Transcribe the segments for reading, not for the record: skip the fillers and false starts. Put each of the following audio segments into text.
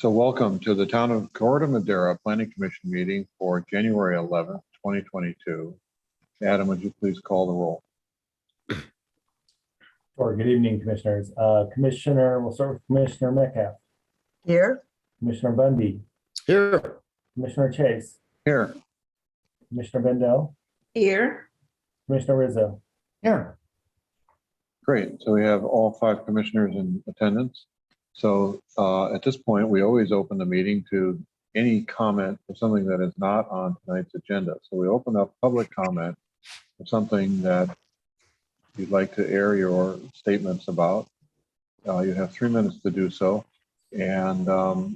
So welcome to the Town of Corte Madera Planning Commission meeting for January 11th, 2022. Adam, would you please call the roll? Sure. Good evening, commissioners. We'll start with Commissioner Metcalf. Here. Commissioner Bundy. Here. Commissioner Chase. Here. Commissioner Bendel. Here. Commissioner Rizzo. Here. Great. So we have all 5 commissioners in attendance. So at this point, we always open the meeting to any comment for something that is not on tonight's agenda. So we open up public comment for something that you'd like to air your statements about. You have 3 minutes to do so. And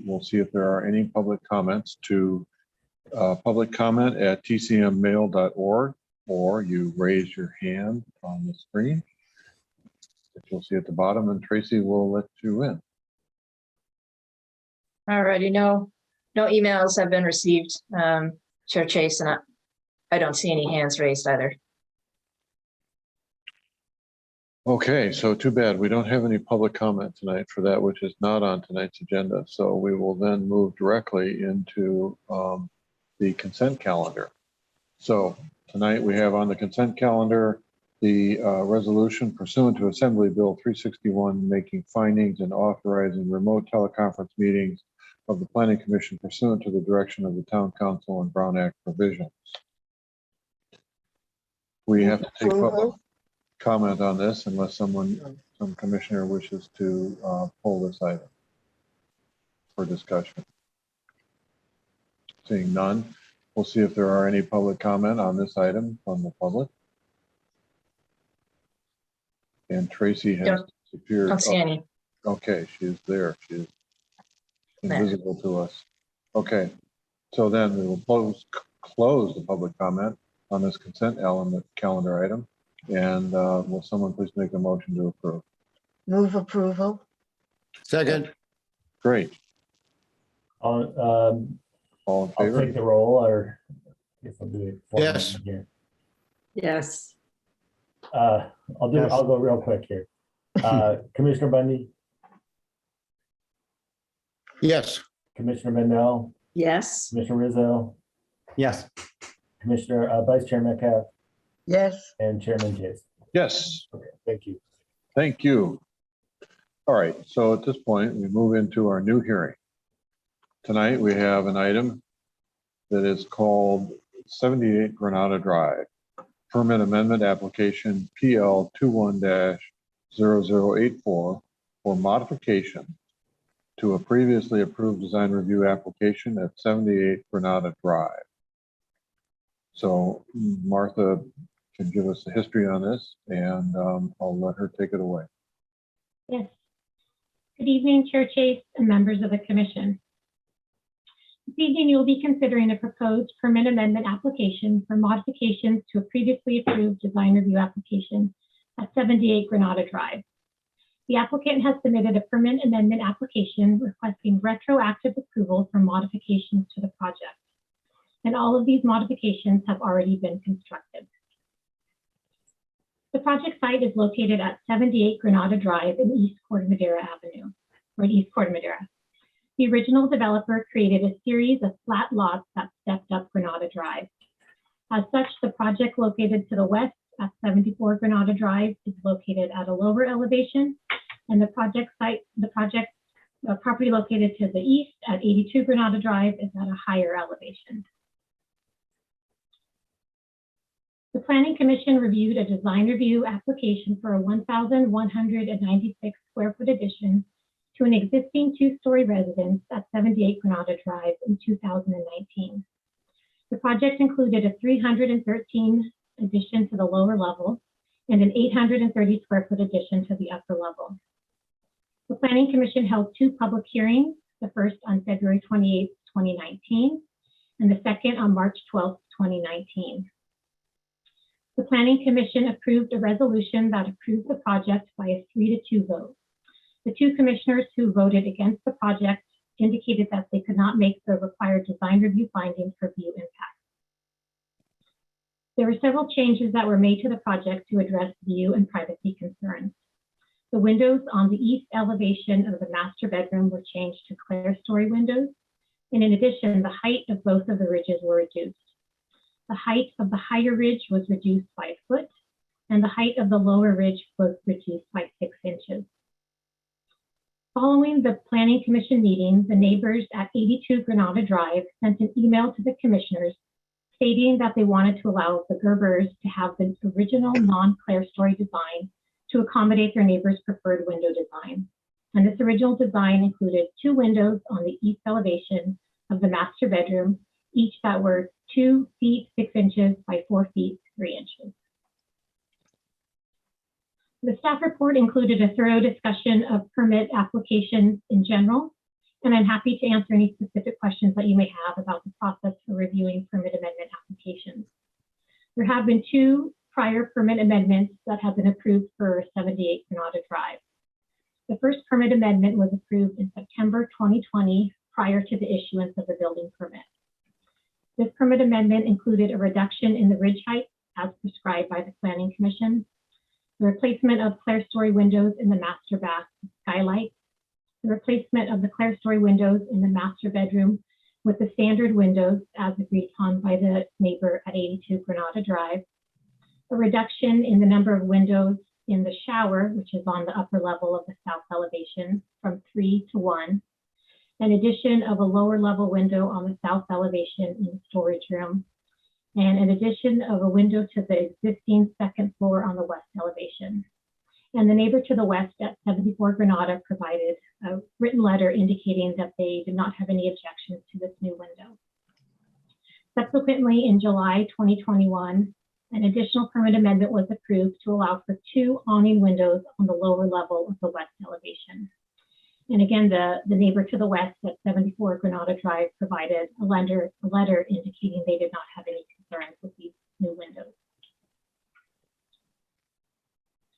we'll see if there are any public comments to public comment at tcmmail.org, or you raise your hand on the screen that you'll see at the bottom, and Tracy will let you in. Alrighty, no emails have been received, Chair Chase, and I don't see any hands raised either. Okay, so too bad. We don't have any public comment tonight for that which is not on tonight's agenda. So we will then move directly into the consent calendar. So tonight we have on the consent calendar the resolution pursuant to Assembly Bill 361, making findings and authorizing remote teleconference meetings of the Planning Commission pursuant to the direction of the Town Council and Brown Act provisions. We have to take public comment on this unless some commissioner wishes to pull this item for discussion. Seeing none, we'll see if there are any public comment on this item from the public. And Tracy has disappeared. Don't see any. Okay, she's there. She's invisible to us. Okay, so then we will close the public comment on this consent element calendar item. And will someone please make a motion to approve? Move approval. Second. Great. All in I'll favor? take the roll, or I guess I'll do it. Yes. Here. Yes. I'll go real quick here. Commissioner Bundy. Yes. Commissioner Bendel. Yes. Commissioner Rizzo. Yes. Commissioner Vice Chair Metcalf. Yes. And Chairman Chase. Yes. Okay, thank you. Thank you. All right, so at this point, we move into our new hearing. Tonight, we have an item that is called 78 Granada Drive, Permit Amendment Application PL 21-0084 for modification to a previously approved design review application at 78 Granada Drive. So Martha can give us the history on this, and I'll let her take it away. Yes. Good evening, Chair Chase and members of the Commission. This evening, you will be considering a proposed permit amendment application for modifications to a previously approved design review application at 78 Granada Drive. The applicant has submitted a permit amendment application requesting retroactive approval for modifications to the project, and all of these modifications have already been constructed. The project site is located at 78 Granada Drive in East Corte Madera Avenue, or in East Corte Madera. The original developer created a series of flat lots that stepped up Granada Drive. As such, the project located to the west at 74 Granada Drive is located at a lower elevation, and the property located to the east at 82 Granada Drive is at a higher elevation. The Planning Commission reviewed a design review application for a 1,196 square foot addition to an existing 2-story residence at 78 Granada Drive in 2019. The project included a 313 addition to the lower level and an 830 square foot addition to the upper level. The Planning Commission held 2 public hearings, the first on February 28, 2019, and the second on March 12, 2019. The Planning Commission approved a resolution that approved the project by a 3-2 vote. The 2 commissioners who voted against the project indicated that they could not make the required design review findings for view impact. There were several changes that were made to the project to address view and privacy concerns. The windows on the east elevation of the master bedroom were changed to clerestory windows. And in addition, the height of both of the ridges were reduced. The height of the higher ridge was reduced by a foot, and the height of the lower ridge was reduced by 6 inches. Following the Planning Commission meeting, the neighbors at 82 Granada Drive sent an email to the commissioners stating that they wanted to allow the Gerbers to have the original non-clerestory design to accommodate their neighbors' preferred window design. And this original design included 2 windows on the east elevation of the master bedroom, each that were 2 feet 6 inches by 4 feet 3 inches. The staff report included a thorough discussion of permit applications in general, and I'm happy to answer any specific questions that you may have about the process for reviewing permit amendment applications. There have been 2 prior permit amendments that have been approved for 78 Granada Drive. The first permit amendment was approved in September 2020 prior to the issuance of the building permit. This permit amendment included a reduction in the ridge height as prescribed by the Planning Commission, the replacement of clerestory windows in the master bath skylight, the replacement of the clerestory windows in the master bedroom with the standard windows as agreed upon by the neighbor at 82 Granada Drive, a reduction in the number of windows in the shower, which is on the upper level of the south elevation, from 3 to 1, an addition of a lower level window on the south elevation in the storage room, and an addition of a window to the existing second floor on the west elevation. And the neighbor to the west at 74 Granada provided a written letter indicating that they did not have any objections to this new window. Subsequently, in July 2021, an additional permit amendment was approved to allow for 2 awning windows on the lower level of the west elevation. And again, the neighbor to the west at 74 Granada Drive provided a letter indicating they did not have any concerns with these new windows.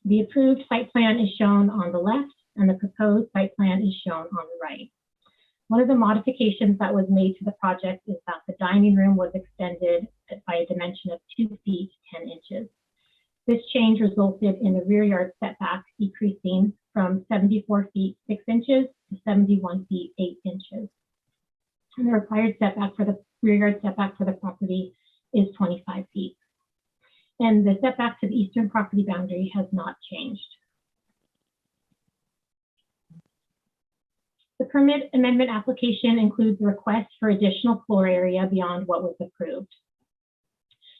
The approved site plan is shown on the left, and the proposed site plan is shown on the right. One of the modifications that was made to the project is that the dining room was extended by a dimension of 2 feet 10 inches. This change resulted in the rear yard setback decreasing from 74 feet 6 inches to 71 feet 8 inches. And the required setback for the rear yard setback for the property is 25 feet. And the setback to the eastern property boundary has not changed. The permit amendment application includes a request for additional floor area beyond what was approved.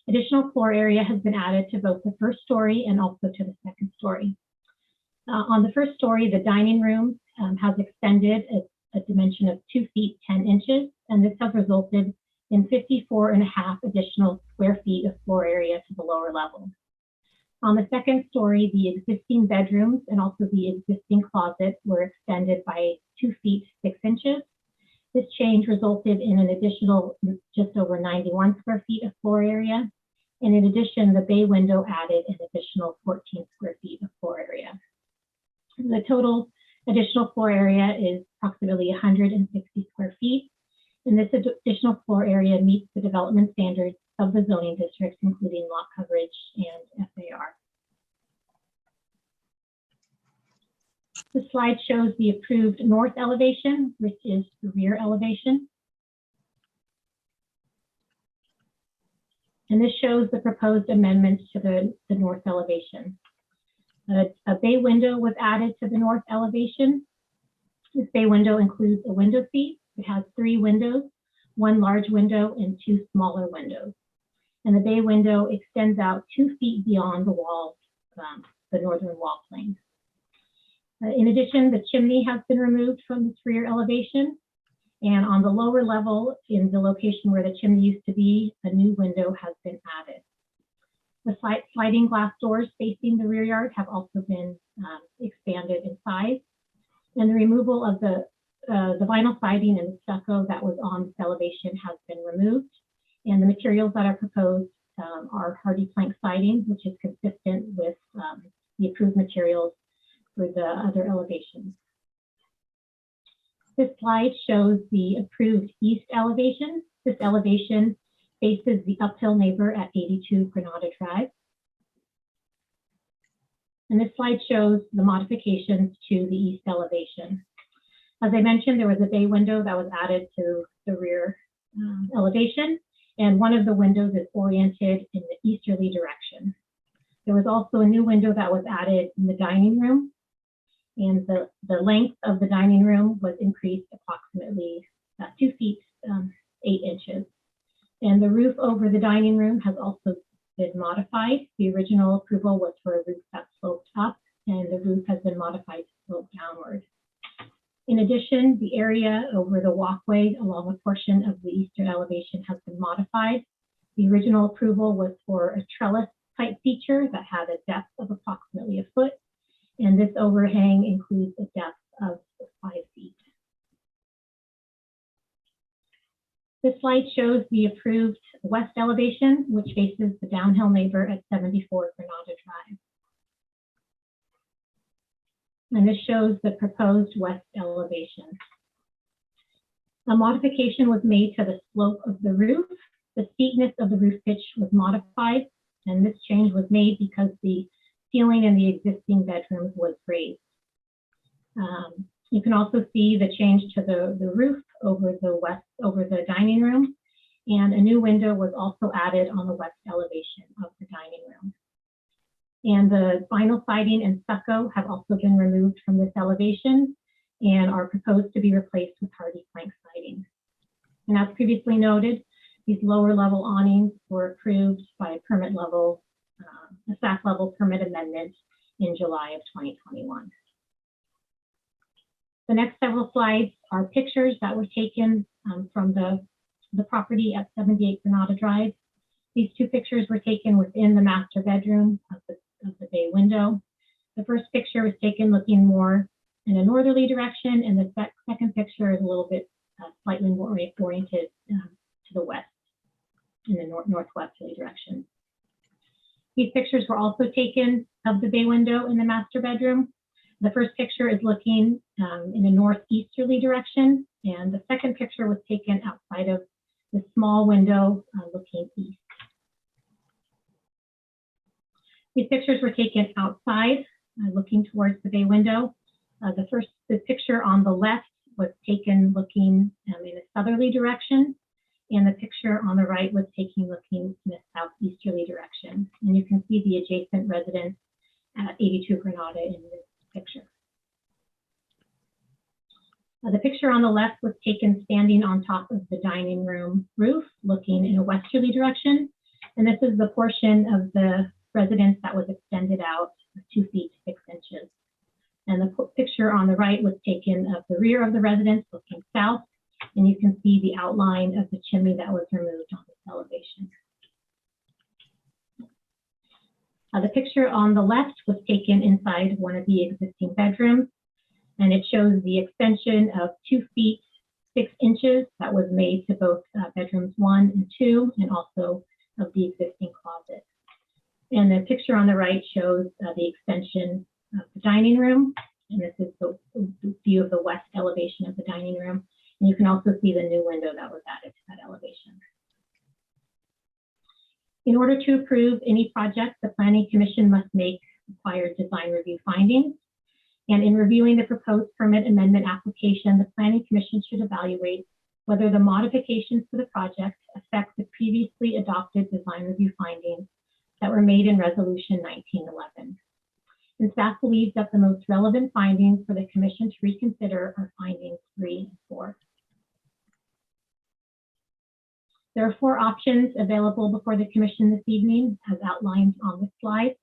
Additional floor area has been added to both the first story and also to the second story. On the first story, the dining room has extended a dimension of 2 feet 10 inches, and this has resulted in 54.5 additional square feet of floor area to the lower level. On the second story, the existing bedrooms and also the existing closet were extended by 2 feet 6 inches. This change resulted in an additional just over 91 square feet of floor area. And in addition, the bay window added an additional 14 square feet of floor area. The total additional floor area is approximately 160 square feet. And this additional floor area meets the development standards of the zoning district, including lot coverage and FAR. The slide shows the approved north elevation, which is the rear elevation. And this shows the proposed amendments to the north elevation. A bay window was added to the north elevation. This bay window includes a window seat. It has 3 windows, 1 large window and 2 smaller windows. And the bay window extends out 2 feet beyond the wall, the northern wall plane. In addition, the chimney has been removed from this rear elevation. And on the lower level, in the location where the chimney used to be, a new window has been added. The sliding glass doors facing the rear yard have also been expanded in size. And the removal of the vinyl siding and the stucco that was on this elevation has been removed. And the materials that are proposed are hardy plank siding, which is consistent with the approved materials for the other elevations. This slide shows the approved east elevation. This elevation faces the uphill neighbor at 82 Granada Drive. And this slide shows the modifications to the east elevation. As I mentioned, there was a bay window that was added to the rear elevation, and one of the windows is oriented in the easterly direction. There was also a new window that was added in the dining room, and the length of the dining room was increased approximately 2 feet, 8 inches. And the roof over the dining room has also been modified. The original approval was for a roof that sloped up, and the roof has been modified to slope downward. In addition, the area over the walkway along a portion of the eastern elevation has been modified. The original approval was for a trellis type feature that had a depth of approximately 1 foot, and this overhang includes a depth of 5 feet. This slide shows the approved west elevation, which faces the downhill neighbor at 74 Granada Drive. And this shows the proposed west elevation. A modification was made to the slope of the roof. The steepness of the roof pitch was modified, and this change was made because the ceiling in the existing bedrooms was raised. You can also see the change to the roof over the dining room, and a new window was also added on the west elevation of the dining room. And the vinyl siding and stucco have also been removed from this elevation and are proposed to be replaced with hardy plank siding. And as previously noted, these lower level awnings were approved by a staff level permit amendment in July of 2021. The next several slides are pictures that were taken from the property at 78 Granada Drive. These 2 pictures were taken within the master bedroom of the bay window. The first picture was taken looking more in a northerly direction, and the second picture is a little bit slightly more oriented to the west, in the northwesterly direction. These pictures were also taken of the bay window in the master bedroom. The first picture is looking in a northeasterly direction, and the second picture was taken outside of the small window looking east. These pictures were taken outside, looking towards the bay window. The picture on the left was taken looking in a southerly direction, and the picture on the right was taken looking in a southeasterly direction. And you can see the adjacent residence at 82 Granada in this picture. The picture on the left was taken standing on top of the dining room roof, looking in a westerly direction. And this is the portion of the residence that was extended out 2 feet 6 inches. And the picture on the right was taken of the rear of the residence looking south, and you can see the outline of the chimney that was removed on this elevation. The picture on the left was taken inside one of the existing bedrooms, and it shows the extension of 2 feet 6 inches that was made to both bedrooms 1 and 2, and also of the existing closet. And the picture on the right shows the extension of the dining room, and this is the view of the west elevation of the dining room. And you can also see the new window that was added to that elevation. In order to approve any project, the Planning Commission must make required design review findings. And in reviewing the proposed permit amendment application, the Planning Commission should evaluate whether the modifications to the project affect the previously adopted design review findings that were made in Resolution 1911. And staff believes that the most relevant findings for the Commission to reconsider are findings 3 and 4. There are 4 options available before the Commission this evening, as outlined on this slide.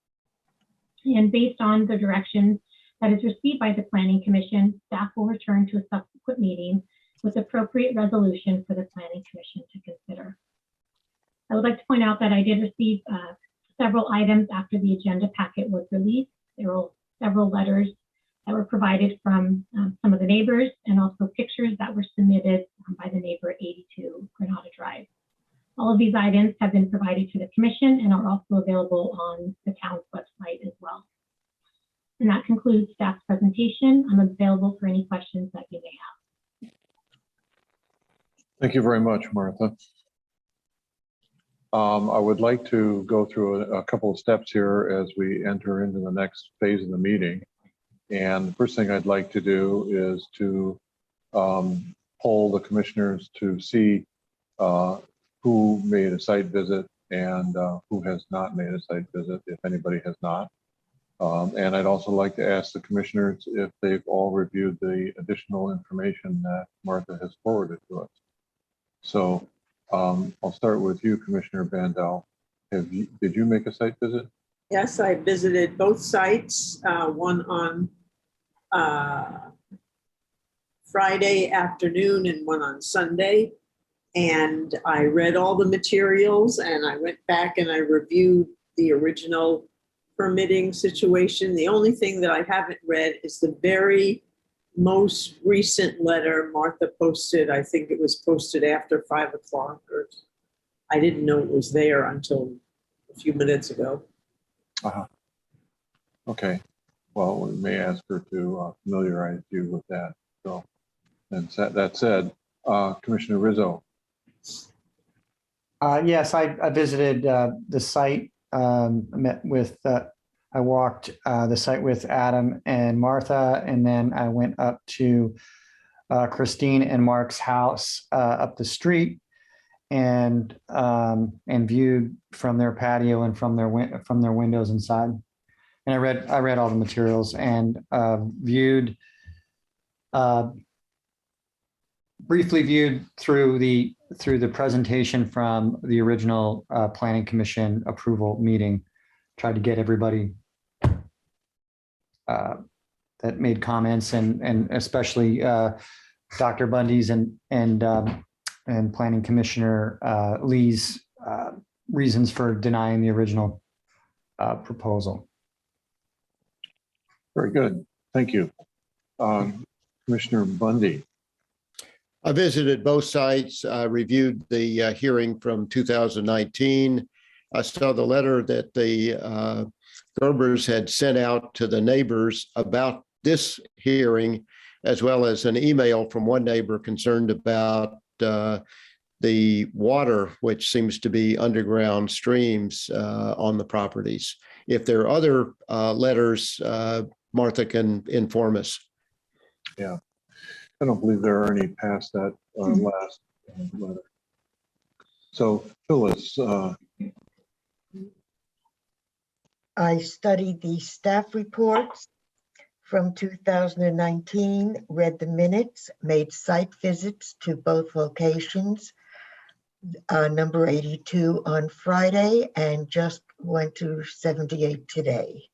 And based on the direction that is received by the Planning Commission, staff will return to a subsequent meeting with appropriate resolution for the Planning Commission to consider. I would like to point out that I did receive several items after the agenda packet was released. There were several letters that were provided from some of the neighbors, and also pictures that were submitted by the neighbor at 82 Granada Drive. All of these items have been provided to the Commission and are also available on the town's website as well. And that concludes staff's presentation. I'm available for any questions that you may have. Thank you very much, Martha. I would like to go through a couple of steps here as we enter into the next phase of the meeting. And the first thing I'd like to do is to poll the commissioners to see who made a site visit and who has not made a site visit, if anybody has not. And I'd also like to ask the commissioners if they've all reviewed the additional information that Martha has forwarded to us. So I'll start with you, Commissioner Bandel. Did you make a site visit? Yes, I visited both sites, one on Friday afternoon and one on Sunday. And I read all the materials and I went back and I reviewed the original permitting situation. The only thing that I haven't read is the very most recent letter Martha posted. I think it was posted after 5 o'clock, or I didn't know it was there until a few minutes ago. Okay. Well, we may ask her to familiarize you with that. So, and that said, Commissioner Rizzo. Yes, I visited the site, I walked the site with Adam and Martha, and then I went up to Christine and Mark's house up the street and viewed from their patio and from their windows inside. And I read all the materials and briefly viewed through the presentation from the original Planning Commission approval meeting. Tried to get everybody that made comments and especially Dr. Bundy's and Planning Commissioner Lee's reasons for denying the original proposal. Very good. Thank you. Commissioner Bundy. I visited both sites, reviewed the hearing from 2019. I saw the letter that the Gerbers had sent out to the neighbors about this hearing, as well as an email from one neighbor concerned about the water, which seems to be underground streams on the properties. If there are other letters, Martha can inform us. Yeah, I don't believe there are any past that last letter. So Phyllis, I studied the staff reports from 2019, read the minutes, made site visits to both locations, number 82 on Friday, and just went to 78 today.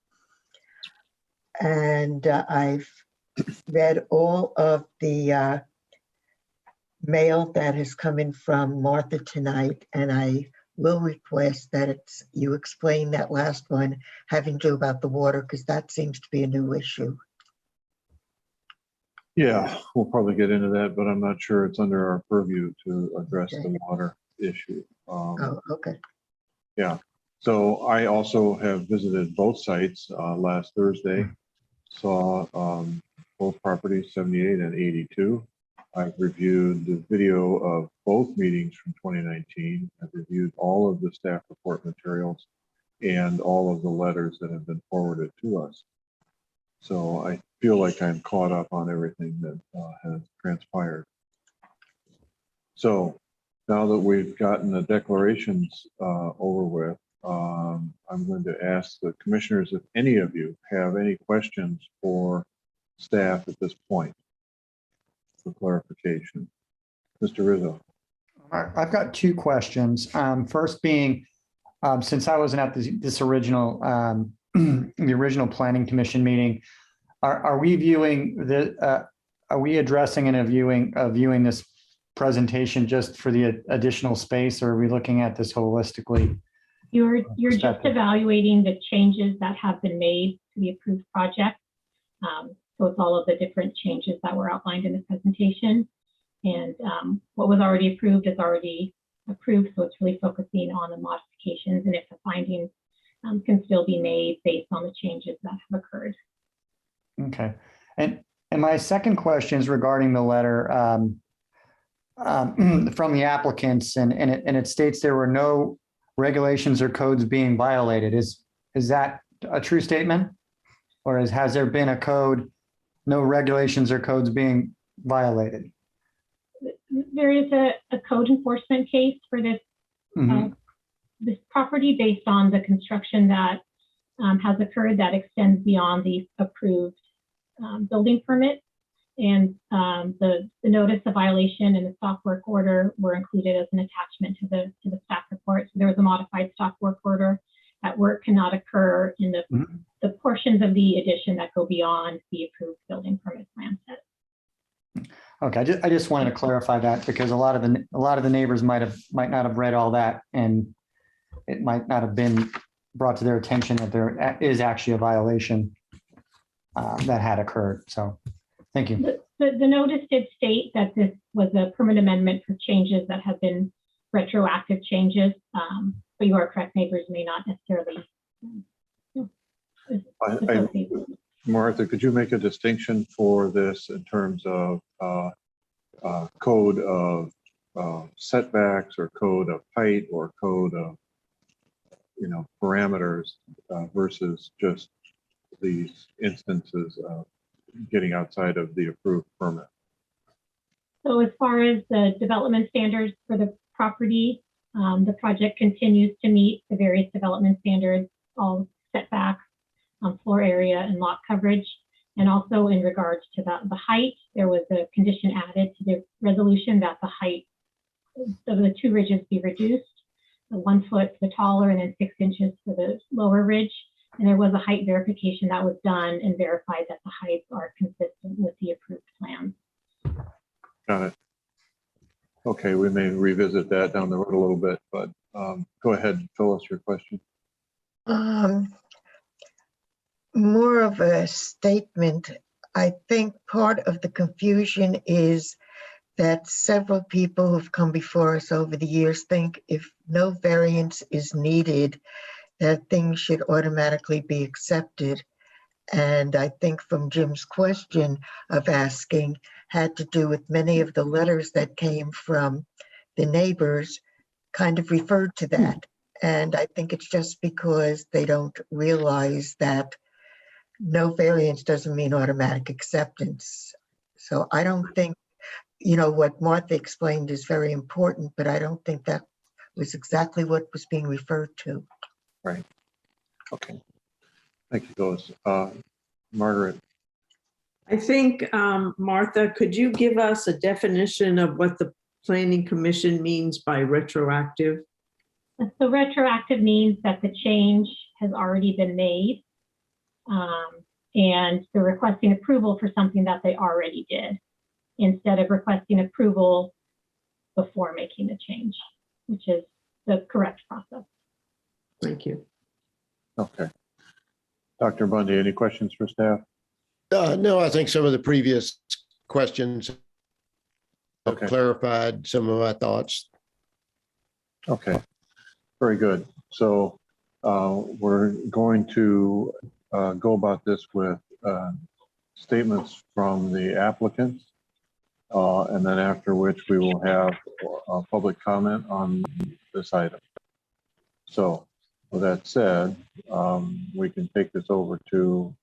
And I've read all of the mail that has come in from Martha tonight, and I will request that you explain that last one having to do about the water, because that seems to be a new issue. yeah, we'll probably get into that, but I'm not sure it's under our purview to address the water issue. Oh, okay. Yeah, so I also have visited both sites last Thursday, saw both properties, 78 and 82. I've reviewed the video of both meetings from 2019. I've reviewed all of the staff report materials and all of the letters that have been forwarded to us. So I feel like I'm caught up on everything that has transpired. So now that we've gotten the declarations over with, I'm going to ask the commissioners if any of you have any questions for staff at this point for clarification. Mr. Rizzo. I've got two questions. First being, since I wasn't at this original, the original Planning Commission meeting, are we viewing are we addressing and viewing this presentation just for the additional space, or are we looking at this holistically? You're just evaluating the changes that have been made to the approved project. So it's all of the different changes that were outlined in the presentation. And what was already approved is already approved. So it's really focusing on the modifications and if the findings can still be made based on the changes that have occurred. Okay. And my second question is regarding the letter from the applicants, and it states there were no regulations or codes being violated. Is that a true statement? Or has there been a code, no regulations or codes being violated? There is a code enforcement case for this Mhm. this property based on the construction that has occurred that extends beyond the approved building permit. And the notice of violation and the stop work order were included as an attachment to the staff report. So there was a modified stop work order. That work cannot occur in the portions of the addition that go beyond the approved building permit plan set. Okay, I just wanted to clarify that because a lot of the neighbors might not have read all that, and it might not have been brought to their attention that there is actually a violation that had occurred. So, thank you. The notice did state that this was a permit amendment for changes that have been retroactive changes, but you are correct, neighbors may not necessarily. Martha, could you make a distinction for this in terms of code of setbacks or code of height or code of parameters versus just these instances of getting outside of the approved permit? So as far as the development standards for the property, the project continues to meet the various development standards, all setbacks, floor area and lot coverage. And also in regards to the height, there was a condition added to the resolution that the height of the two ridges be reduced, 1 foot for the taller and then 6 inches for the lower ridge. And there was a height verification that was done and verified that the heights are consistent with the approved plan. Got it. Okay, we may revisit that down the road a little bit, but go ahead, Phyllis, your question. More of a statement. I think part of the confusion is that several people who've come before us over the years think if no variance is needed, that things should automatically be accepted. And I think from Jim's question of asking had to do with many of the letters that came from the neighbors kind of referred to that. And I think it's just because they don't realize that no variance doesn't mean automatic acceptance. So I don't think, what Martha explained is very important, but I don't think that was exactly what was being referred to. Right. Okay. Thank you, Phyllis. Margaret. I think, Martha, could you give us a definition of what the Planning Commission means by retroactive? So retroactive means that the change has already been made. And they're requesting approval for something that they already did instead of requesting approval before making the change, which is the correct process. Thank you. Okay. Dr. Bundy, any questions for staff? No, I think some of the previous questions have clarified some of my thoughts. Okay, very good. So we're going to go about this with statements from the applicants, and then after which we will have a public comment on this item. So with that said, we can take this over to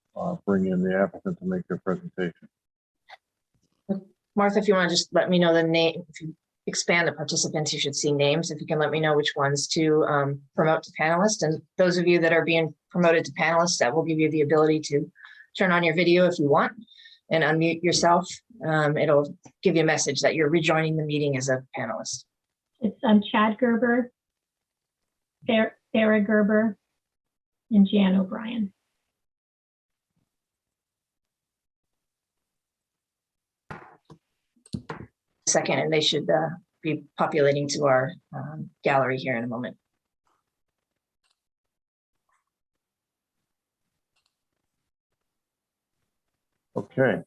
bring in the applicant to make their presentation. Martha, if you want to just let me know the name, if you expand the participants, you should see names. If you can let me know which ones to promote to panelists. And those of you that are being promoted to panelists, that will give you the ability to turn on your video if you want and unmute yourself. It'll give you a message that you're rejoining the meeting as a panelist. It's Chad Gerber, Sarah Gerber, and Jan O'Brien. Second, and they should be populating to our gallery here in a moment. Okay.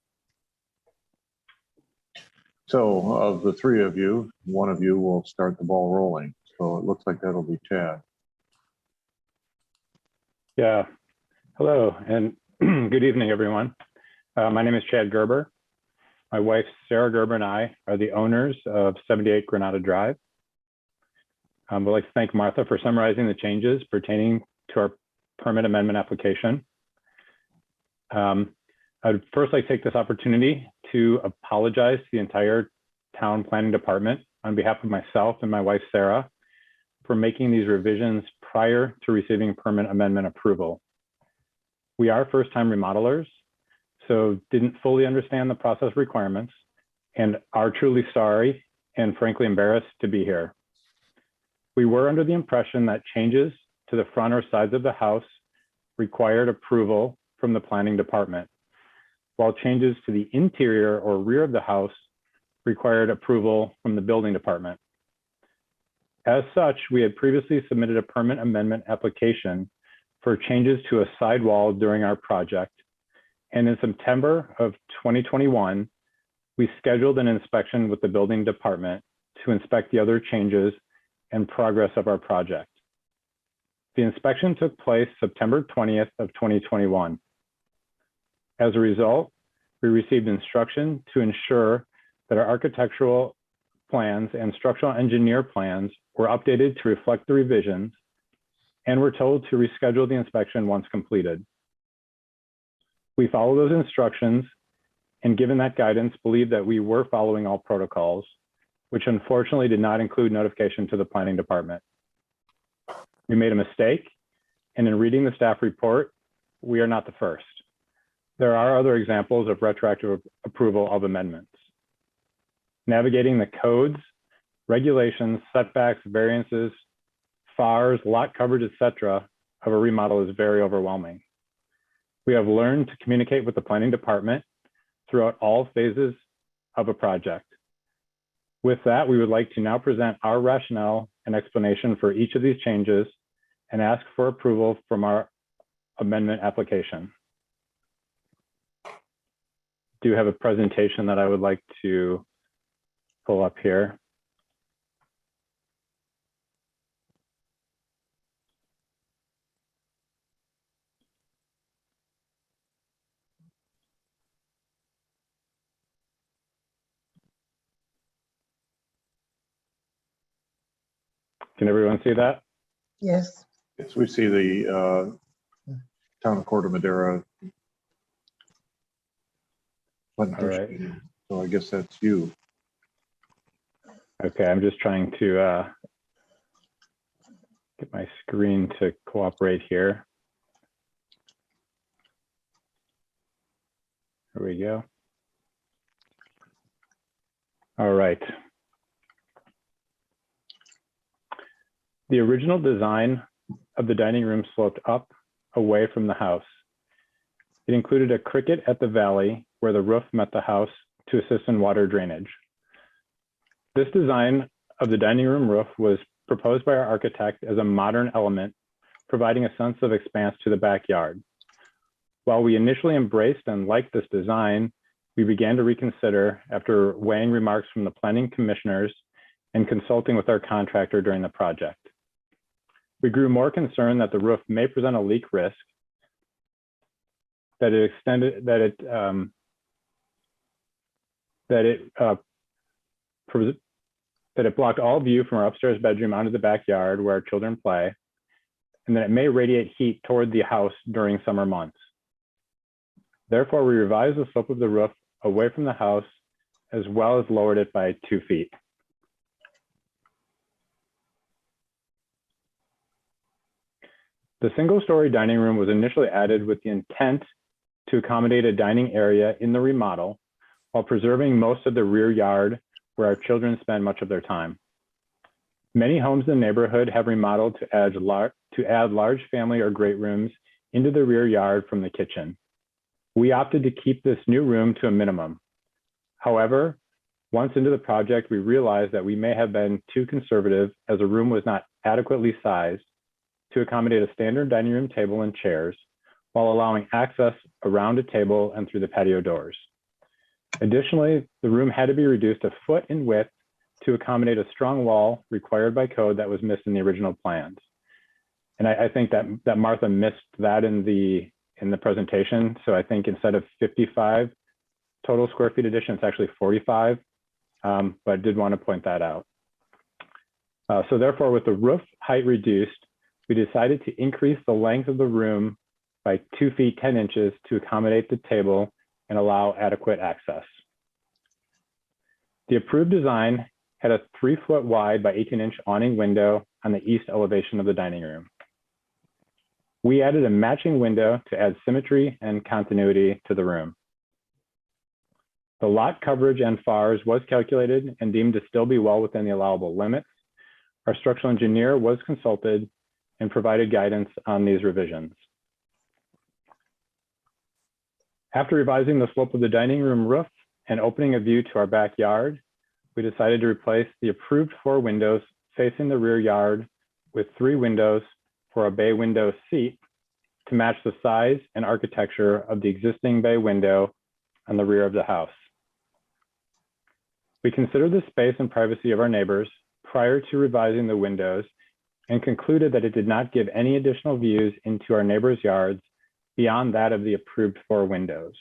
So of the three of you, one of you will start the ball rolling. So it looks like that'll be Chad. Yeah. Hello and good evening, everyone. My name is Chad Gerber. My wife, Sarah Gerber, and I are the owners of 78 Granada Drive. I'd like to thank Martha for summarizing the changes pertaining to our permit amendment application. I'd first like to take this opportunity to apologize to the entire town planning department on behalf of myself and my wife, Sarah, for making these revisions prior to receiving permit amendment approval. We are first-time remodelers, so didn't fully understand the process requirements and are truly sorry and frankly embarrassed to be here. We were under the impression that changes to the front or sides of the house required approval from the planning department, while changes to the interior or rear of the house required approval from the building department. As such, we had previously submitted a permit amendment application for changes to a sidewall during our project. And in September of 2021, we scheduled an inspection with the building department to inspect the other changes and progress of our project. The inspection took place September 20th of 2021. As a result, we received instruction to ensure that our architectural plans and structural engineer plans were updated to reflect the revisions, and were told to reschedule the inspection once completed. We followed those instructions, and given that guidance, believed that we were following all protocols, which unfortunately did not include notification to the planning department. We made a mistake, and in reading the staff report, we are not the first. There are other examples of retroactive approval of amendments. Navigating the codes, regulations, setbacks, variances, FARs, lot coverage, etc. of a remodel is very overwhelming. We have learned to communicate with the planning department throughout all phases of a project. With that, we would like to now present our rationale and explanation for each of these changes and ask for approval from our amendment application. Do have a presentation that I would like to pull up here. Can everyone see that? Yes. Yes, we see the town of Corte Madera. All right. So I guess that's you. Okay, I'm just trying to get my screen to cooperate here. Here we go. All right. The original design of the dining room sloped up away from the house. It included a cricket at the valley where the roof met the house to assist in water drainage. This design of the dining room roof was proposed by our architect as a modern element, providing a sense of expanse to the backyard. While we initially embraced and liked this design, we began to reconsider after weighing remarks from the planning commissioners and consulting with our contractor during the project. We grew more concerned that the roof may present a leak risk, that it blocked all view from our upstairs bedroom onto the backyard where our children play, and that it may radiate heat toward the house during summer months. Therefore, we revised the slope of the roof away from the house, as well as lowered it by 2 feet. The single-story dining room was initially added with the intent to accommodate a dining area in the remodel while preserving most of the rear yard where our children spend much of their time. Many homes in the neighborhood have remodeled to add large family or great rooms into the rear yard from the kitchen. We opted to keep this new room to a minimum. However, once into the project, we realized that we may have been too conservative as the room was not adequately sized to accommodate a standard dining room table and chairs while allowing access around a table and through the patio doors. Additionally, the room had to be reduced a foot in width to accommodate a strong wall required by code that was missed in the original plans. And I think that Martha missed that in the presentation. So I think instead of 55 total square feet addition, it's actually 45, but I did want to point that out. So therefore, with the roof height reduced, we decided to increase the length of the room by 2 feet 10 inches to accommodate the table and allow adequate access. The approved design had a 3-foot wide by 18-inch awning window on the east elevation of the dining room. We added a matching window to add symmetry and continuity to the room. The lot coverage and FARs was calculated and deemed to still be well within the allowable limits. Our structural engineer was consulted and provided guidance on these revisions. After revising the slope of the dining room roof and opening a view to our backyard, we decided to replace the approved 4 windows facing the rear yard with 3 windows for a bay window seat to match the size and architecture of the existing bay window on the rear of the house. We considered the space and privacy of our neighbors prior to revising the windows and concluded that it did not give any additional views into our neighbors' yards beyond that of the approved 4 windows.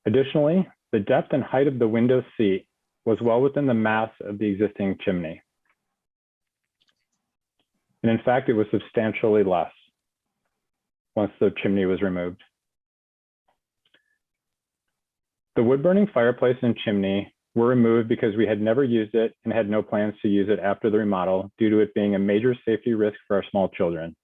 Additionally, the depth and height of the window seat was well within the mass of the existing chimney. And in fact, it was substantially less once the chimney was removed. The wood-burning fireplace and chimney were removed because we had never used it and had no plans to use it after the remodel due to it being a major safety risk for our small children.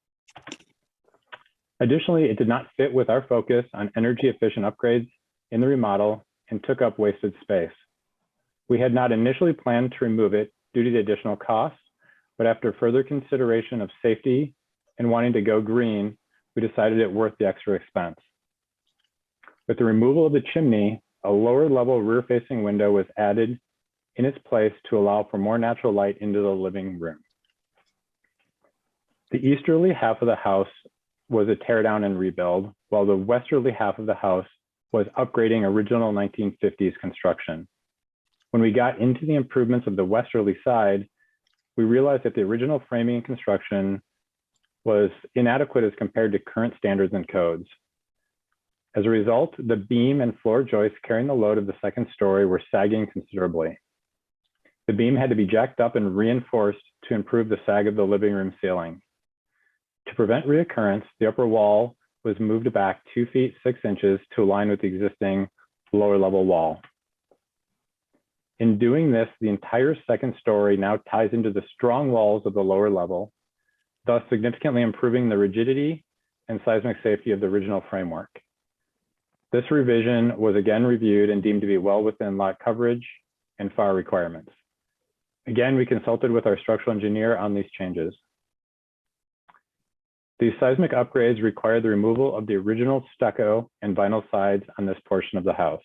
Additionally, it did not fit with our focus on energy-efficient upgrades in the remodel and took up wasted space. We had not initially planned to remove it due to the additional costs, but after further consideration of safety and wanting to go green, we decided it worth the extra expense. With the removal of the chimney, a lower level rear-facing window was added in its place to allow for more natural light into the living room. The easterly half of the house was a tear down and rebuild, while the westerly half of the house was upgrading original 1950s construction. When we got into the improvements of the westerly side, we realized that the original framing and construction was inadequate as compared to current standards and codes. As a result, the beam and floor joists carrying the load of the second story were sagging considerably. The beam had to be jacked up and reinforced to improve the sag of the living room ceiling. To prevent reoccurrence, the upper wall was moved back 2 feet 6 inches to align with the existing lower level wall. In doing this, the entire second story now ties into the strong walls of the lower level, thus significantly improving the rigidity and seismic safety of the original framework. This revision was again reviewed and deemed to be well within lot coverage and FAR requirements. Again, we consulted with our structural engineer on these changes. These seismic upgrades require the removal of the original stucco and vinyl sides on this portion of the house.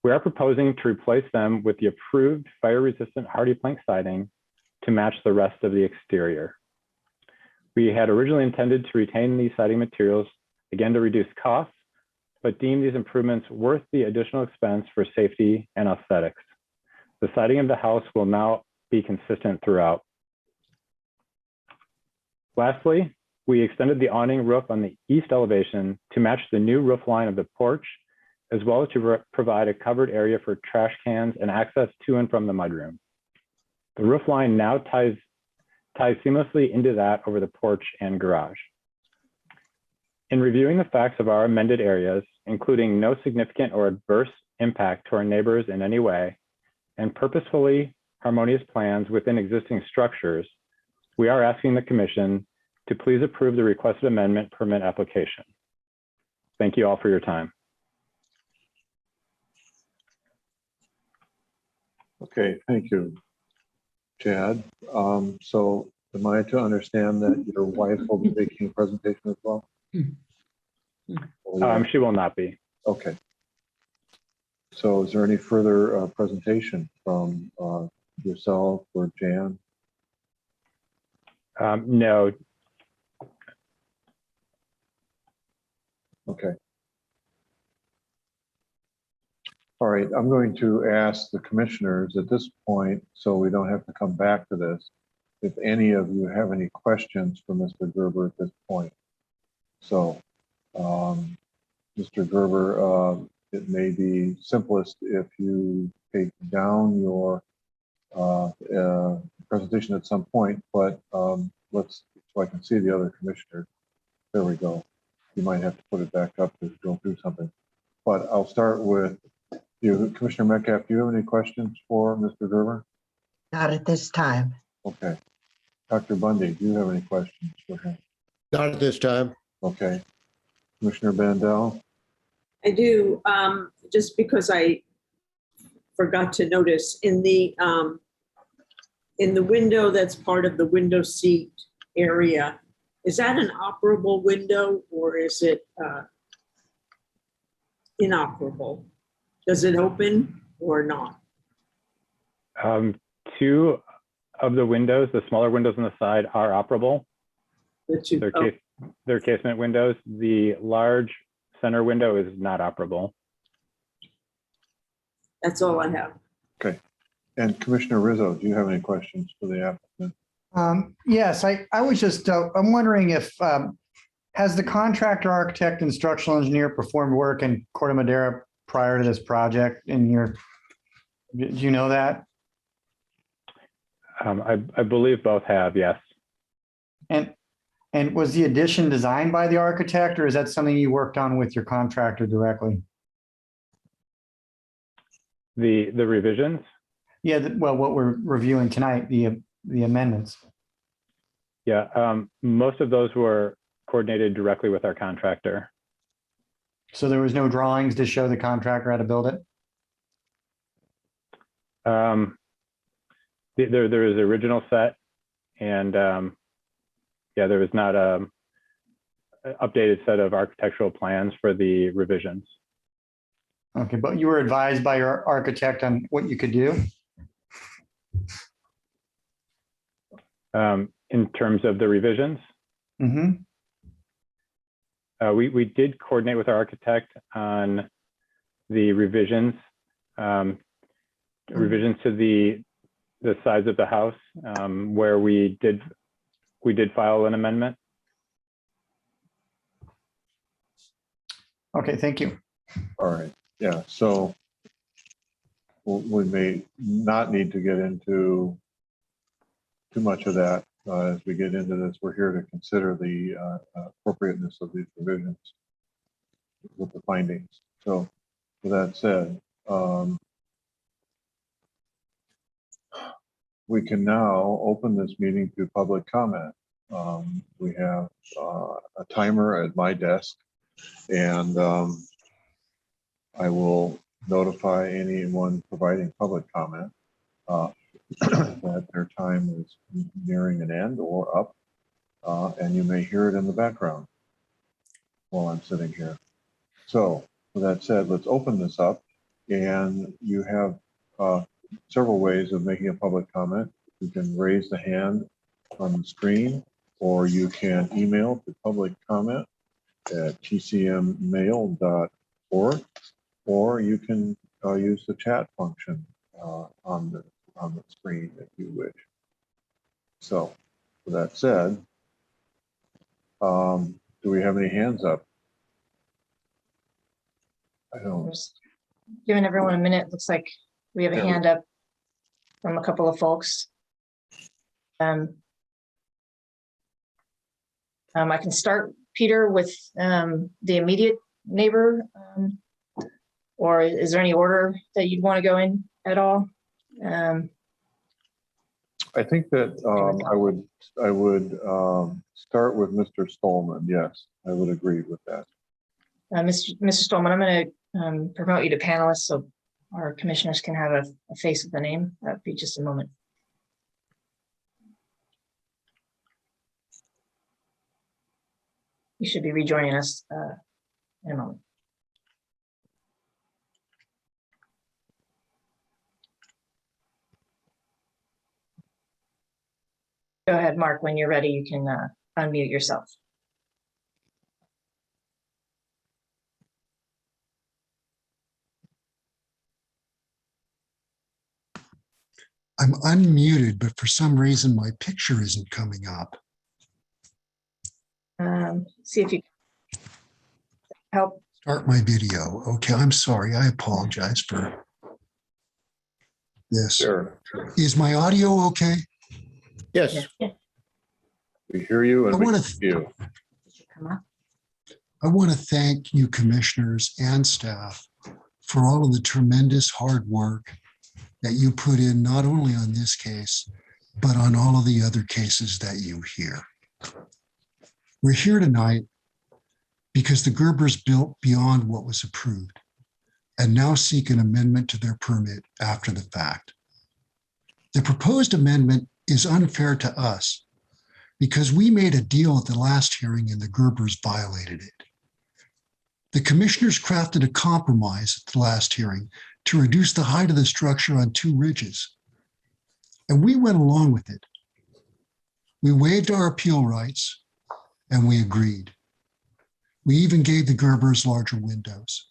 We are proposing to replace them with the approved fire-resistant hardy plank siding to match the rest of the exterior. We had originally intended to retain these siding materials, again to reduce costs, but deemed these improvements worth the additional expense for safety and aesthetics. The siding of the house will now be consistent throughout. Lastly, we extended the awning roof on the east elevation to match the new roof line of the porch, as well as to provide a covered area for trash cans and access to and from the mudroom. The roof line now ties seamlessly into that over the porch and garage. In reviewing the facts of our amended areas, including no significant or adverse impact to our neighbors in any way, and purposefully harmonious plans within existing structures, we are asking the Commission to please approve the requested amendment permit application. Thank you all for your time. Okay, thank you, Chad. So am I to understand that your wife will be making a presentation as well? She will not be. Okay. So is there any further presentation from yourself or Jan? No. Okay. All right, I'm going to ask the commissioners at this point, so we don't have to come back to this, if any of you have any questions for Mr. Gerber at this point. So, Mr. Gerber, it may be simplest if you take down your presentation at some point, but let's, so I can see the other commissioners. There we go. You might have to put it back up to go through something. But I'll start with you, Commissioner Metcalf. Do you have any questions for Mr. Gerber? Not at this time. Okay. Dr. Bundy, do you have any questions for him? Not at this time. Okay. Commissioner Bandel? I do, just because I forgot to notice in the window that's part of the window seat area, is that an operable window or is it inoperable? Does it open or not? Two of the windows, the smaller windows on the side, are operable. The two, They're casement windows. The large center window is not operable. that's all I have. Okay. And Commissioner Rizzo, do you have any questions for the applicant? Yes, I was just, I'm wondering if, has the contractor, architect, and structural engineer performed work in Corte Madera prior to this project in your, do you know that? I believe both have, yes. And was the addition designed by the architect, or is that something you worked on with your contractor directly? The revisions? Yeah, well, what we're reviewing tonight, the amendments. Yeah, most of those were coordinated directly with our contractor. So there was no drawings to show the contractor how to build it? There is original set, and yeah, there was not a updated set of architectural plans for the revisions. Okay, but you were advised by your architect on what you could do? In terms of the revisions, Mm-hmm. we did coordinate with our architect on the revisions, revisions to the size of the house, where we did file an amendment. Okay, thank you. All right. Yeah. So we may not need to get into too much of that as we get into this. We're here to consider the appropriateness of these provisions with the findings. So with that said, we can now open this meeting to public comment. We have a timer at my desk, and I will notify anyone providing public comment that their time is nearing an end or up, and you may hear it in the background while I'm sitting here. So with that said, let's open this up, and you have several ways of making a public comment. You can raise the hand on the screen, or you can email to public comment at tcmmail.org, or you can use the chat function on the screen if you wish. So with that said, do we have any hands up? I don't. Just giving everyone a minute. Looks like we have a hand up from a couple of folks. I can start, Peter, with the immediate neighbor, or is there any order that you'd want to go in at all? I think that I would start with Mr. Stallman. Yes, I would agree with that. Mr. Stallman, I'm going to promote you to panelist so our commissioners can have a face with the name. That'd be just a moment. You should be rejoining us in a moment. Go ahead, Mark. When you're ready, you can unmute yourself. I'm unmuted, but for some reason my picture isn't coming up. See if you can help. Start my video. Okay, I'm sorry. I apologize for this. Sure. Is my audio okay? Yes, We hear you and I we wanna- see you. Come on. I want to thank you commissioners and staff for all of the tremendous hard work that you put in, not only on this case, but on all of the other cases that you hear. We're here tonight because the Gerbers built beyond what was approved and now seek an amendment to their permit after the fact. The proposed amendment is unfair to us because we made a deal at the last hearing and the Gerbers violated it. The commissioners crafted a compromise at the last hearing to reduce the height of the structure on 2 ridges. And we went along with it. We waived our appeal rights and we agreed. We even gave the Gerbers larger windows.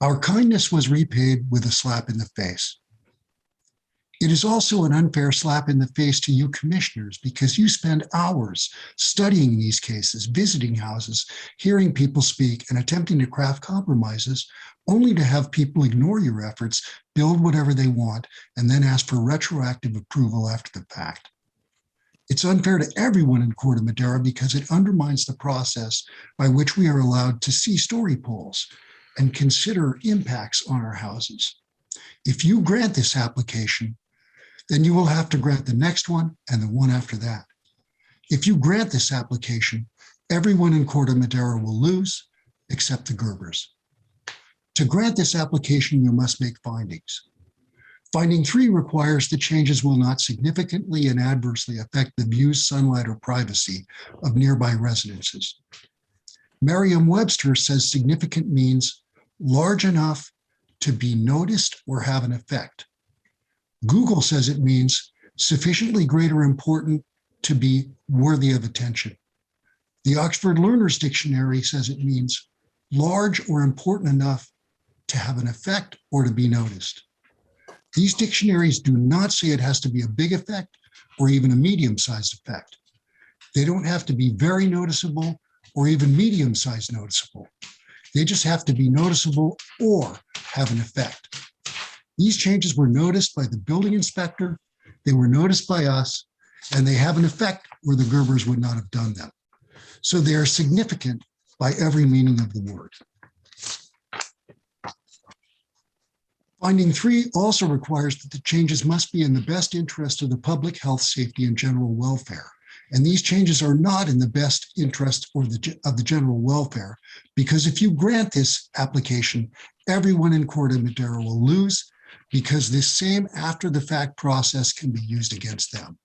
Our kindness was repaid with a slap in the face. It is also an unfair slap in the face to you commissioners because you spend hours studying these cases, visiting houses, hearing people speak, and attempting to craft compromises, only to have people ignore your efforts, build whatever they want, and then ask for retroactive approval after the fact. It's unfair to everyone in Corte Madera because it undermines the process by which we are allowed to see story polls and consider impacts on our houses. If you grant this application, then you will have to grant the next one and the one after that. If you grant this application, everyone in Corte Madera will lose except the Gerbers. To grant this application, you must make findings. Finding 3 requires the changes will not significantly and adversely affect the views, sunlight, or privacy of nearby residences. Merriam-Webster says significant means large enough to be noticed or have an effect. Google says it means sufficiently great or important to be worthy of attention. The Oxford Learner's Dictionary says it means large or important enough to have an effect or to be noticed. These dictionaries do not say it has to be a big effect or even a medium-sized effect. They don't have to be very noticeable or even medium-sized noticeable. They just have to be noticeable or have an effect. These changes were noticed by the building inspector, they were noticed by us, and they have an effect where the Gerbers would not have done them. So they are significant by every meaning of the word. Finding 3 also requires that the changes must be in the best interest of the public health, safety, and general welfare. And these changes are not in the best interest of the general welfare, because if you grant this application, everyone in Corte Madera will lose, because this same after-the-fact process can be used against them.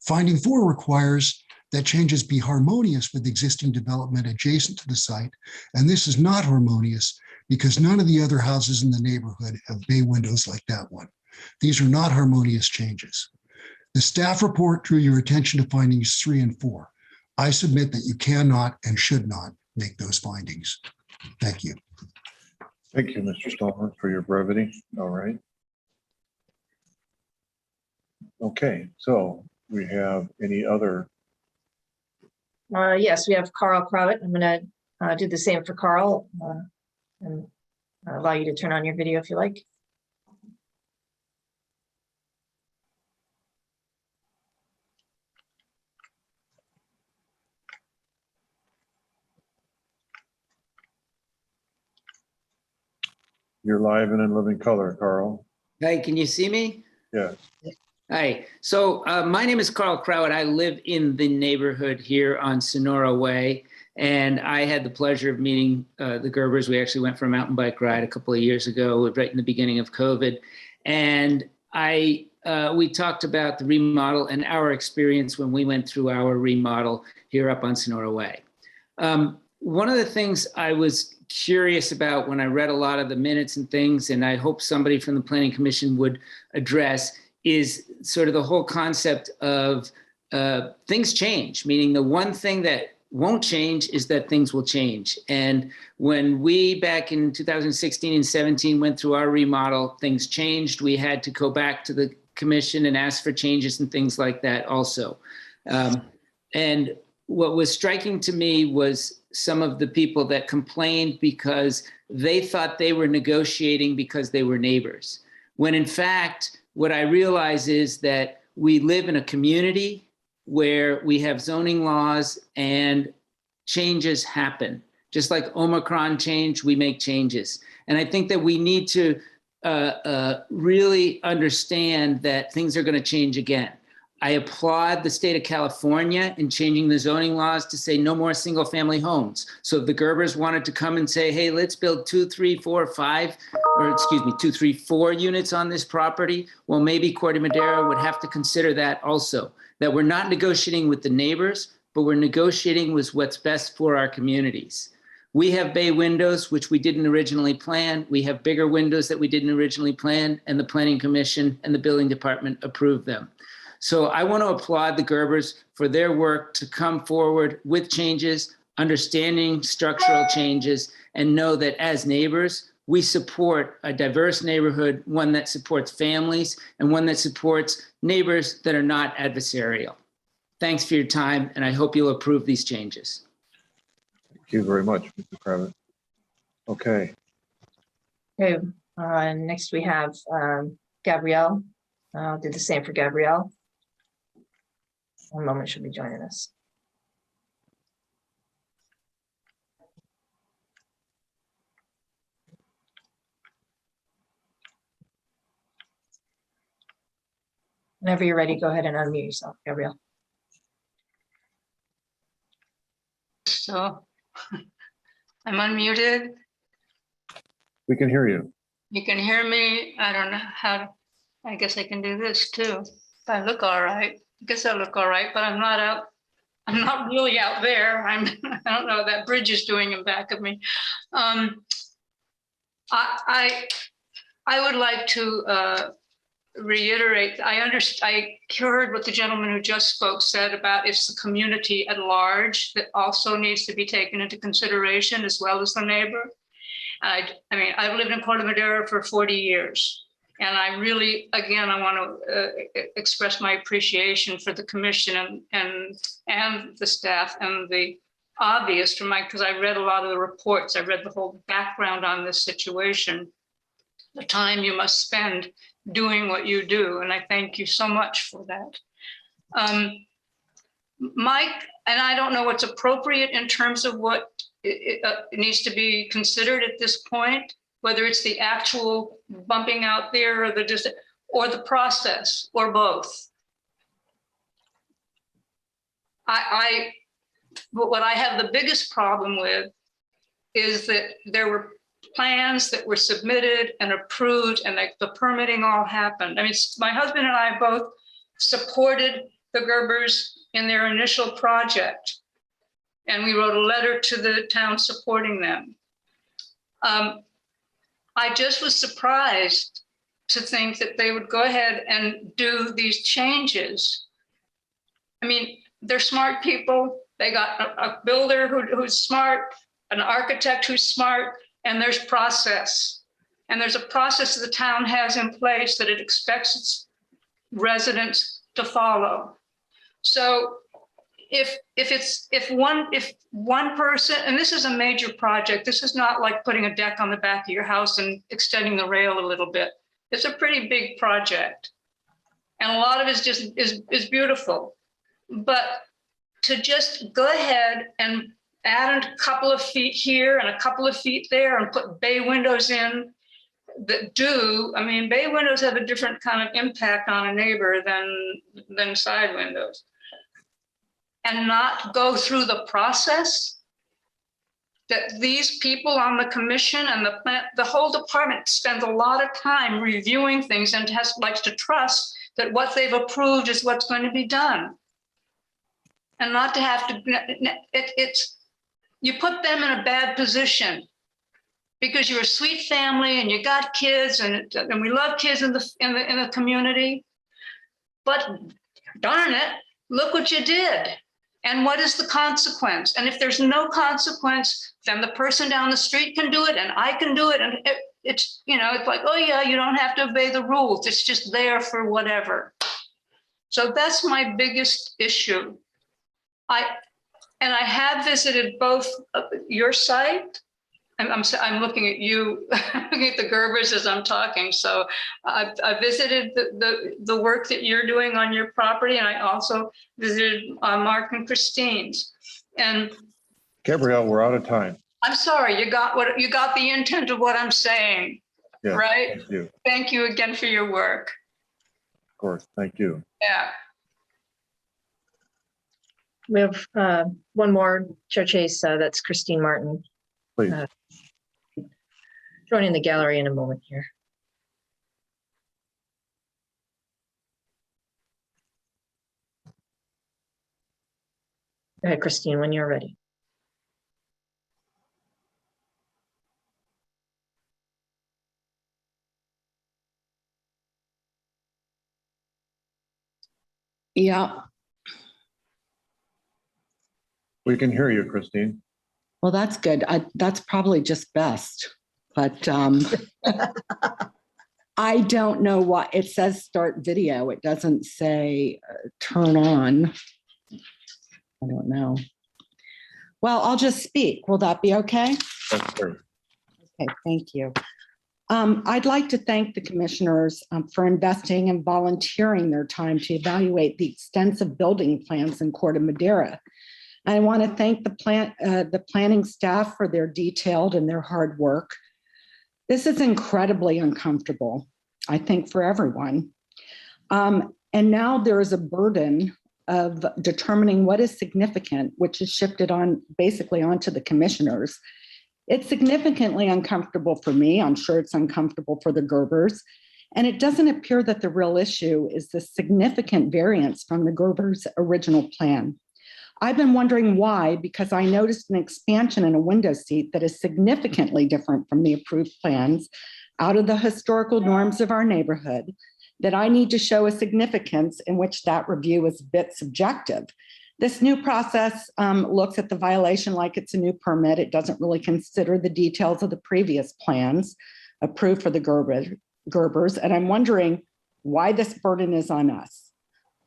Finding 4 requires that changes be harmonious with existing development adjacent to the site, and this is not harmonious because none of the other houses in the neighborhood have bay windows like that one. These are not harmonious changes. The staff report drew your attention to findings 3 and 4. I submit that you cannot and should not make those findings. Thank you. Thank you, Mr. Stallman, for your brevity. All right. Okay, so we have any other? Yes, we have Carl Crowett. I'm going to do the same for Carl and allow you to turn on your video if you like. You're live and in living color, Carl. Hi, can you see me? Yes. Hi, so my name is Carl Crowett. I live in the neighborhood here on Sonora Way, and I had the pleasure of meeting the Gerbers. We actually went for a mountain bike ride a couple of years ago, right in the beginning of COVID. And we talked about the remodel and our experience when we went through our remodel here up on Sonora Way. One of the things I was curious about when I read a lot of the minutes and things, and I hope somebody from the Planning Commission would address, is sort of the whole concept of things change, meaning the one thing that won't change is that things will change. And when we back in 2016 and 17 went through our remodel, things changed. We had to go back to the commission and ask for changes and things like that also. And what was striking to me was some of the people that complained because they thought they were negotiating because they were neighbors. when in fact, what I realize is that we live in a community where we have zoning laws and changes happen. Just like Omicron changed, we make changes. And I think that we need to really understand that things are going to change again. I applaud the state of California in changing the zoning laws to say no more single family homes. So if the Gerbers wanted to come and say, hey, let's build 2, 3, 4, 5, or excuse me, 2, 3, 4 units on this property, well, maybe Corte Madera would have to consider that also, that we're not negotiating with the neighbors, but we're negotiating with what's best for our communities. We have bay windows, which we didn't originally plan. We have bigger windows that we didn't originally plan, and the Planning Commission and the Building Department approved them. So I want to applaud the Gerbers for their work to come forward with changes, understanding structural changes, and know that as neighbors, we support a diverse neighborhood, one that supports families and one that supports neighbors that are not adversarial. Thanks for your time, and I hope you'll approve these changes. Thank you very much, Mr. Kravitz. Okay, Okay, next we have Gabrielle. I'll do the same for Gabrielle. One moment, she'll be joining us. Whenever you're ready, go ahead and unmute yourself, Gabrielle. So I'm unmuted. we can hear you. You can hear me. I don't know how. I guess I can do this too. If I look all right. I guess I look all right, but I'm not out. I'm not really out there. I don't know what that bridge is doing in back of me. I would like to reiterate. I heard what the gentleman who just spoke said about it's the community at large that also needs to be taken into consideration as well as the neighbor. I mean, I've lived in Corte Madera for 40 years. And I really, again, I want to express my appreciation for the commission and the staff and the obvious from because I read a lot of the reports. I read the whole background on this situation, the time you must spend doing what you do. And I thank you so much for that. Mike, and I don't know what's appropriate in terms of what it needs to be considered at this point, whether it's the actual bumping out there or the process or both. What I have the biggest problem with is that there were plans that were submitted and approved and the permitting all happened. I mean, my husband and I both supported the Gerbers in their initial project. And we wrote a letter to the town supporting them. I just was surprised to think that they would go ahead and do these changes. I mean, they're smart people. They got a builder who's smart, an architect who's smart, and there's process. And there's a process that the town has in place that it expects its residents to follow. So if one person, and this is a major project, this is not like putting a deck on the back of your house and extending the rail a little bit. It's a pretty big project. And a lot of it is beautiful. But to just go ahead and add a couple of feet here and a couple of feet there and put bay windows in that I mean, bay windows have a different kind of impact on a neighbor than side windows. And not go through the process that these people on the commission and the whole department spends a lot of time reviewing things and likes to trust that what they've approved is what's going to be done. And not to have to, you put them in a bad position because you're a sweet family and you got kids and we love kids in the community, but darn it, look what you did. And what is the consequence? And if there's no consequence, then the person down the street can do it and I can do it. And it's, it's like, oh yeah, you don't have to obey the rules. It's just there for whatever. So that's my biggest issue. I have visited both your site I'm looking at you, looking at the Gerbers as I'm talking. So I visited the work that you're doing on your property, and I also visited Mark and Christine's. And Gabrielle, we're out of time. I'm sorry, you got the intent of what I'm saying, Yes, right? thank you. Of Thank you again for your work. course, thank you. Yeah. We have one more, Chair Chase, that's Christine Martin, Please. joining the gallery in a moment here. Go ahead, Christine, when you're ready. Yeah, We can hear you, Christine. well, that's good. That's probably just best. But I don't know what it says. Start video. It doesn't say turn on. I don't know. Well, I'll just speak. Will that be okay? That's great. Okay, thank you. I'd like to thank the commissioners for investing and volunteering their time to evaluate the extensive building plans in Corte Madera. I want to thank the planning staff for their detailed and their hard work. This is incredibly uncomfortable, I think, for everyone. And now there is a burden of determining what is significant, which is shifted on basically onto the commissioners. It's significantly uncomfortable for me. I'm sure it's uncomfortable for the Gerbers. And it doesn't appear that the real issue is the significant variance from the Gerbers' original plan. I've been wondering why, because I noticed an expansion in a window seat that is significantly different from the approved plans out of the historical norms of our neighborhood, that I need to show a significance in which that review is a bit subjective. This new process looks at the violation like it's a new permit. It doesn't really consider the details of the previous plans approved for the Gerbers. And I'm wondering why this burden is on us.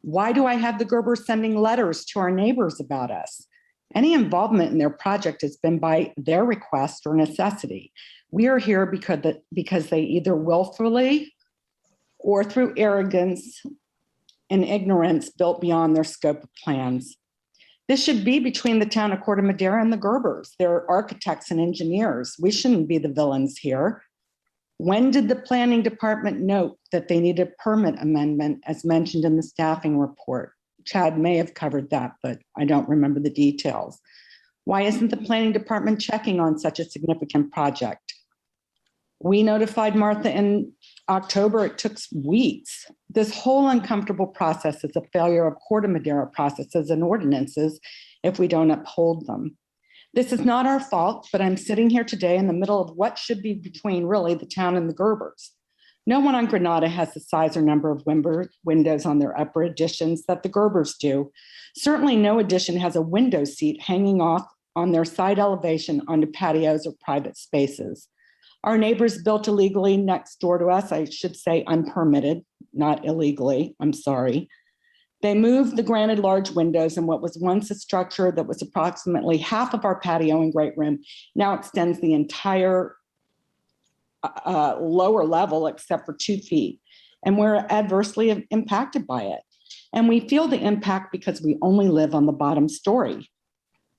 Why do I have the Gerbers sending letters to our neighbors about us? Any involvement in their project has been by their request or necessity. We are here because they either willfully or through arrogance and ignorance built beyond their scope of plans. This should be between the town of Corte Madera and the Gerbers. They're architects and engineers. We shouldn't be the villains here. When did the planning department note that they need a permit amendment as mentioned in the staffing report? Chad may have covered that, but I don't remember the details. Why isn't the planning department checking on such a significant project? We notified Martha in October. It took weeks. This whole uncomfortable process is a failure of Corte Madera processes and ordinances if we don't uphold them. This is not our fault, but I'm sitting here today in the middle of what should be between really the town and the Gerbers. No one on Granada has the size or number of windows on their upper additions that the Gerbers do. Certainly no addition has a window seat hanging off on their side elevation onto patios or private spaces. Our neighbors built illegally next door to us, I should say unpermitted, not illegally, I'm sorry. They moved the granite large windows in what was once a structure that was approximately half of our patio and great room, now extends the entire lower level except for 2 feet. And we're adversely impacted by it. And we feel the impact because we only live on the bottom story.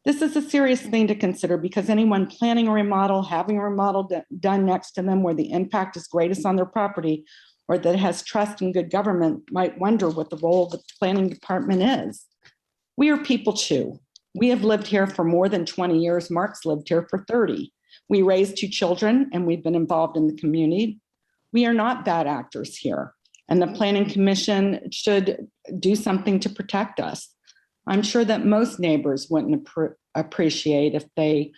This is a serious thing to consider because anyone planning a remodel, having a remodel done next to them where the impact is greatest on their property, or that has trust in good government might wonder what the role of the planning department is. We are people too. We have lived here for more than 20 years. Mark's lived here for 30. We raised 2 children and we've been involved in the community. We are not bad actors here. And the Planning Commission should do something to protect us. I'm sure that most neighbors wouldn't appreciate if they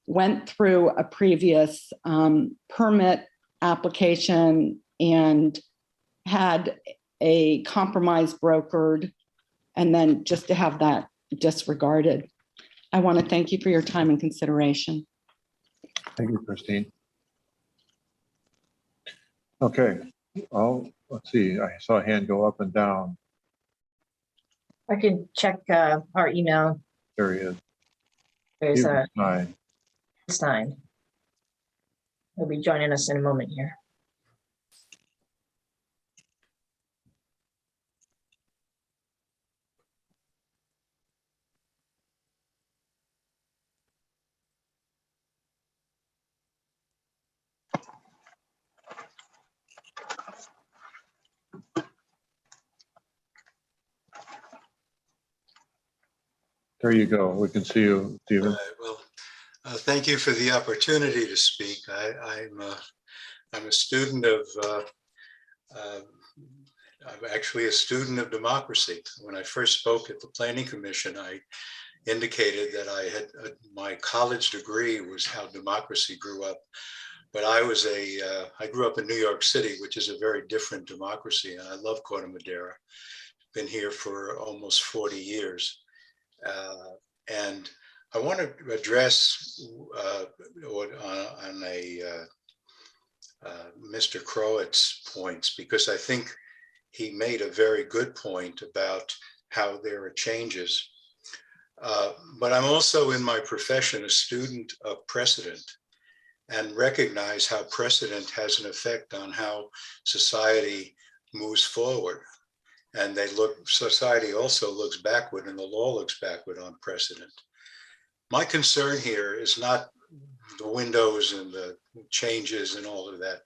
went through a previous permit application and had a compromise brokered, and then just to have that disregarded. I want to thank you for your time and consideration. Thank you, Christine. Okay, let's see, I saw a hand go up and down. I can check our email. There he is. There's a Stein. Stein. He'll be joining us in a moment here. There you go. We can see you, Stephen. Right, well, thank you for the opportunity to speak. I'm a student of, I'm actually a student of democracy. When I first spoke at the Planning Commission, I indicated that I had my college degree was how democracy grew up. But I grew up in New York City, which is a very different democracy. And I love Corte Madera. Been here for almost 40 years. And I want to address on Mr. Crowett's points, because I think he made a very good point about how there are changes. But I'm also in my profession a student of precedent and recognize how precedent has an effect on how society moves forward. And society also looks backward, and the law looks backward on precedent. My concern here is not the windows and the changes and all of that.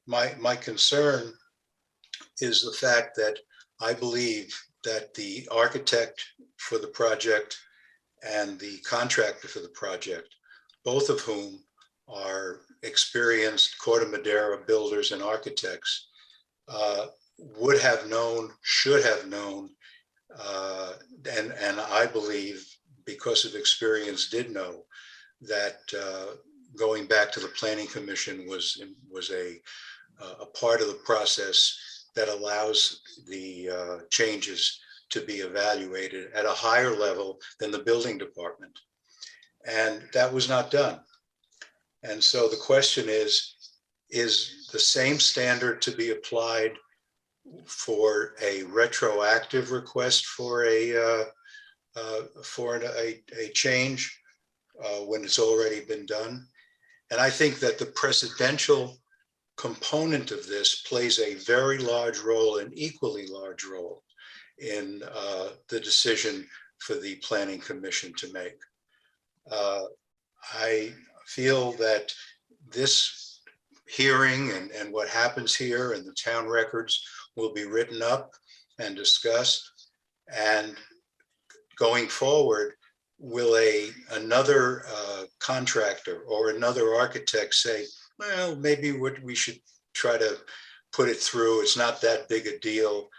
My concern is the fact that I believe that the architect for the project and the contractor for the project, both of whom are experienced Corte Madera builders and architects, would have known, should have known, and I believe because of experience did know that going back to the Planning Commission was a part of the process that allows the changes to be evaluated at a higher level than the building department. And that was not done. And so the question is the same standard to be applied for a retroactive request for a change when it's already been done? And I think that the precedential component of this plays a very large role, an equally large role in the decision for the Planning Commission to make. I feel that this hearing and what happens here and the town records will be written up and discussed. And going forward, will another contractor or another architect say, well, maybe we should try to put it through. It's not that big a deal,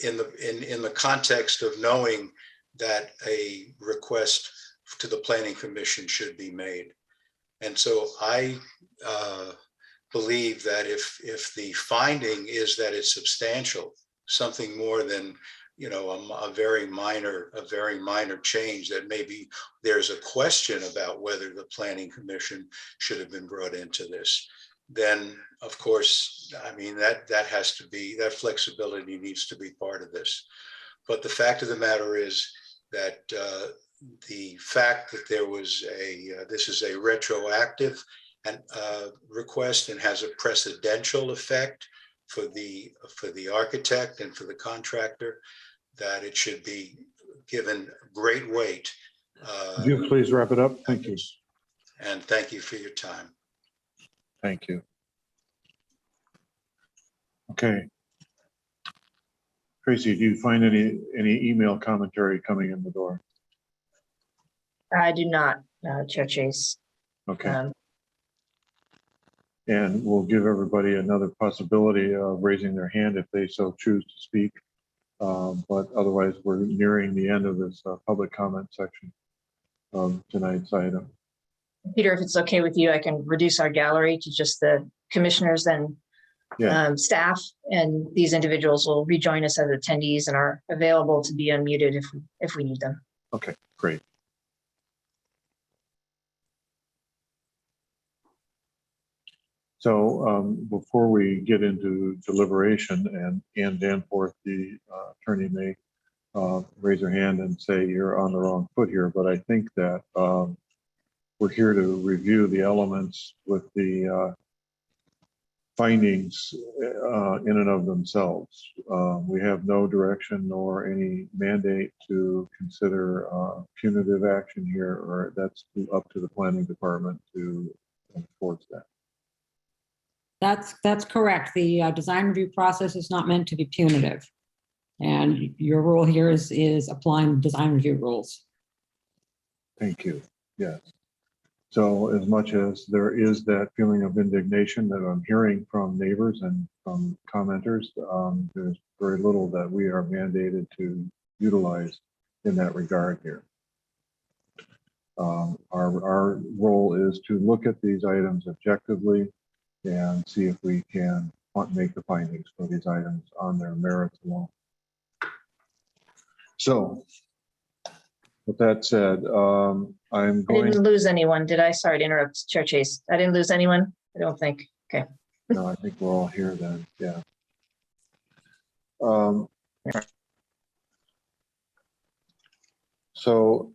in the context of knowing that a request to the Planning Commission should be made. And so I believe that if the finding is that it's substantial, something more than a very minor change, that maybe there's a question about whether the Planning Commission should have been brought into this, then of course, I mean, that flexibility needs to be part of this. But the fact of the matter is that the fact that there was this is a retroactive request and has a precedential effect for the architect and for the contractor, that it should be given great weight. Would you please wrap it up? Thank you. And thank you for your time. Thank you. Okay. Tracy, do you find any email commentary coming in the door? I do not, Chair Chase. Okay. And we'll give everybody another possibility of raising their hand if they so choose to speak. But otherwise, we're nearing the end of this public comment section of tonight's item. Peter, if it's okay with you, I can reduce our gallery to just the commissioners and staff, and these individuals will rejoin us as attendees and are available to be unmuted if we need them. Okay, great. So before we get into deliberation, and Danforth, the attorney, may raise her hand and say you're on the wrong foot here, but I think that we're here to review the elements with the findings in and of themselves. We have no direction nor any mandate to consider punitive action here, or that's up to the planning department to enforce that. That's correct. The design review process is not meant to be punitive. And your rule here is applying design review rules. Thank you. Yes. So as much as there is that feeling of indignation that I'm hearing from neighbors and from commenters, there's very little that we are mandated to utilize in that regard here. Our role is to look at these items objectively and see if we can make the findings for these items on their merits alone. So with that said, I'm I going. didn't lose anyone, did I? Sorry to interrupt, Chair Chase. I didn't lose anyone? I don't think. Okay. No, I think we're all here then, yeah. So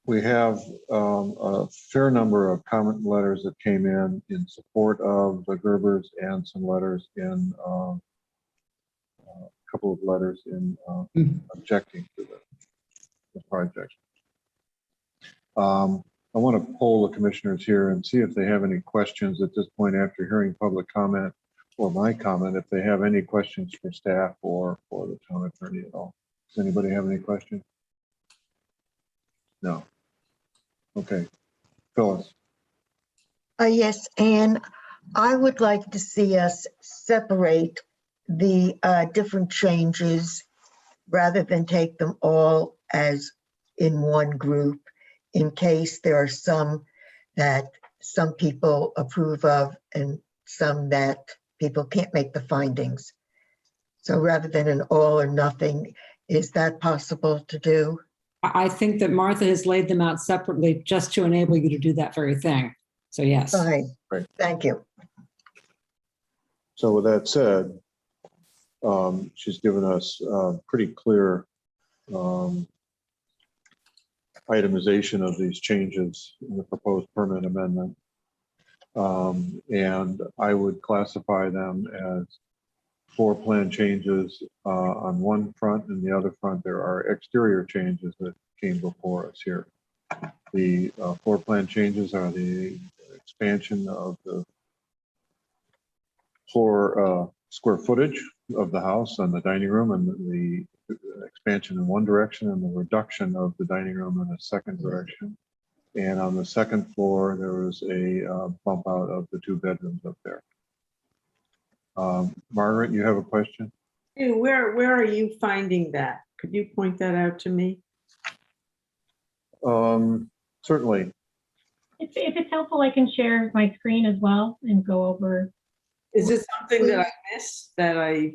we have a fair number of comment letters that came in support of the Gerbers and some letters in, a couple of letters in objecting to the project. I want to poll the commissioners here and see if they have any questions at this point after hearing public comment or my comment, if they have any questions for staff or for the town attorney at all. Does anybody have any questions? No. Okay. Phyllis. Yes, and I would like to see us separate the different changes rather than take them all as in one group, in case there are some that some people approve of and some that people can't make the findings. So rather than an all or nothing, is that possible to do? I think that Martha has laid them out separately just to enable you to do that very thing. So yes. Fine, Right. thank you. So with that said, she's given us pretty clear itemization of these changes in the proposed permit amendment. And I would classify them as floor plan changes on one front, and the other front there are exterior changes that came before us here. The floor plan changes are the expansion of the floor square footage of the house and the dining room, and the expansion in one direction and the reduction of the dining room in a second direction. And on the second floor, there was a bump out of the 2 bedrooms up there. Margaret, you have a question? Hey, where are you finding that? Could you point that out to me? Certainly. If it's helpful, I can share my screen as well and go over. Is this something that I missed that I?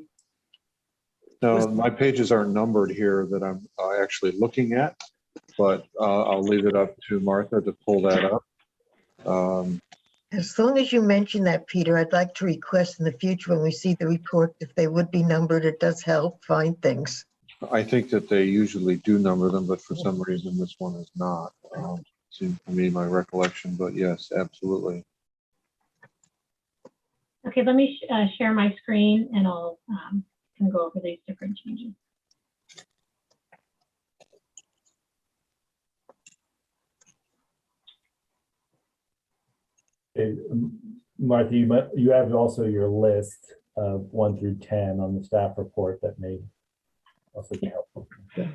No, my pages aren't numbered here that I'm actually looking at, but I'll leave it up to Martha to pull that up. As long as you mention that, Peter, I'd like to request in the future when we see the report, if they would be numbered, it does help find things. I think that they usually do number them, but for some reason this one is not. Seems to me my recollection, but yes, absolutely. Okay, let me share my screen and I'll can go over these different changes. Martha, you have also your list of 1 through 10 on the staff report that may also be helpful. Okay.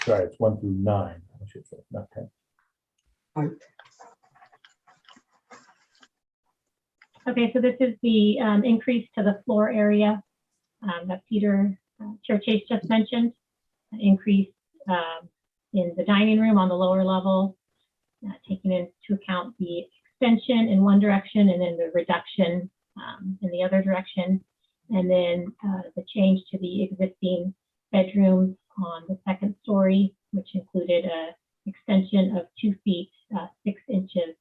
Sorry, it's 1 through 9, I should say, not 10. Okay, so this is the increase to the floor area that Peter Chair Chase just mentioned. An increase in the dining room on the lower level, taking into account the extension in one direction and then the reduction in the other direction. And then the change to the existing bedrooms on the second story, which included an extension of 2 feet, 6 inches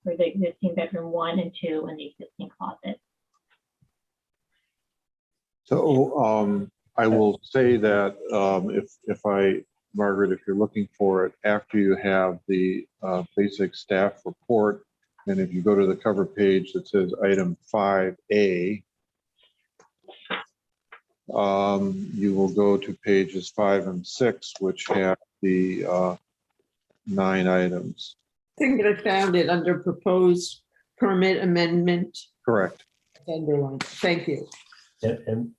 for the existing bedroom 1 and 2 and the existing closet. So I will say that if I Margaret, if you're looking for it, after you have the basic staff report, and if you go to the cover page that says item 5A, you will go to pages 5 and 6, which have the 9 items. I think I found it under proposed permit amendment. Correct. Underline. Thank you. And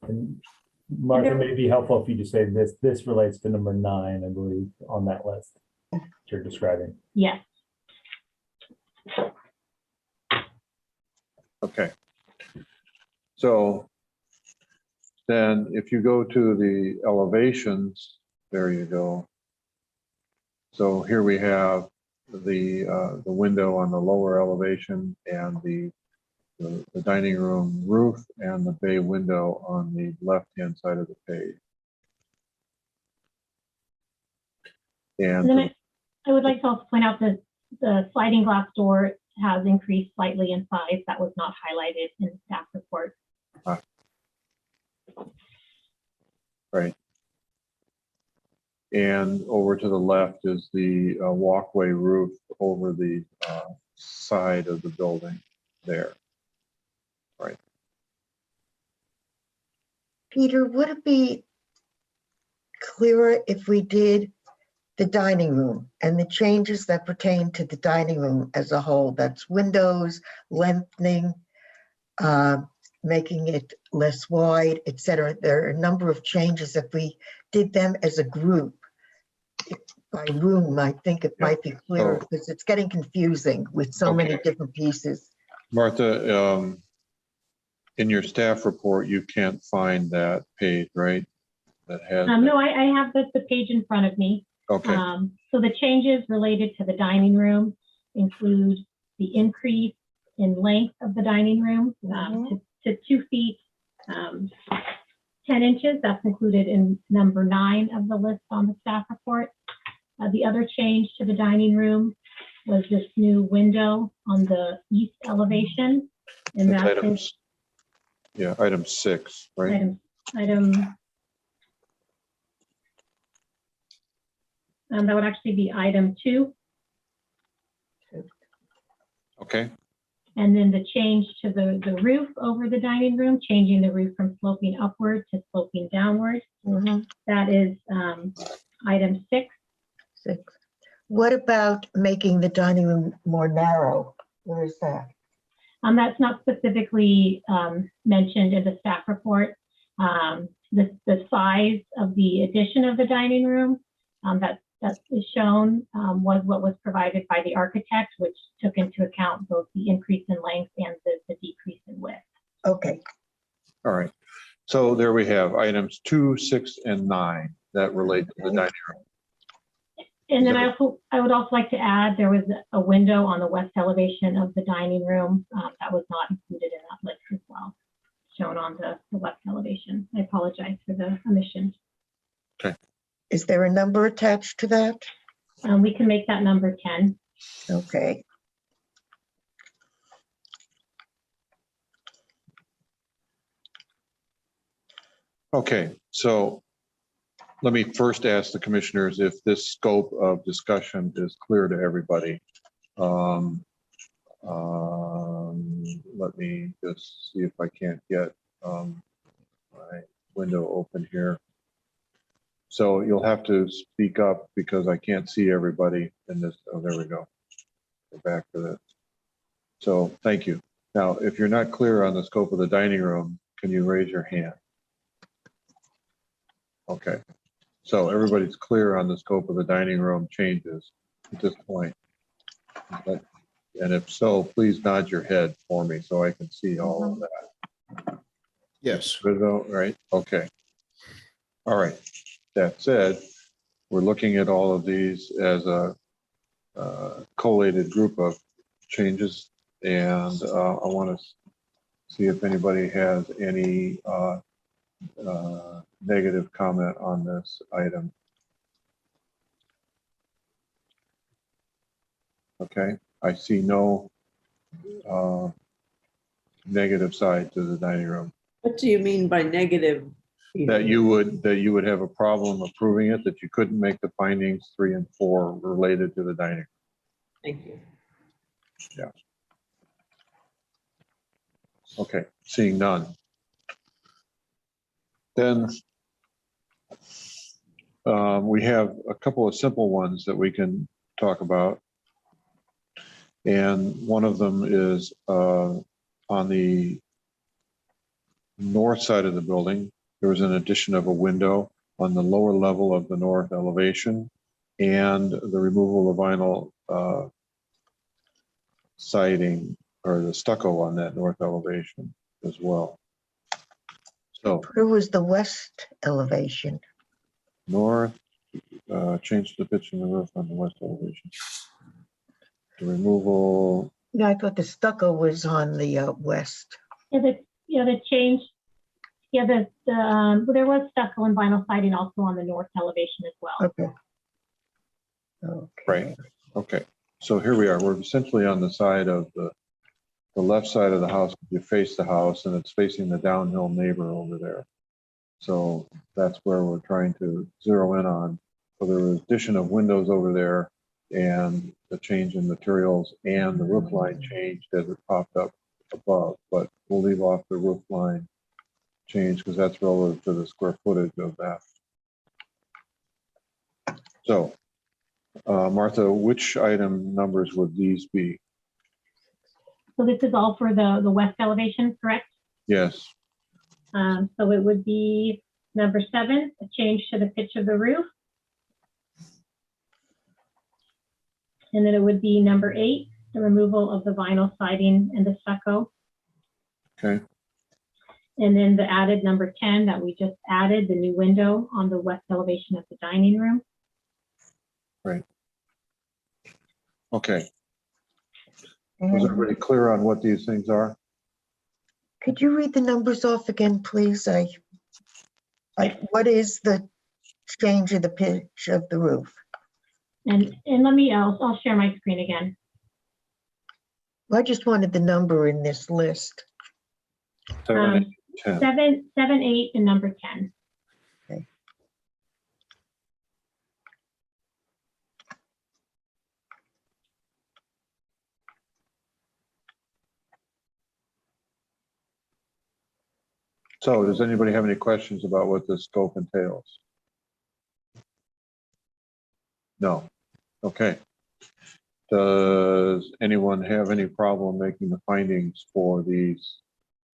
Martha, may be helpful if you just say this relates to number 9, I believe, on that list that you're describing. Yes. Okay. So then if you go to the elevations, there you go. So here we have the window on the lower elevation and the dining room roof and the bay window on the left-hand side of the page. And then I would like to also point out that the sliding glass door has increased slightly in size. That was not highlighted in the staff report. Right. And over to the left is the walkway roof over the side of the building there. Right. Peter, would it be clearer if we did the dining room and the changes that pertain to the dining room as a whole? That's windows, lengthening, making it less wide, etc. There are a number of changes. If we did them as a group, by room, I think it might be clearer because it's getting confusing with so many different pieces. Martha, in your staff report, you can't find that page, right? That has. No, I have the page in front of me. Okay. So the changes related to the dining room include the increase in length of the dining room to 2 feet, 10 inches. That's included in number 9 of the list on the staff report. The other change to the dining room was this new window on the east elevation. And that's that items, is, yeah, item 6, right? Item that would actually be item 2. Okay. And then the change to the roof over the dining room, changing the roof from sloping upward to sloping downward. That is item 6. What about making the dining room more narrow? Where is that? That's not specifically mentioned in the staff report. The size of the addition of the dining room that is shown was what was provided by the architect, which took into account both the increase in length and the decrease in width. Okay. All right. So there we have items 2, 6, and 9 that relate to the dining room. And then I would also like to add, there was a window on the west elevation of the dining room that was not included in that list as well, shown on the west elevation. I apologize for the omission. Okay. Is there a number attached to that? We can make that number 10. Okay. Okay, so let me first ask the commissioners if this scope of discussion is clear to everybody. Let me just see if I can't get my window open here. So you'll have to speak up because I can't see everybody in this. Oh, there we go. Go back to this. So thank you. Now, if you're not clear on the scope of the dining room, can you raise your hand? Okay. So everybody's clear on the scope of the dining room changes at this point. And if so, please nod your head for me so I can see all of that. Yes. Right? Okay. All right. That said, we're looking at all of these as a collated group of changes. And I want to see if anybody has any negative comment on this item. Okay, I see no negative side to the dining room. What do you mean by negative? that you would have a problem approving it, that you couldn't make the findings 3 and 4 related to the dining. Thank you. Yeah. Okay, seeing none. Then we have a couple of simple ones that we can talk about. And one of them is on the north side of the building. There was an addition of a window on the lower level of the north elevation and the removal of vinyl siding or the stucco on that north elevation as well. So Where was the west elevation? north, change the pitch of the roof on the west elevation. The removal. No, I thought the stucco was on the west. The change. Yeah, there was stucco and vinyl siding also on the north elevation as well. Okay. Okay. Right. Okay. So here we are. We're essentially on the side of the left side of the house. You face the house and it's facing the downhill neighbor over there. So that's where we're trying to zero in on. So there was addition of windows over there and the change in materials and the roof line changed as it popped up above, but we'll leave off the roof line change because that's relative to the square footage of that. So Martha, which item numbers would these be? So this is all for the west elevation, correct? Yes. So it would be number 7, a change to the pitch of the roof. And then it would be number 8, the removal of the vinyl siding and the stucco. Okay. And then the added number 10 that we just added, the new window on the west elevation of the dining room. Right. Okay. Was everybody clear on what these things are? Could you read the numbers off again, please? What is the change of the pitch of the roof? And let me, I'll share my screen again. I just wanted the number in this list. 7, 8, 10. 7, 8, and number 10. Okay. So does anybody have any questions about what this scope entails? No. Okay. Does anyone have any problem making the findings for these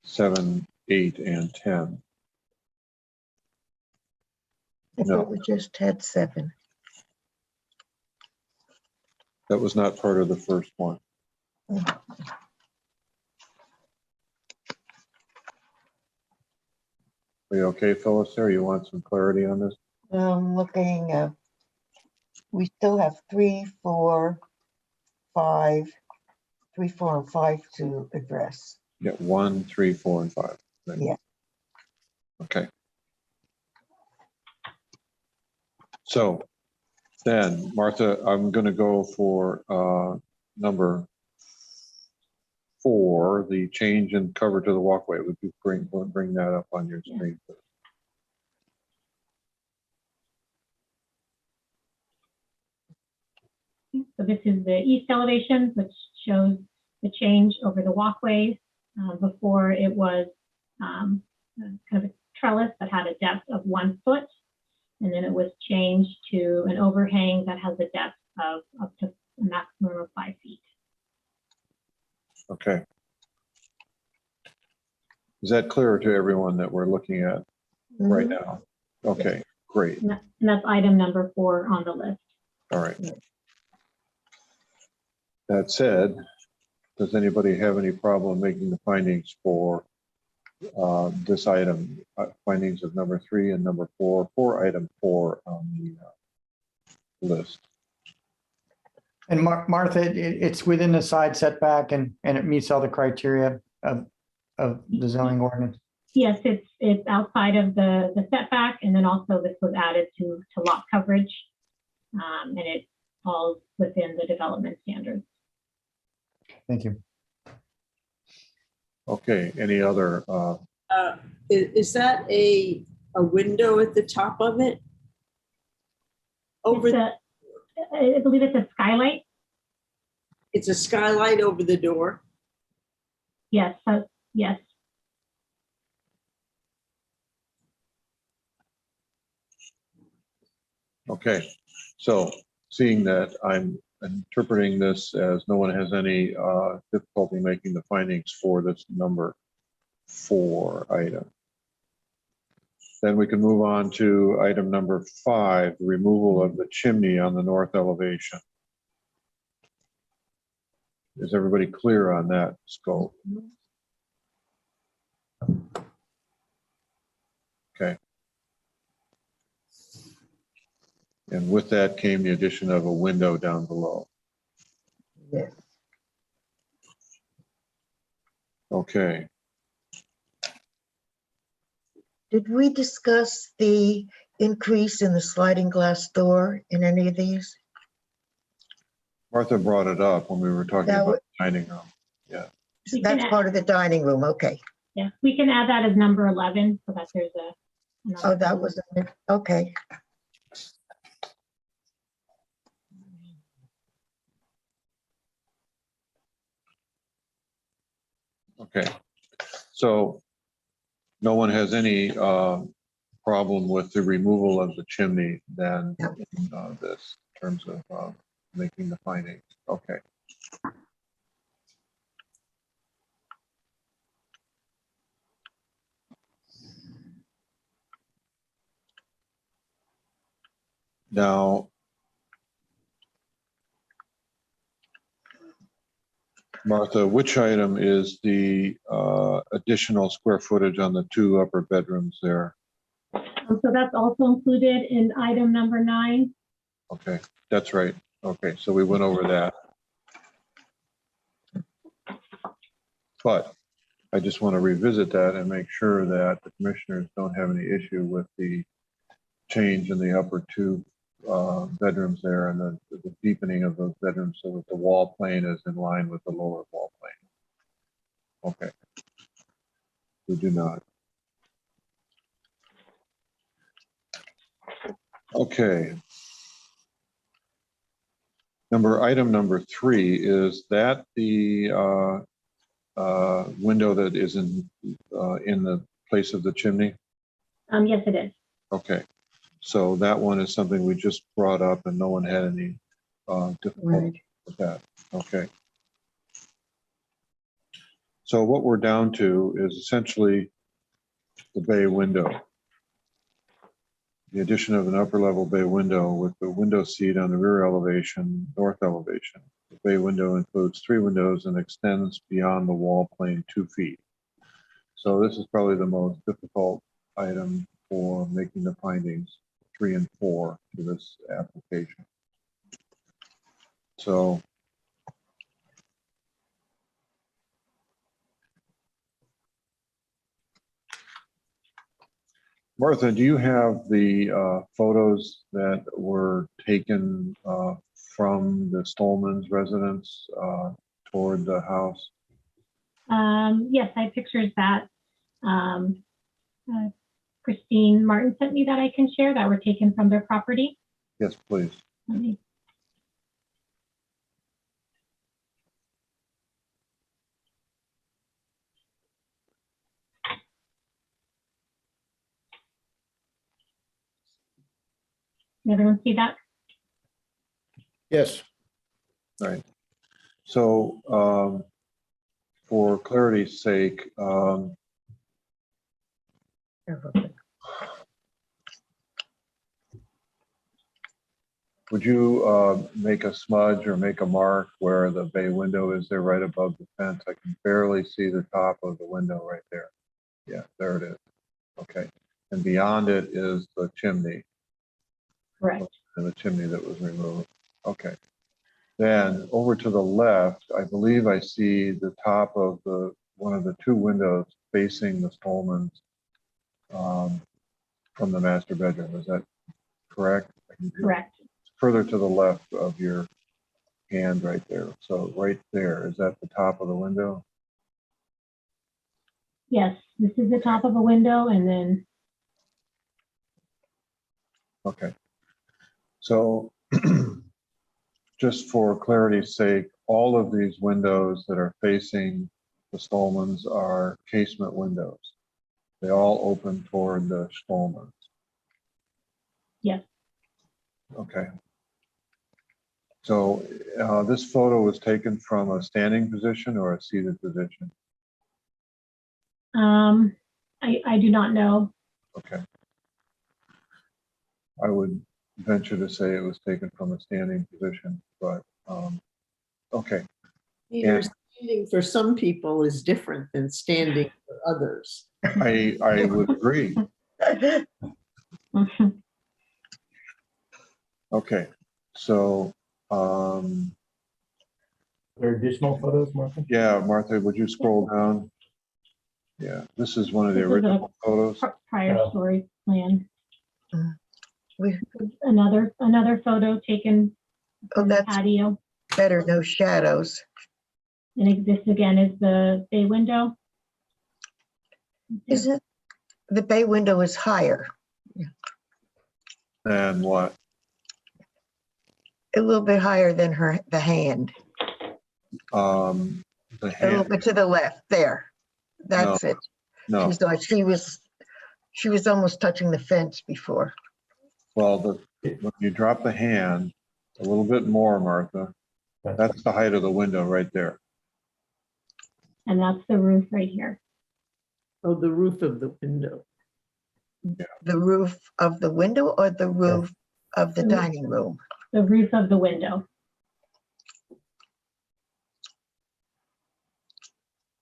7, 8, and 10? I No. thought we just had 7. That was not part of the first one. Are you okay, Phyllis, there? You want some clarity on this? Looking, we still have 3, 4, 5, 3, 4, and 5 to address. Yeah, 1, 3, 4, and 5. Right. Yeah. Okay. So then, Martha, I'm going to go for number 4, the change in cover to the walkway. Would you bring that up on your screen? Please? So this is the east elevation, which shows the change over the walkways. Before it was kind of a trellis that had a depth of 1 foot. And then it was changed to an overhang that has a depth of up to a maximum of 5 feet. Okay. Is that clear to everyone that we're looking at right now? Okay, great. And that's item number 4 on the list. All right. That said, does anybody have any problem making the findings for this item, findings of number 3 and number 4, for item 4 on the list? And Martha, it's within the side setback and it meets all the criteria of the zoning ordinance. Yes, it's outside of the setback, and then also this was added to lot coverage, and it falls within the development standards. Thank you. Okay, any other? Is that a a window at the top of it? Over, I believe it's a skylight. it's a skylight over the door. Yes, yes. Okay, so seeing that, I'm interpreting this as no one has any difficulty making the findings for this number 4 item. Then we can move on to item number 5, the removal of the chimney on the north elevation. Is everybody clear on that scope? Okay. And with that came the addition of a window down below. Yes. Okay. Did we discuss the increase in the sliding glass door in any of these? Martha brought it up when we were talking That about would- the dining room. Yeah. We That's can part of the dining room, okay. Yeah, we can add that as number 11 so that there's a. Oh, that was, okay. Okay. So no one has any problem with the removal of the chimney then in this in terms of making the findings. Okay. Now, Martha, which item is the additional square footage on the 2 upper bedrooms there? So that's also included in item number 9. Okay, that's right. Okay, so we went over that. But I just want to revisit that and make sure that the commissioners don't have any issue with the change in the upper 2 bedrooms there and the deepening of those bedrooms so that the wall plane is in line with the lower wall plane. Okay. We do not. Okay. Item number 3, is that the window that is in the place of the chimney? Yes, it is. Okay. So that one is something we just brought up and no one had any difficulty with that. Okay. So what we're down to is essentially the bay window. The addition of an upper level bay window with the window seat on the rear elevation, north elevation. The bay window includes 3 windows and extends beyond the wall plane 2 feet. So this is probably the most difficult item for making the findings 3 and 4 to this application. So Martha, do you have the photos that were taken from the Stolman's residence toward the house? Yes, I have pictures that Christine Martin sent me that I can share that were taken from their property. Yes, please. Let me- Can everyone see that? Yes. All right. So for clarity's sake, would you make a smudge or make a mark where the bay window is there right above the fence? I can barely see the top of the window right there. Yeah, there it is. Okay. And beyond it is the chimney. Correct. And the chimney that was removed. Okay. Then over to the left, I believe I see the top of one of the 2 windows facing the Stolmans from the master bedroom. Is that correct? Correct. Further to the left of your hand right there. So right there, is that the top of the window? Yes, this is the top of a window and then Okay. So just for clarity's sake, all of these windows that are facing the Stolmans are casement windows. They all open toward the Stolmans. Yes. Okay. So this photo was taken from a standing position or a seated position? I do not know. Okay. I would venture to say it was taken from a standing position, but okay. Peter, And- standing for some people is different than standing for others. I would agree. Okay, so Are there additional photos, Martha? yeah, Martha, would you scroll down? Yeah, this is one of the This is a original photos. Prior Oh. story plan. We- Another photo taken Oh, from the that's patio. better, no shadows. And this again is the bay window. Isn't, the bay window is higher, And what? a little bit higher than the hand, The a little hand, bit to the left, there. That's it. no, She was almost touching the fence before. well, when you drop the hand a little bit more, Martha, that's the height of the window right there. And that's the roof right here. Oh, the roof of the window. The roof of the window or the roof of the dining room? The roof of the window.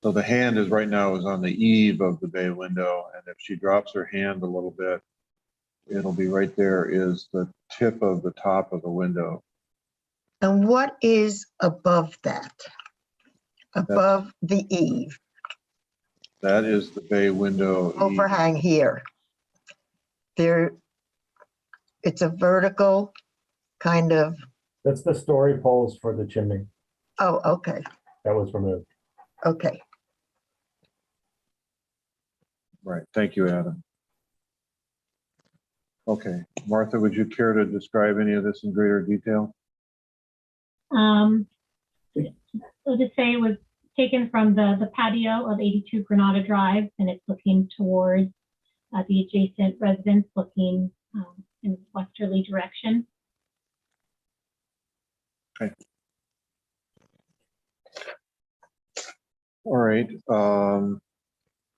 So the hand is right now is on the eave of the bay window, and if she drops her hand a little bit, it'll be right there is the tip of the top of the window. And what is above that? Above the eave, That is the bay window. eave. overhang here. There, it's a vertical kind of, That's the story poles for the chimney oh, okay, that was removed. okay. Right, thank you, Adam. Okay, Martha, would you care to describe any of this in greater detail? So to say it was taken from the patio of 82 Granada Drive, and it's looking towards the adjacent residence, looking in westerly direction. All right,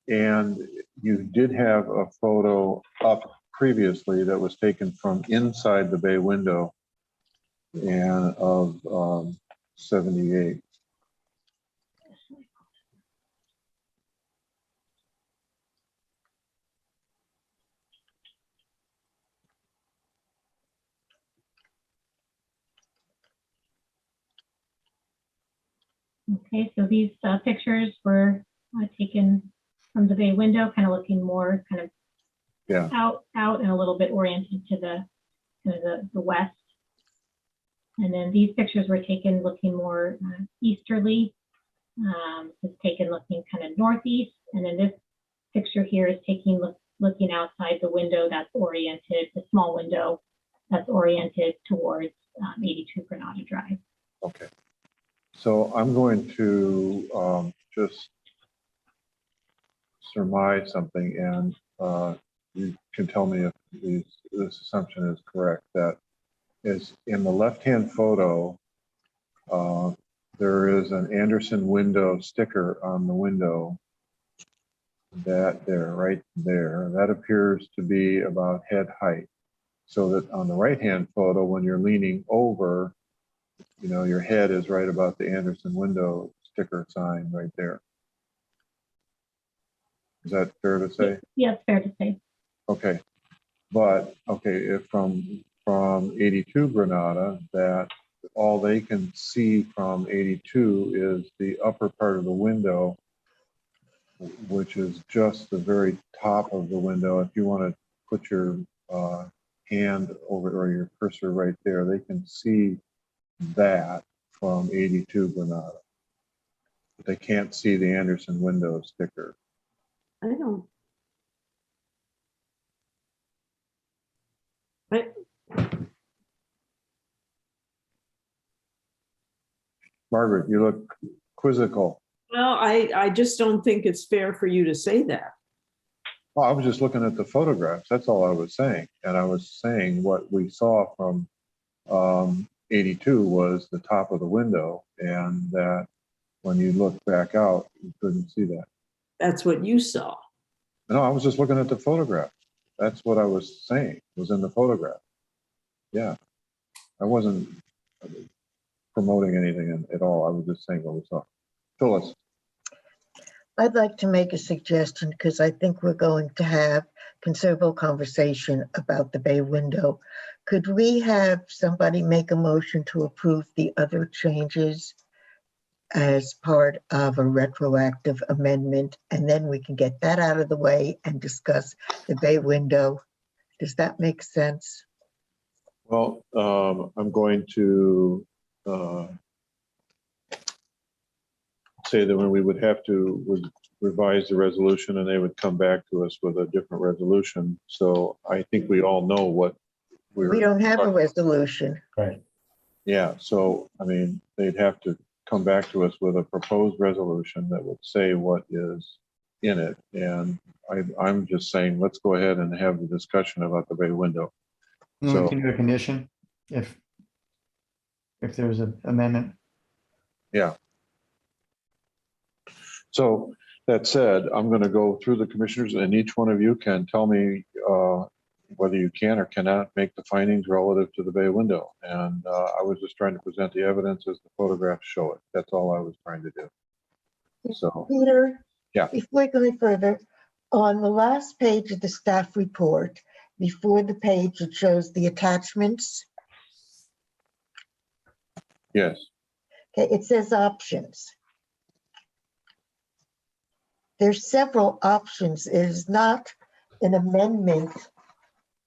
and you did have a photo up previously that was taken from inside the bay window and of 78. Okay, so these pictures were taken from the bay window, kind of looking more kind of Yeah, out and a little bit oriented to the kind of the west. And then these pictures were taken looking more easterly. It's taken looking kind of northeast. And then this picture here is taking looking outside the window that's oriented, the small window that's oriented towards 82 Granada Drive. okay. So I'm going to just surmise something, and you can tell me if this assumption is correct. That is in the left-hand photo, there is an Anderson window sticker on the window. That there, right there, that appears to be about head height. So that on the right-hand photo, when you're leaning over, you know, your head is right about the Anderson window sticker sign right there. Is that fair to say? Yeah, it's fair to say. Okay, but okay, if from 82 Granada, that all they can see from 82 is the upper part of the window, which is just the very top of the window. If you want to put your hand over or your cursor right there, they can see that from 82 Granada. But they can't see the Anderson window sticker. I don't. Margaret, you look quizzical. Well, I just don't think it's fair for you to say that. Well, I was just looking at the photographs. That's all I was saying. And I was saying what we saw from 82 was the top of the window, and that when you look back out, you couldn't see that. That's what you saw. No, I was just looking at the photograph. That's what I was saying, was in the photograph. Yeah. I wasn't promoting anything at all. I was just saying what we saw. Phyllis. I'd like to make a suggestion because I think we're going to have considerable conversation about the bay window. Could we have somebody make a motion to approve the other changes as part of a retroactive amendment? And then we can get that out of the way and discuss the bay window. Does that make sense? Well, I'm going to say that when we would have to revise the resolution and they would come back to us with a different resolution. So I think we all know what We don't have a resolution. Right. Yeah, so I mean, they'd have to come back to us with a proposed resolution that would say what is in it. And I'm just saying, let's go ahead and have the discussion about the bay window. We can do a condition if there's an amendment. Yeah. So that said, I'm going to go through the commissioners, and each one of you can tell me whether you can or cannot make the findings relative to the bay window. And I was just trying to present the evidence as the photographs show it. That's all I was trying to do. So, Peter, yeah. Before I go any further, on the last page of the staff report, before the page that shows the attachments, Yes. okay, it says options. There's several options. It is not an amendment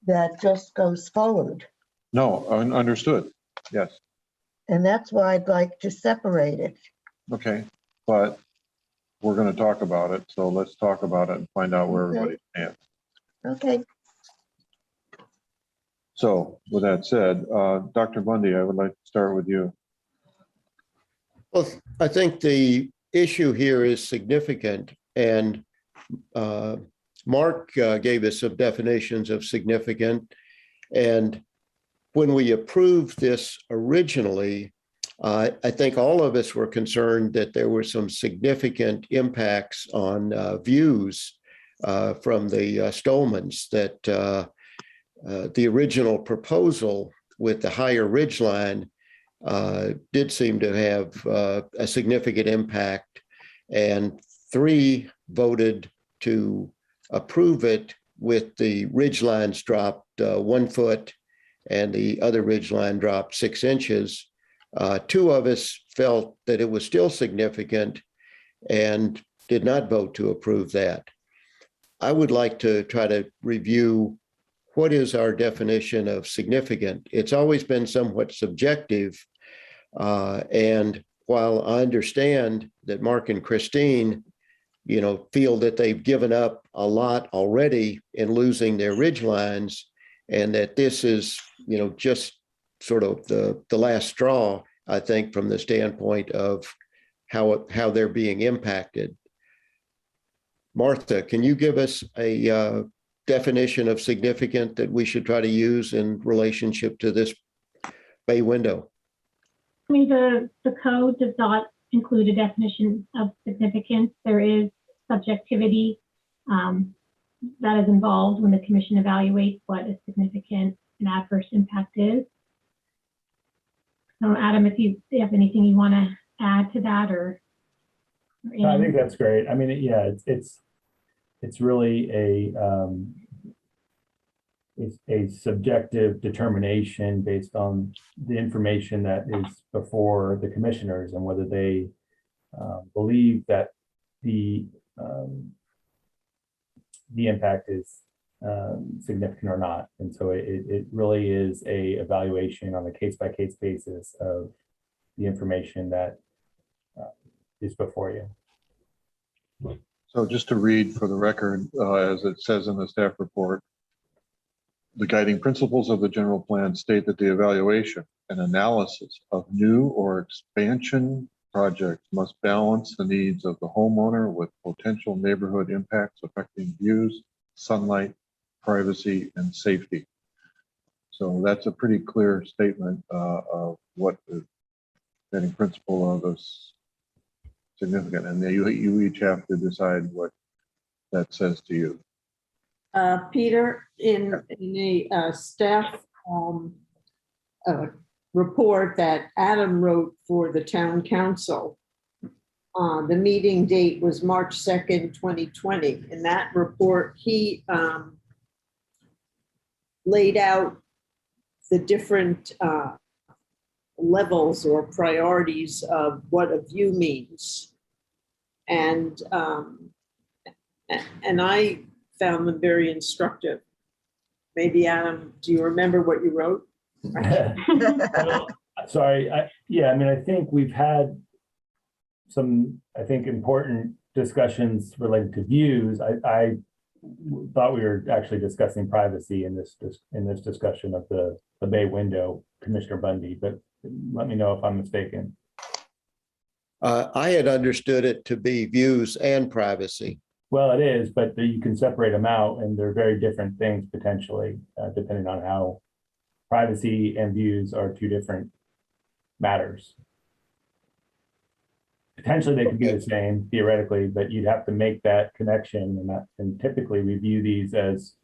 that just goes forward. No, understood. Yes. And that's why I'd like to separate it. Okay. But we're going to talk about it. So let's talk about it and find out where Okay. everybody stands. Okay. So with that said, Dr. Bundy, I would like to start with you. Well, I think the issue here is significant, and Mark gave us some definitions of significant. And when we approved this originally, I think all of us were concerned that there were some significant impacts on views from the Stolmans, that the original proposal with the higher ridgeline did seem to have a significant impact, and 3 voted to approve it with the ridge lines dropped 1 foot and the other ridge line dropped 6 inches. 2 of us felt that it was still significant and did not vote to approve that. I would like to try to review what is our definition of significant. It's always been somewhat subjective. And while I understand that Mark and Christine, feel that they've given up a lot already in losing their ridge lines, and that this is, just sort of the last straw, I think, from the standpoint of how they're being impacted. Martha, can you give us a definition of significant that we should try to use in relationship to this bay window? I mean, the code does not include a definition of significance. There is subjectivity that is involved when the commission evaluates what a significant and adverse impact is. So Adam, if you have anything you want to add to that, or I think that's great. I mean, yeah, it's really a subjective determination based on the information that is before the commissioners and whether they believe that the impact is significant or not. And so it really is a evaluation on a case-by-case basis of the information that is before you. So just to read for the record, as it says in the staff report, The guiding principles of the general plan state that the evaluation and analysis of new or expansion projects must balance the needs of the homeowner with potential neighborhood impacts affecting views, sunlight, privacy, and safety. So that's a pretty clear statement of what the guiding principle of is significant. And then you each have to decide what that says to you. Peter, in a staff report that Adam wrote for the town council, the meeting date was March 2nd, 2020. In that report, he laid out the different levels or priorities of what a view means. And I found them very instructive. Maybe Adam, do you remember what you wrote? Well, sorry, I think we've had some, important discussions related to views. I thought we were actually discussing privacy in this discussion of the bay window, Commissioner Bundy, but let me know if I'm mistaken. I had understood it to be views and privacy. Well, it is, but you can separate them out, and they're very different things potentially, depending on how privacy and views are two different matters. Potentially, they could be the same theoretically, but you'd have to make that connection, and typically we view these as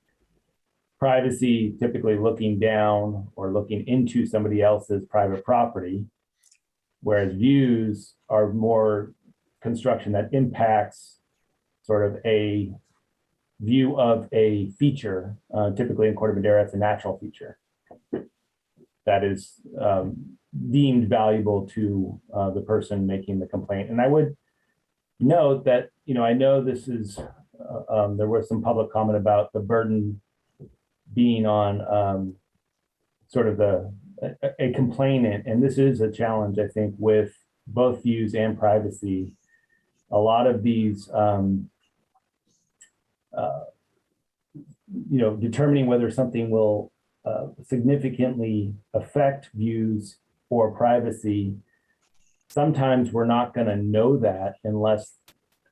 privacy, typically looking down or looking into somebody else's private property, whereas views are more construction that impacts sort of a view of a feature. Typically in Corte Madera, it's a natural feature that is deemed valuable to the person making the complaint. And I would note that, I know this is, there was some public comment about the burden being on sort of a complainant, and this is a challenge, I think, with both views and privacy. A lot of these, determining whether something will significantly affect views or privacy, sometimes we're not going to know that unless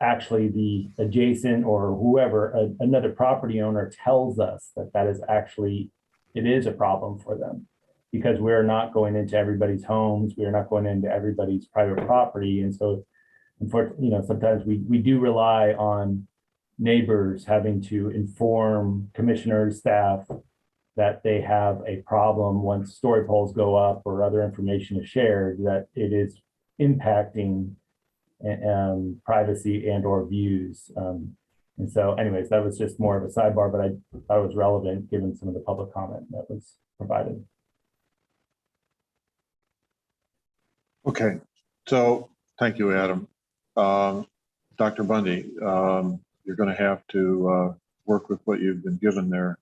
actually the adjacent or whoever, another property owner tells us that is actually, it is a problem for them, because we're not going into everybody's homes, we're not going into everybody's private property. And so, unfortunately, sometimes we do rely on neighbors having to inform commissioners, staff, that they have a problem once story poles go up or other information is shared, that it is impacting privacy and or views. And so anyways, that was just more of a sidebar, but I thought it was relevant given some of the public comment that was provided. Okay, so thank you, Adam. Dr. Bundy, you're going to have to work with what you've been given there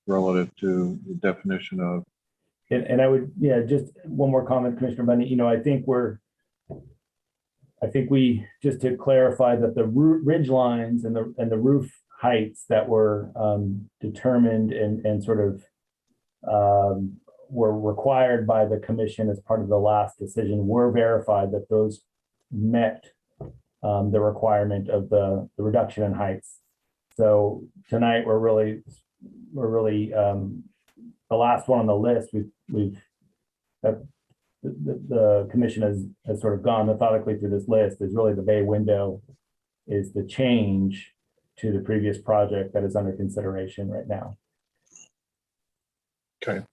relative to the definition of. And I would, just one more comment, Commissioner Bundy. I think we, just to clarify that the ridge lines and the roof heights that were determined and sort of were required by the commission as part of the last decision were verified, that those met the requirement of the reduction in heights. So tonight we're really the last one on the list. The commission has sort of gone methodically through this list. Is really the bay window is the change to the previous project that is under consideration right now. Okay.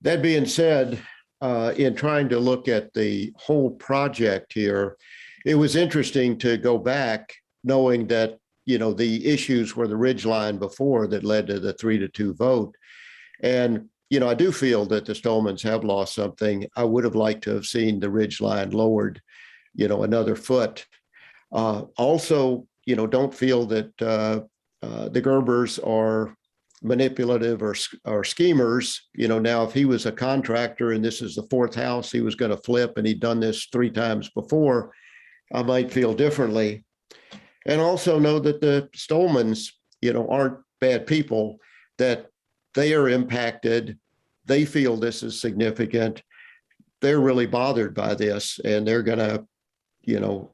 That being said, in trying to look at the whole project here, it was interesting to go back knowing that, the issues were the ridge line before that led to the 3-2 vote. And, I do feel that the Stolmans have lost something. I would have liked to have seen the ridge line lowered, another foot. Also, don't feel that the Gerbers are manipulative or schemers. Now if he was a contractor and this is the fourth house he was going to flip and he'd done this 3 times before, I might feel differently. And also know that the Stolmans, aren't bad people, that they are impacted. They feel this is significant. They're really bothered by this, and they're going to,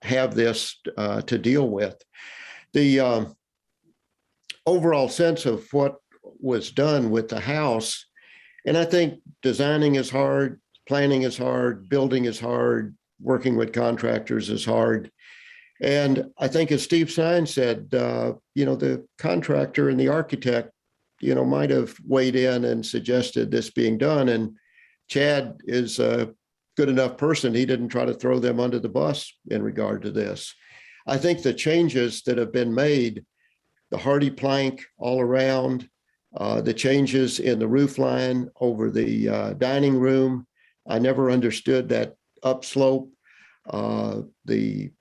have this to deal with. The overall sense of what was done with the house, and I think designing is hard, planning is hard, building is hard, working with contractors is hard. And I think as Steve Stein said, the contractor and the architect, might have weighed in and suggested this being done. And Chad is a good enough person. He didn't try to throw them under the bus in regard to this. I think the changes that have been made, the hardy plank all around, the changes in the roof line over the dining room, I never understood that upslope, the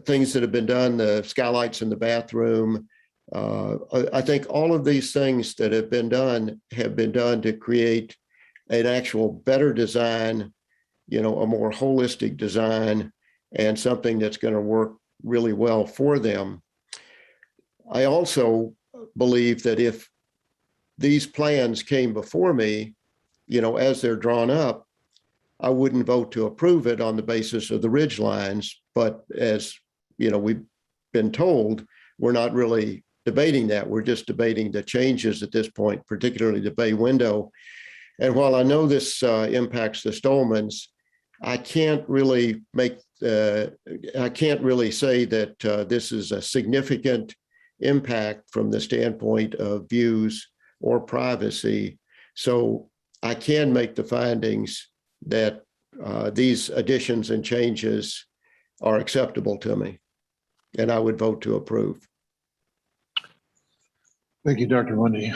things that have been done, the skylights in the bathroom. I think all of these things that have been done to create an actual better design, a more holistic design, and something that's going to work really well for them. I also believe that if these plans came before me, as they're drawn up, I wouldn't vote to approve it on the basis of the ridge lines. But as we've been told, we're not really debating that. We're just debating the changes at this point, particularly the bay window. And while I know this impacts the Stolmans, I can't really say that this is a significant impact from the standpoint of views or privacy. So I can make the findings that these additions and changes are acceptable to me, and I would vote to approve. Thank you, Dr. Mundy.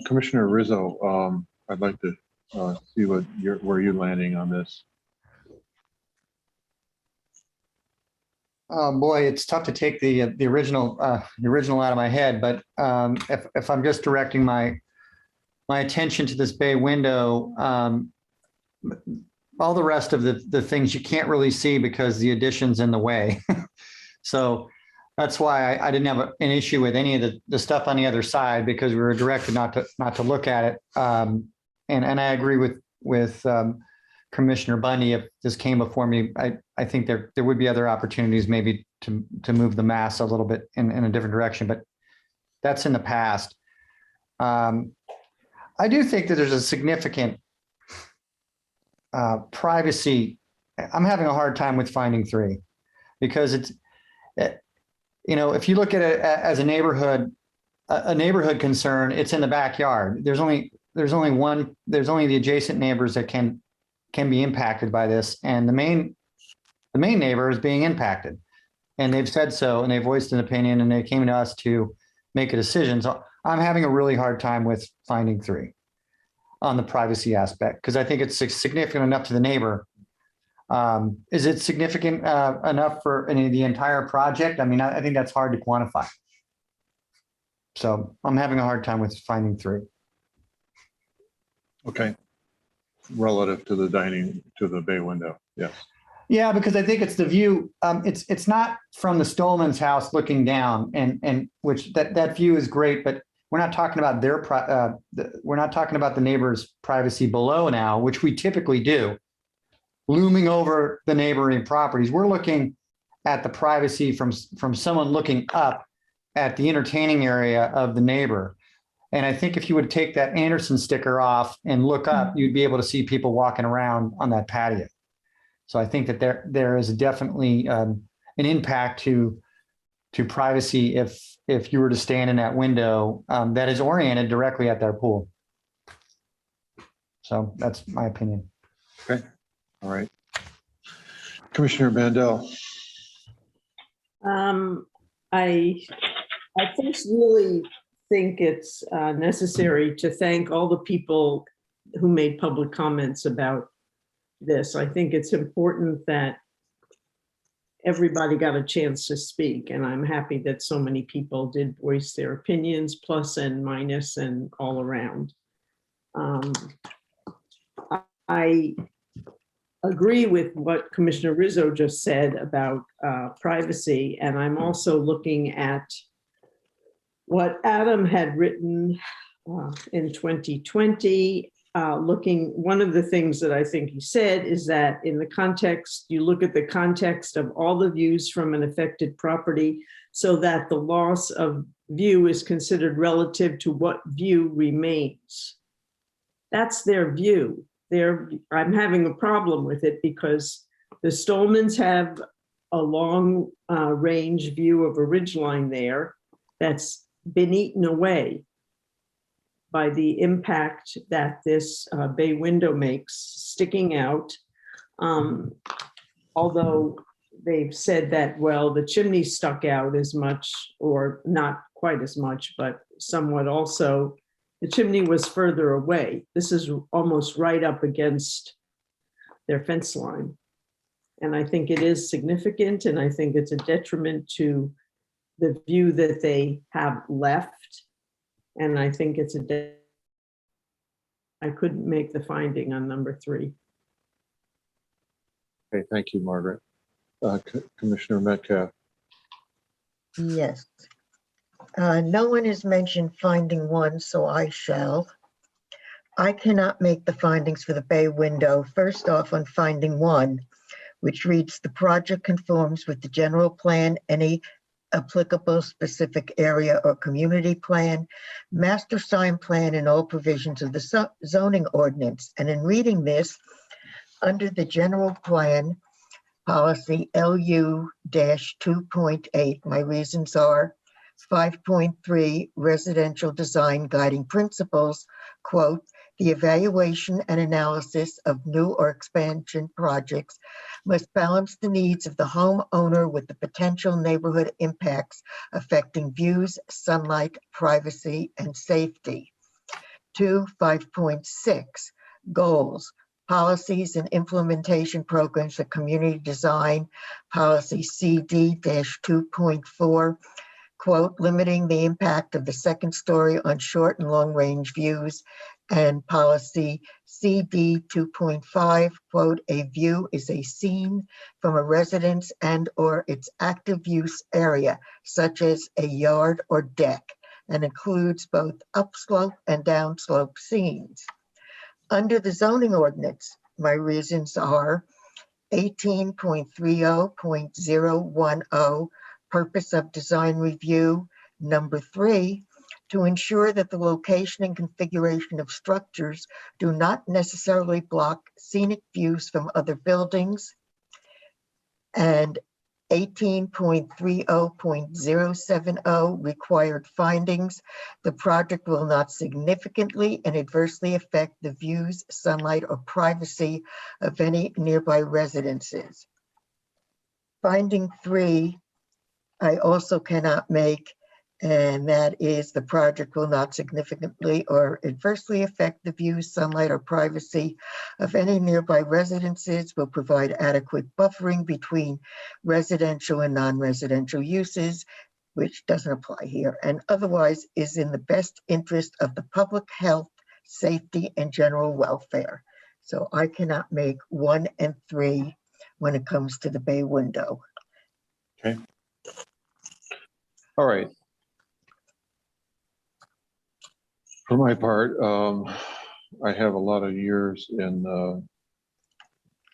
Commissioner Rizzo, I'd like to see where you're landing on this. Oh boy, it's tough to take the original out of my head, but if I'm just directing my attention to this bay window, all the rest of the things you can't really see because the addition's in the way. So that's why I didn't have an issue with any of the stuff on the other side, because we were directed not to look at it. And I agree with Commissioner Bundy. If this came before me, I think there would be other opportunities maybe to move the mass a little bit in a different direction, but that's in the past. I do think that there's a significant privacy. I'm having a hard time with finding 3, because if you look at it as a neighborhood concern, it's in the backyard. There's only the adjacent neighbors that can be impacted by this, and the main neighbor is being impacted, and they've said so, and they've voiced an opinion, and they came to us to make a decision. So I'm having a really hard time with finding 3 on the privacy aspect, because I think it's significant enough to the neighbor. Is it significant enough for the entire project? I mean, I think that's hard to quantify. So I'm having a hard time with finding 3. Okay. Relative to the bay window, yes. Yeah, because I think it's the view. It's not from the Stolman's house looking down, and which that view is great, but we're not talking about we're not talking about the neighbor's privacy below now, which we typically do, looming over the neighboring properties. We're looking at the privacy from someone looking up at the entertaining area of the neighbor. And I think if you would take that Anderson sticker off and look up, you'd be able to see people walking around on that patio. So I think that there is definitely an impact to privacy if you were to stand in that window that is oriented directly at their pool. So that's my opinion. Okay. All right. Commissioner Mandel. I first really think it's necessary to thank all the people who made public comments about this. I think it's important that everybody got a chance to speak, and I'm happy that so many people did voice their opinions, plus and minus and all around. I agree with what Commissioner Rizzo just said about privacy, and I'm also looking at what Adam had written in 2020. One of the things that I think he said is that in the context, you look at the context of all the views from an affected property so that the loss of view is considered relative to what view remains. That's their view. I'm having a problem with it because the Stolmans have a long range view of a ridgeline there that's been eaten away by the impact that this bay window makes sticking out. Although they've said that, well, the chimney stuck out as much, or not quite as much, but somewhat also. The chimney was further away. This is almost right up against their fence line. And I think it is significant, and I think it's a detriment to the view that they have left. And I think it's I couldn't make the finding on number 3. Okay, thank you, Margaret. Commissioner Metcalf. Yes. No one has mentioned finding 1, so I shall. I cannot make the findings for the bay window. First off, on finding 1, which reads, the project conforms with the general plan, any applicable specific area or community plan, master sign plan, and all provisions of the zoning ordinance. And in reading this, under the general plan policy LU-2.8, my reasons are 5.3 residential design guiding principles, quote, the evaluation and analysis of new or expansion projects must balance the needs of the homeowner with the potential neighborhood impacts affecting views, sunlight, privacy, and safety. 5.6, goals, policies and implementation programs for community design, policy CD-2.4, quote, limiting the impact of the second story on short and long range views, and policy CD 2.5, quote, a view is a scene from a residence and or its active use area, such as a yard or deck, and includes both upslope and downslope scenes. Under the zoning ordinance, my reasons are 18.30.010, purpose of design review. Number 3, to ensure that the location and configuration of structures do not necessarily block scenic views from other buildings. And 18.30.070, required findings. The project will not significantly and adversely affect the views, sunlight, or privacy of any nearby residences. Finding 3, I also cannot make, and that is the project will not significantly or adversely affect the views, sunlight, or privacy of any nearby residences, will provide adequate buffering between residential and non-residential uses, which doesn't apply here, and otherwise is in the best interest of the public health, safety, and general welfare. So I cannot make 1 and 3 when it comes to the bay window. Okay. All right. For my part, I have a lot of years in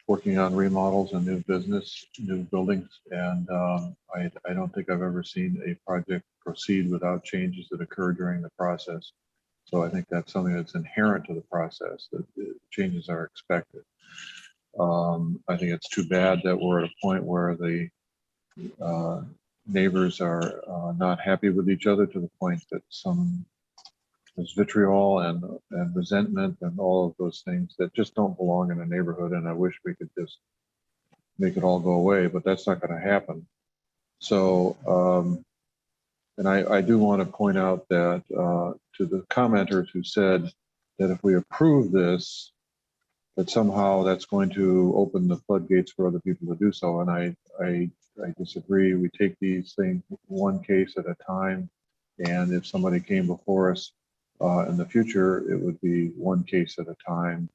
working on remodels and new business, new buildings, and I don't think I've ever seen a project proceed without changes that occur during the process. So I think that's something that's inherent to the process, that changes are expected. I think it's too bad that we're at a point where the neighbors are not happy with each other to the point that there's vitriol and resentment and all of those things that just don't belong in a neighborhood. And I wish we could just make it all go away, but that's not going to happen. So, and I do want to point out that to the commenters who said that if we approve this, that somehow that's going to open the floodgates for other people to do so. And I disagree. We take these things one case at a time. And if somebody came before us in the future, it would be one case at a time.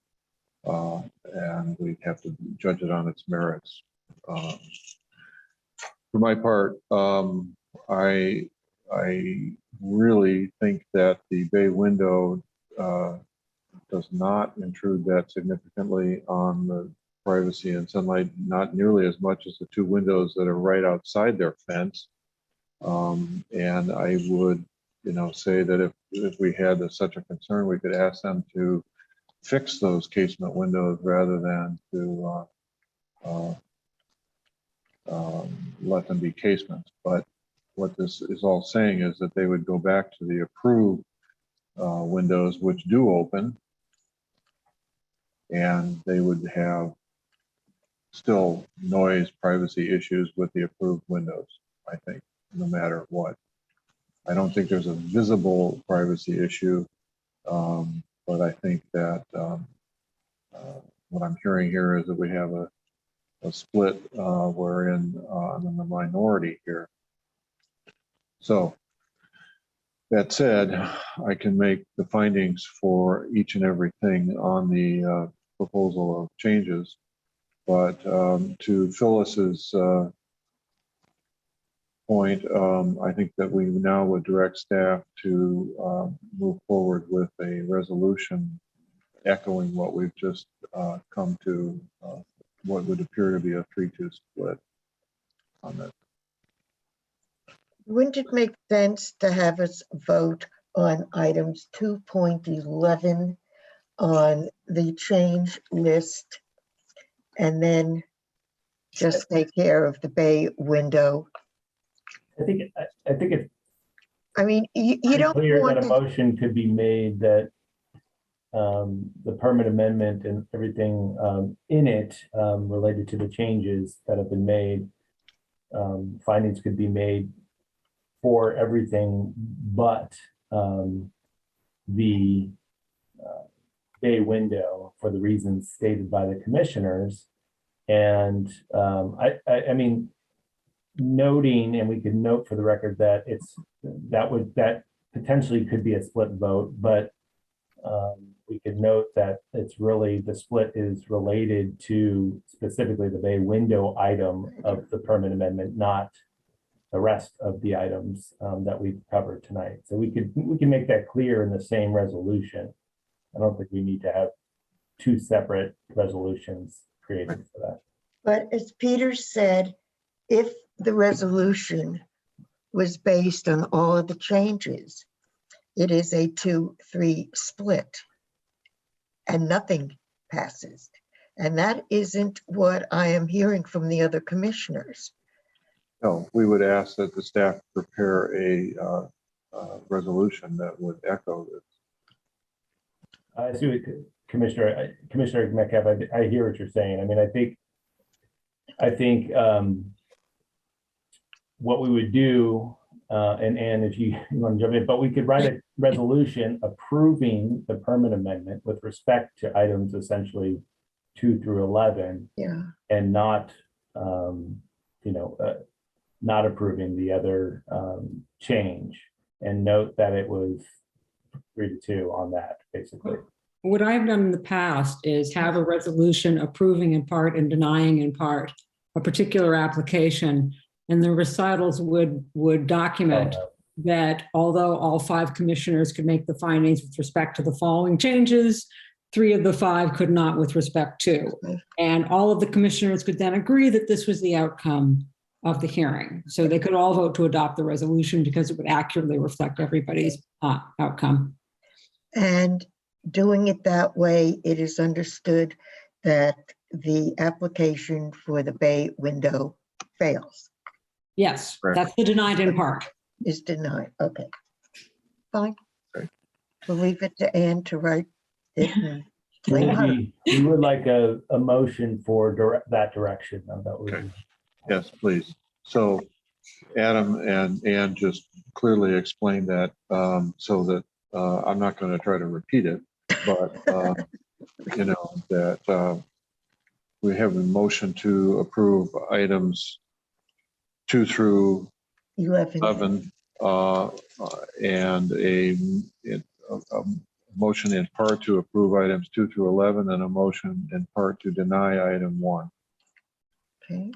And we'd have to judge it on its merits. For my part, I I really think that the bay window does not intrude that significantly on the privacy and sunlight, not nearly as much as the two windows that are right outside their fence. And I would, say that if we had such a concern, we could ask them to fix those casement windows rather than to let them be casements. But what this is all saying is that they would go back to the approved windows, which do open, and they would have still noise privacy issues with the approved windows, I think, no matter what. I don't think there's a visible privacy issue, but I think that what I'm hearing here is that we have a split wherein I'm in the minority here. So that said, I can make the findings for each and everything on the proposal of changes, but to Phyllis's point, I think that we now would direct staff to move forward with a resolution echoing what we've just come to, what would appear to be a 3-2 split on this. Wouldn't it make sense to have us vote on items 2.11 on the change list and then just take care of the bay window? I think it's I mean, you don't clear want that a motion could be made that the permit amendment and everything in it related to the changes that have been made, findings could be made for everything but the bay window for the reasons stated by the commissioners. And I mean, noting, and we could note for the record that that potentially could be a split vote, but we could note that it's really, the split is related to specifically the bay window item of the permit amendment, not the rest of the items that we've covered tonight. So we can make that clear in the same resolution. I don't think we need to have two separate resolutions created for that. But as Peter said, if the resolution was based on all of the changes, it is a 2-3 split and nothing passes. And that isn't what I am hearing from the other commissioners. No, we would ask that the staff prepare a resolution that would echo this. I see what Commissioner Metcalf, I hear what you're saying. I mean, I think what we would do, and if you want to jump in, but we could write a resolution approving the permit amendment with respect to items essentially 2 through 11, yeah, and not, not approving the other change, and note that it was 3-2 on that, basically. What I've done in the past is have a resolution approving in part and denying in part a particular application, and the recitals would document that although all 5 commissioners could make the findings with respect to the following changes, 3 of the 5 could not with respect to. And all of the commissioners could then agree that this was the outcome of the hearing. So they could all vote to adopt the resolution because it would accurately reflect everybody's outcome. And doing it that way, it is understood that the application for the bay window fails. Yes, Correct. that's the denied in part. Is denied. Okay, fine. Okay. We'll leave it to Ann to write it. We would like a motion for that direction. That would Okay. Yes, please. So Adam and Ann just clearly explained that, so that I'm not going to try to repeat it, but that we have a motion to approve items 2 through 11, and a motion in part to approve items 2 through 11, and a motion in part to deny item 1. Okay.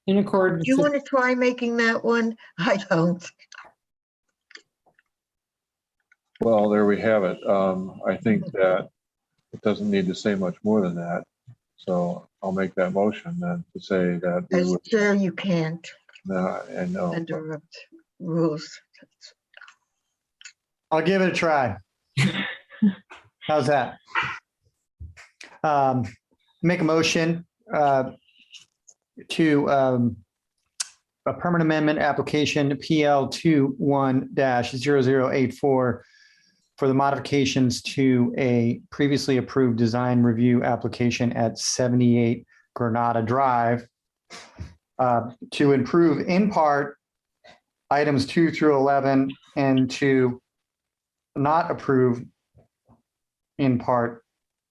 in accordance. Do you with- want to try making that one? I don't. Well, there we have it. I think that it doesn't need to say much more than that. So I'll make that motion then to say that we would, Sir, you can't I know. interrupt rules. I'll give it a try. How's that? Make a motion to a permanent amendment application PL 21-0084 for the modifications to a previously approved design review application at 78 Granada Drive to improve in part items 2 through 11 and to not approve in part.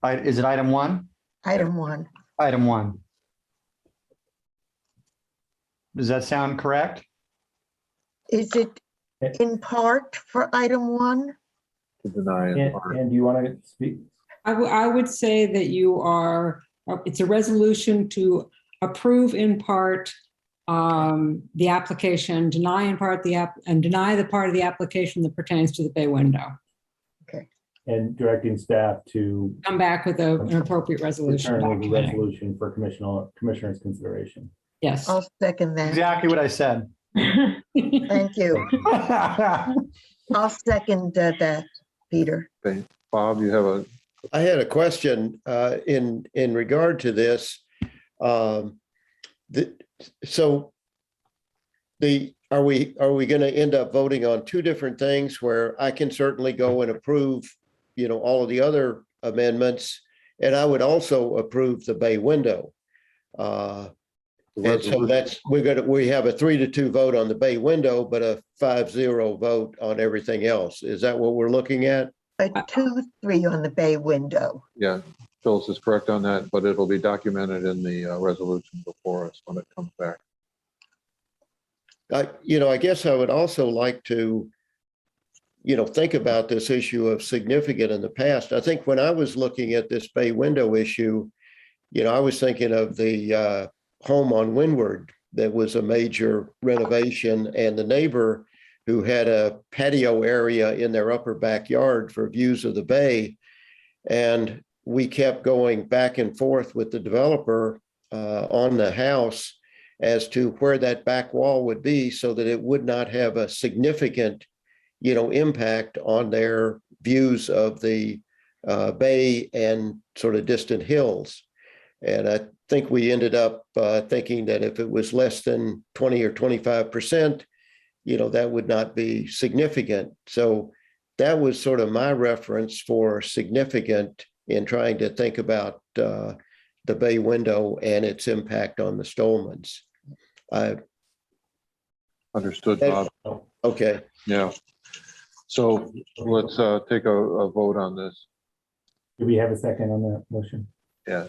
Is it item 1? Item 1. Item 1. Does that sound correct? Is it in part for item 1? To deny in part. And do you want to speak? I would say that you are, it's a resolution to approve in part the application, deny in part and deny the part of the application that pertains to the bay window. And directing staff to Come back with an appropriate resolution return with a documenting. resolution for commissioner's consideration. Yes. I'll second that. Exactly what I said. Thank you. I'll second that, Peter. Okay. Bob, you have a, I had a question in regard to this. Are we going to end up voting on two different things where I can certainly go and approve, all of the other amendments, and I would also approve the bay window. And so we have a 3-2 vote on the bay window, but a 5-0 vote on everything else. Is that what we're looking at? A 2-3 on the bay window. yeah, Phyllis is correct on that, but it'll be documented in the resolution before us when it comes back. I guess I would also like to, think about this issue of significant in the past. I think when I was looking at this bay window issue, I was thinking of the home on Windward that was a major renovation, and the neighbor who had a patio area in their upper backyard for views of the bay. And we kept going back and forth with the developer on the house as to where that back wall would be so that it would not have a significant, impact on their views of the bay and sort of distant hills. And I think we ended up thinking that if it was less than 20 or 25%, that would not be significant. So that was sort of my reference for significant in trying to think about the bay window and its impact on the Stolmans. Understood, Bob. Okay. Yeah. So let's take a vote on this. Do we have a second on that motion? Yeah.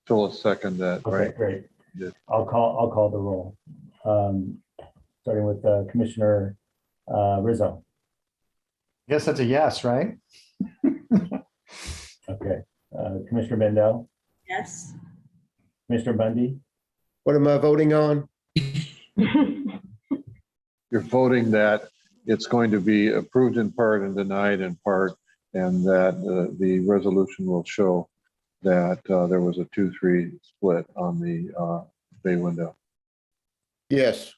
Phyllis second that, Okay, right? great. Yeah. I'll call the roll. Starting with Commissioner Rizzo. I guess that's a yes, right? Okay. Commissioner Mendel, Yes. Commissioner Bundy, What am I voting on? You're voting that it's going to be approved in part and denied in part, and that the resolution will show that there was a 2-3 split on the bay window. Yes.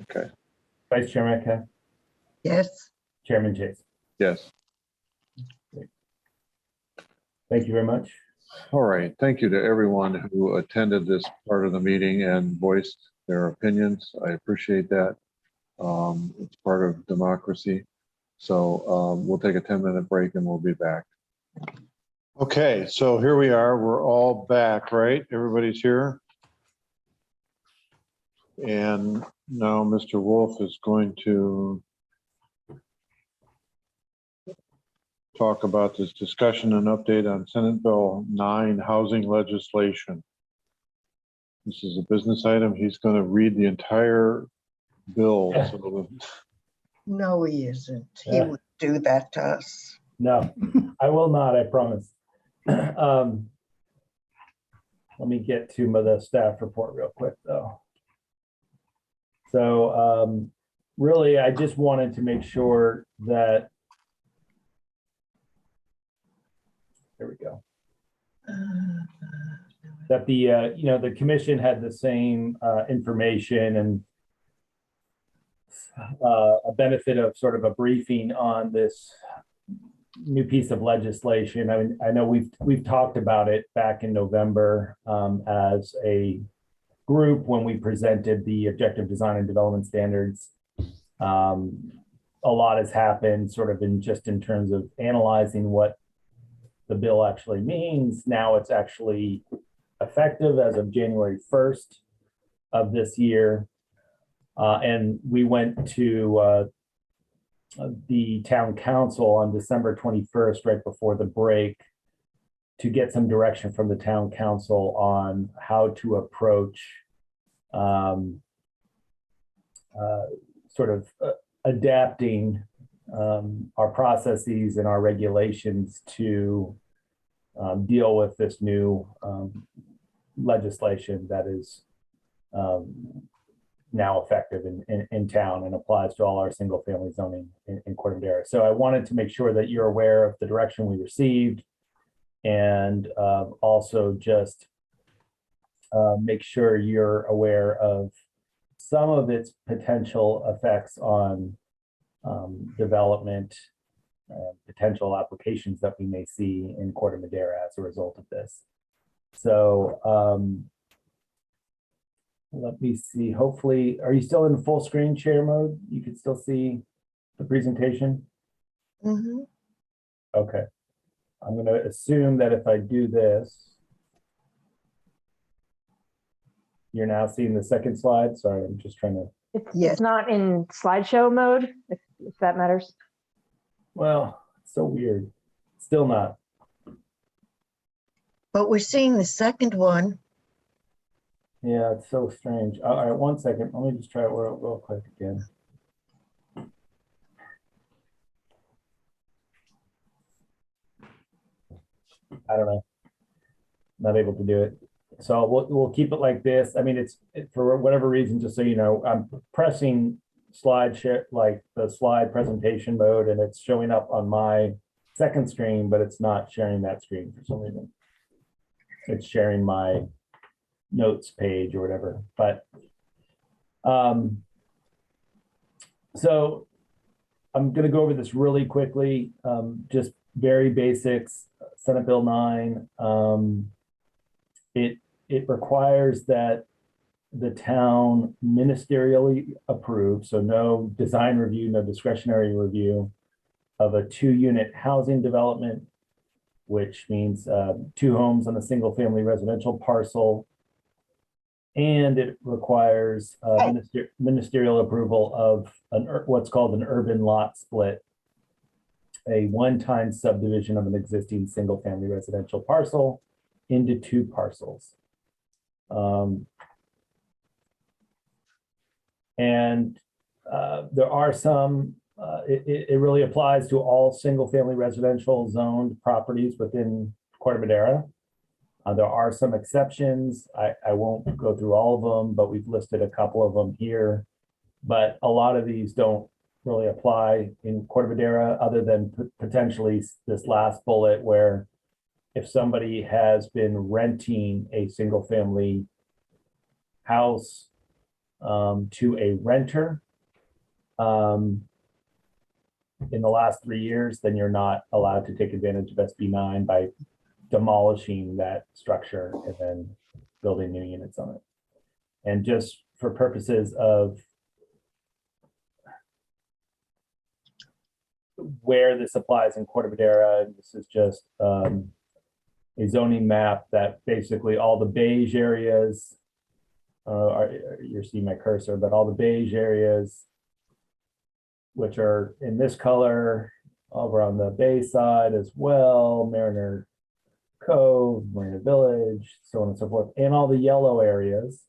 Okay. Vice Chair Metcalf, Yes. Chairman Chase. Yes. Thank you very much. All right. Thank you to everyone who attended this part of the meeting and voiced their opinions. I appreciate that. It's part of democracy. So we'll take a 10-minute break and we'll be back. Okay, so here we are. We're all back, right? Everybody's here. And now Mr. Wolf is going to talk about this discussion and update on Senate Bill 9 housing legislation. This is a business item. He's going to read the entire bill. So No, he isn't. He would do that to us. No, I will not, I promise. Let me get to the staff report real quick, though. So really, I just wanted to make sure that, there we go, that the, the commission had the same information and a benefit of sort of a briefing on this new piece of legislation. I mean, I know we've talked about it back in November as a group when we presented the objective design and development standards. A lot has happened sort of in terms of analyzing what the bill actually means. Now it's actually effective as of January 1st of this year. And we went to the town council on December 21st, right before the break, to get some direction from the town council on how to approach sort of adapting our processes and our regulations to deal with this new legislation that is now effective in town and applies to all our single family zoning in Corte Madera. So I wanted to make sure that you're aware of the direction we received, and also just make sure you're aware of some of its potential effects on development, potential applications that we may see in Corte Madera as a result of this. So let me see, hopefully, are you still in full screen share mode? You can still see the presentation? Mm-hmm. Okay. I'm going to assume that if I do this, you're now seeing the second slide. Sorry, I'm just trying to. It's not in slideshow mode, if that matters. Well, it's so weird. Still not. But we're seeing the second one. Yeah, it's so strange. All right, 1 second. Let me just try it real quick again. I don't know. Not able to do it. So we'll keep it like this. I mean, for whatever reason, just so you know, I'm pressing slide share, like the slide presentation mode, and it's showing up on my second screen, but it's not sharing that screen for some reason. It's sharing my notes page or whatever. But so I'm going to go over this really quickly, just very basics. Senate Bill 9. It requires that the town ministerially approve, so no design review, no discretionary review, of a 2-unit housing development, which means 2 homes on a single family residential parcel. And it requires ministerial approval of what's called an urban lot split, a one-time subdivision of an existing single family residential parcel into 2 parcels. There are some, it really applies to all single family residential zoned properties within Corte Madera. There are some exceptions. I won't go through all of them, but we've listed a couple of them here. But a lot of these don't really apply in Corte Madera, other than potentially this last bullet, where if somebody has been renting a single family house to a renter in the last 3 years, then you're not allowed to take advantage of SB 9 by demolishing that structure and then building new units on it. And just for purposes of where this applies in Corte Madera, this is just a zoning map that basically all the beige areas, you're seeing my cursor, but all the beige areas, which are in this color, over on the bay side as well, Mariner Cove, Marina Village, so on and so forth, and all the yellow areas,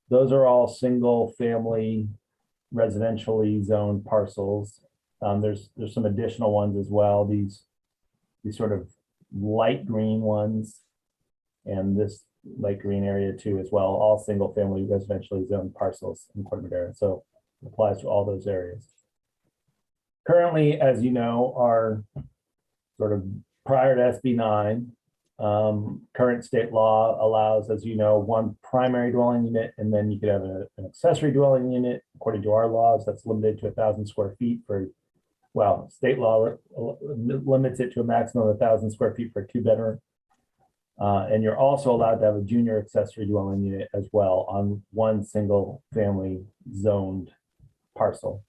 those are all single family residentially zoned parcels. There's some additional ones as well, these sort of light green ones, and this light green area too as well, all single family residentially zoned parcels in Corte Madera. So it applies to all those areas. Currently, as you know, our sort of prior to SB 9, current state law allows, as you know, one primary dwelling unit, and then you could have an accessory dwelling unit. According to our laws, that's limited to 1,000 square feet for, well, state law limits it to a maximum of 1,000 square feet for a 2-bedroom. And you're also allowed to have a junior accessory dwelling unit as well on one single family zoned parcel.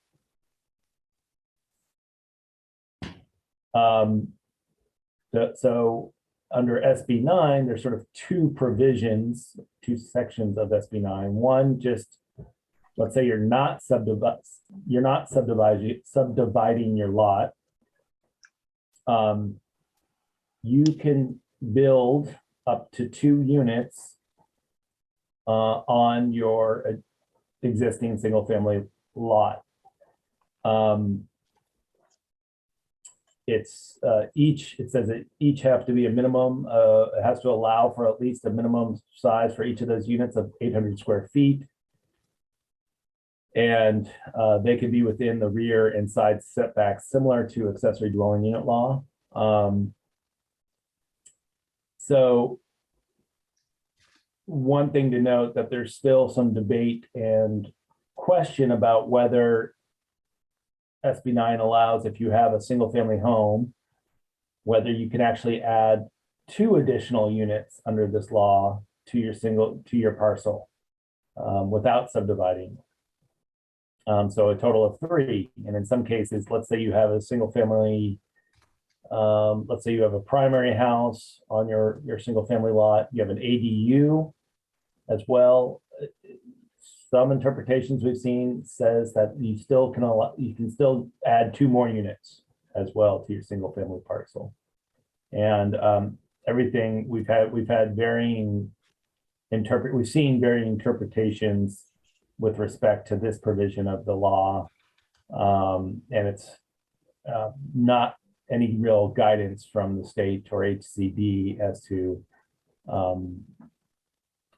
So under SB 9, there's sort of two provisions, two sections of SB 9. One, just let's say you're not subdividing your lot. You can build up to 2 units on your existing single family lot. It says that each have to be a minimum, it has to allow for at least a minimum size for each of those units of 800 square feet. And they could be within the rear and side setbacks similar to accessory dwelling unit law. So one thing to note that there's still some debate and question about whether SB 9 allows, if you have a single family home, whether you can actually add 2 additional units under this law to your parcel without subdividing. So a total of 3. And in some cases, let's say you have a single family, let's say you have a primary house on your single family lot, you have an ADU as well. Some interpretations we've seen says that you can still add 2 more units as well to your single family parcel. And everything we've seen varying interpretations with respect to this provision of the law. And it's not any real guidance from the state or HCD as to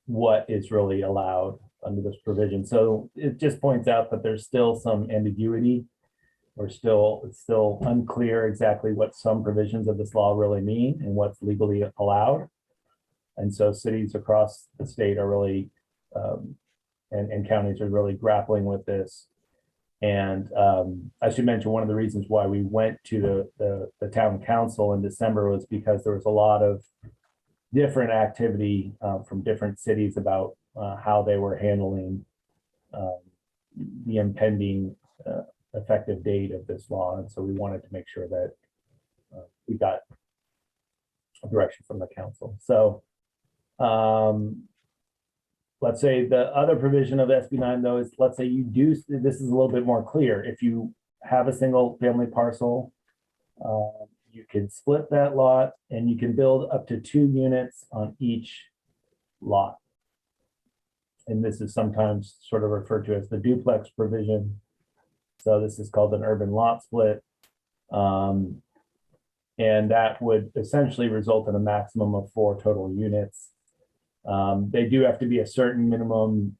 what is really allowed under this provision. So it just points out that there's still some ambiguity, or it's still unclear exactly what some provisions of this law really mean and what's legally allowed. And so cities across the state are really, and counties are really grappling with this. And I should mention, one of the reasons why we went to the town council in December was because there was a lot of different activity from different cities about how they were handling the impending effective date of this law. And so we wanted to make sure that we got a direction from the council. So let's say the other provision of SB 9 though is, let's say you do, this is a little bit more clear. If you have a single family parcel, you can split that lot and you can build up to 2 units on each lot. And this is sometimes sort of referred to as the duplex provision. So this is called an urban lot split. And that would essentially result in a maximum of 4 total units. They do have to be a certain minimum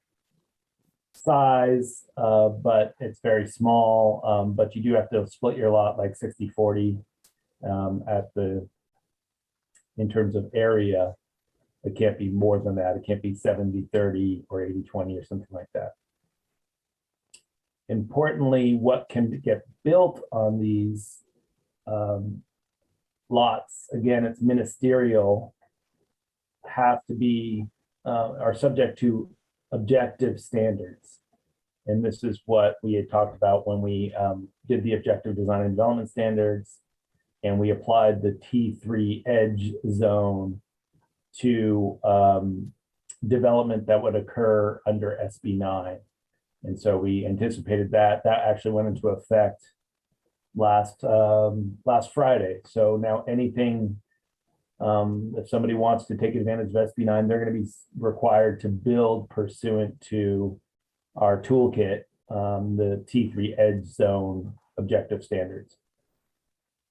size, but it's very small. But you do have to split your lot like 60-40 in terms of area. It can't be more than that. It can't be 70-30 or 80-20 or something like that. Importantly, what can get built on these lots, again, it's ministerial, have to be, are subject to objective standards. And this is what we had talked about when we did the objective design and development standards, and we applied the T3 edge zone to development that would occur under SB 9. And so we anticipated that. That actually went into effect last Friday. So now anything, if somebody wants to take advantage of SB 9, they're going to be required to build pursuant to our toolkit, the T3 edge zone objective standards.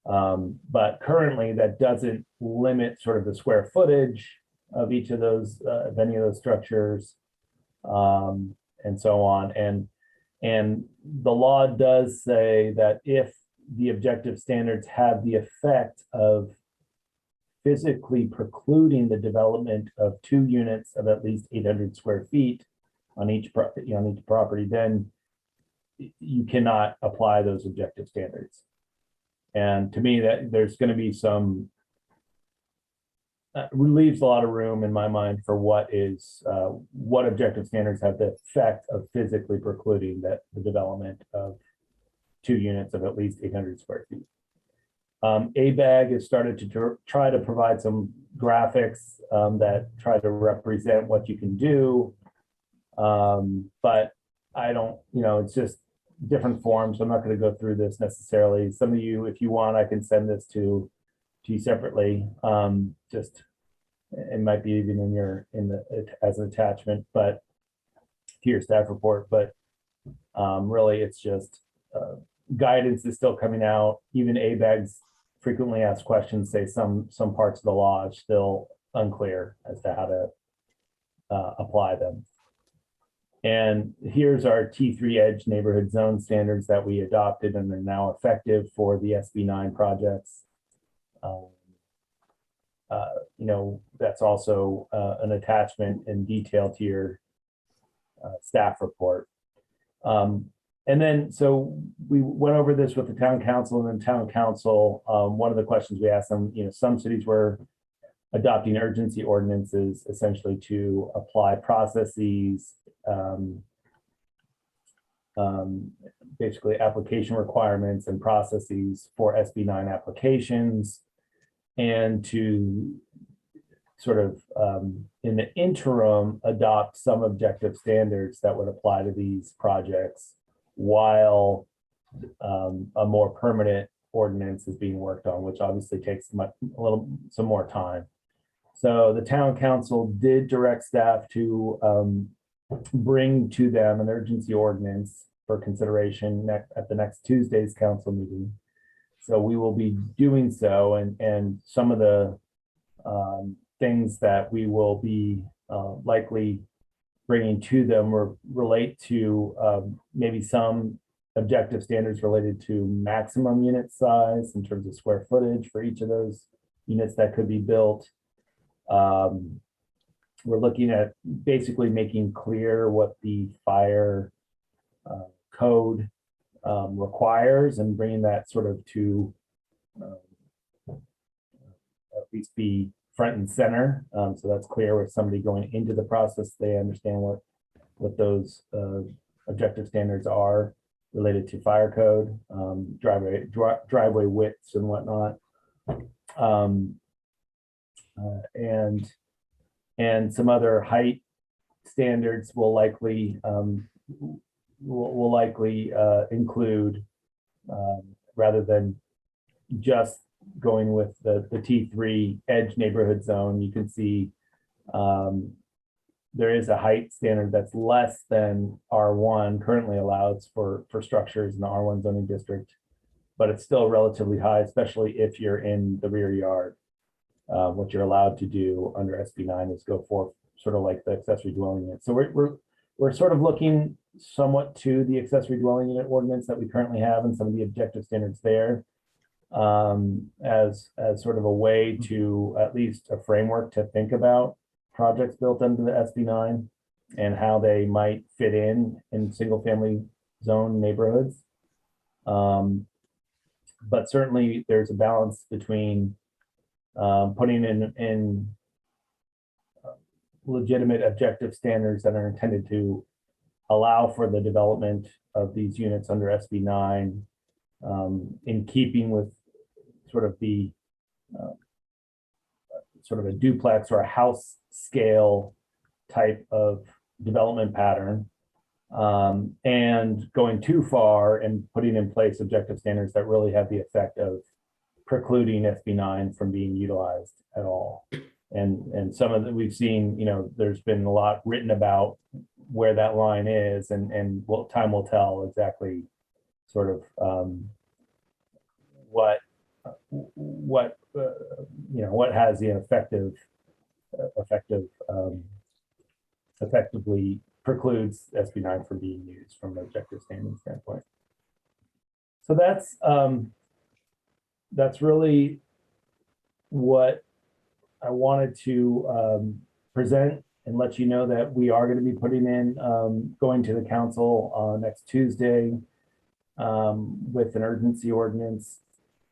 But currently that doesn't limit sort of the square footage of each of those, of any of those structures, and so on. And the law does say that if the objective standards have the effect of physically precluding the development of 2 units of at least 800 square feet on each property, then you cannot apply those objective standards. And to me, that there's going to be some relieves a lot of room in my mind for what objective standards have the effect of physically precluding that the development of 2 units of at least 800 square feet. ABAG has started to try to provide some graphics that try to represent what you can do. But I don't, it's just different forms. I'm not going to go through this necessarily. Some of you, if you want, I can send this to you separately. Just it might be even as an attachment, but to your staff report. But really, it's just guidance is still coming out. Even ABAG's frequently asked questions say some parts of the law are still unclear as to how to apply them. And here's our T3 Edge neighborhood zone standards that we adopted and are now effective for the SB9 projects. That's also an attachment in detail to your staff report. And then, so we went over this with the town council, and then town council, one of the questions we asked them, some cities were adopting urgency ordinances essentially to apply processes, basically application requirements and processes for SB9 applications, and to sort of in the interim adopt some objective standards that would apply to these projects while a more permanent ordinance is being worked on, which obviously takes some more time. So the town council did direct staff to bring to them an urgency ordinance for consideration at the next Tuesday's council meeting. So we will be doing so, and some of the things that we will be likely bringing to them relate to maybe some objective standards related to maximum unit size in terms of square footage for each of those units that could be built. We're looking at basically making clear what the fire code requires and bringing that sort of to at least be front and center. So that's clear with somebody going into the process, they understand what those objective standards are related to fire code, driveway widths and whatnot. And some other height standards will likely include, rather than just going with the T3 Edge neighborhood zone, you can see there is a height standard that's less than R1 currently allows for structures in the R1 zoning district, but it's still relatively high, especially if you're in the rear yard. What you're allowed to do under SB9 is go for sort of like the accessory dwelling unit. So we're sort of looking somewhat to the accessory dwelling unit ordinance that we currently have and some of the objective standards there, as sort of a way to at least a framework to think about projects built under the SB9 and how they might fit in single family zone neighborhoods. But certainly there's a balance between putting in legitimate objective standards that are intended to allow for the development of these units under SB9 in keeping with sort of the sort of a duplex or a house scale type of development pattern, and going too far and putting in place objective standards that really have the effect of precluding SB9 from being utilized at all. And some of that we've seen, there's been a lot written about where that line is, and time will tell exactly sort of what has the effective effectively precludes SB9 from being used from an objective standing standpoint. So that's really what I wanted to present and let you know that we are going to be putting in, going to the council next Tuesday with an urgency ordinance.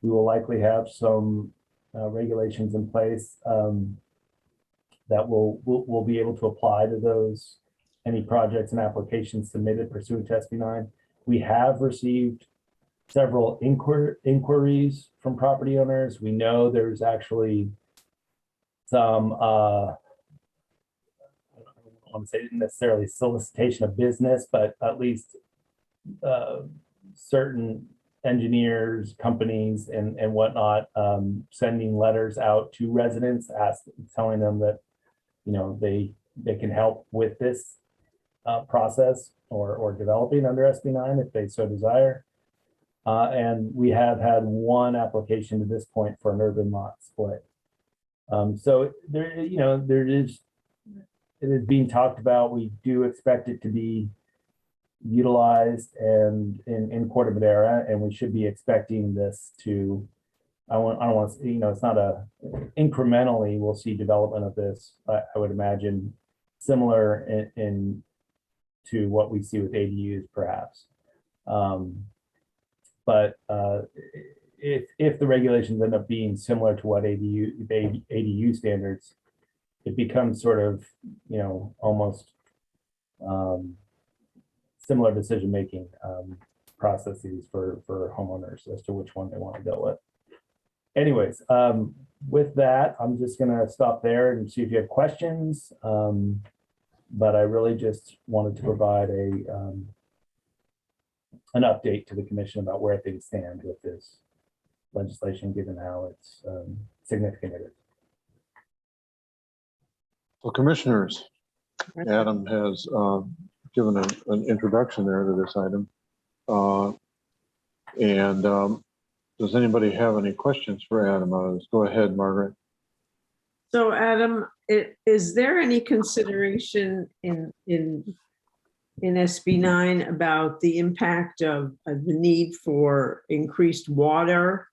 We will likely have some regulations in place that will be able to apply to those, any projects and applications submitted pursuant to SB9. We have received several inquiries from property owners. We know there's actually some, I don't want to say necessarily solicitation of business, but at least certain engineers, companies, and whatnot, sending letters out to residents, telling them that, you know, they can help with this process or developing under SB9 if they so desire. And we have had one application to this point for an urban lot split. So there, you know, it is being talked about. We do expect it to be utilized and in Corte Madera, and we should be expecting this to, I don't want to, you know, it's not incrementally we'll see development of this. I would imagine similar in to what we see with ADUs perhaps. But if the regulations end up being similar to what ADU standards, it becomes sort of, you know, almost similar decision-making processes for homeowners as to which one they want to go with. Anyways, with that, I'm just going to stop there and see if you have questions. But I really just wanted to provide an update to the commission about where things stand with this legislation, given how it's significant it is. So commissioners, Adam has given an introduction there to this item. Does anybody have any questions for Adam on this? Go ahead, Margaret. So Adam, is there any consideration in SB9 about the impact of the need for increased water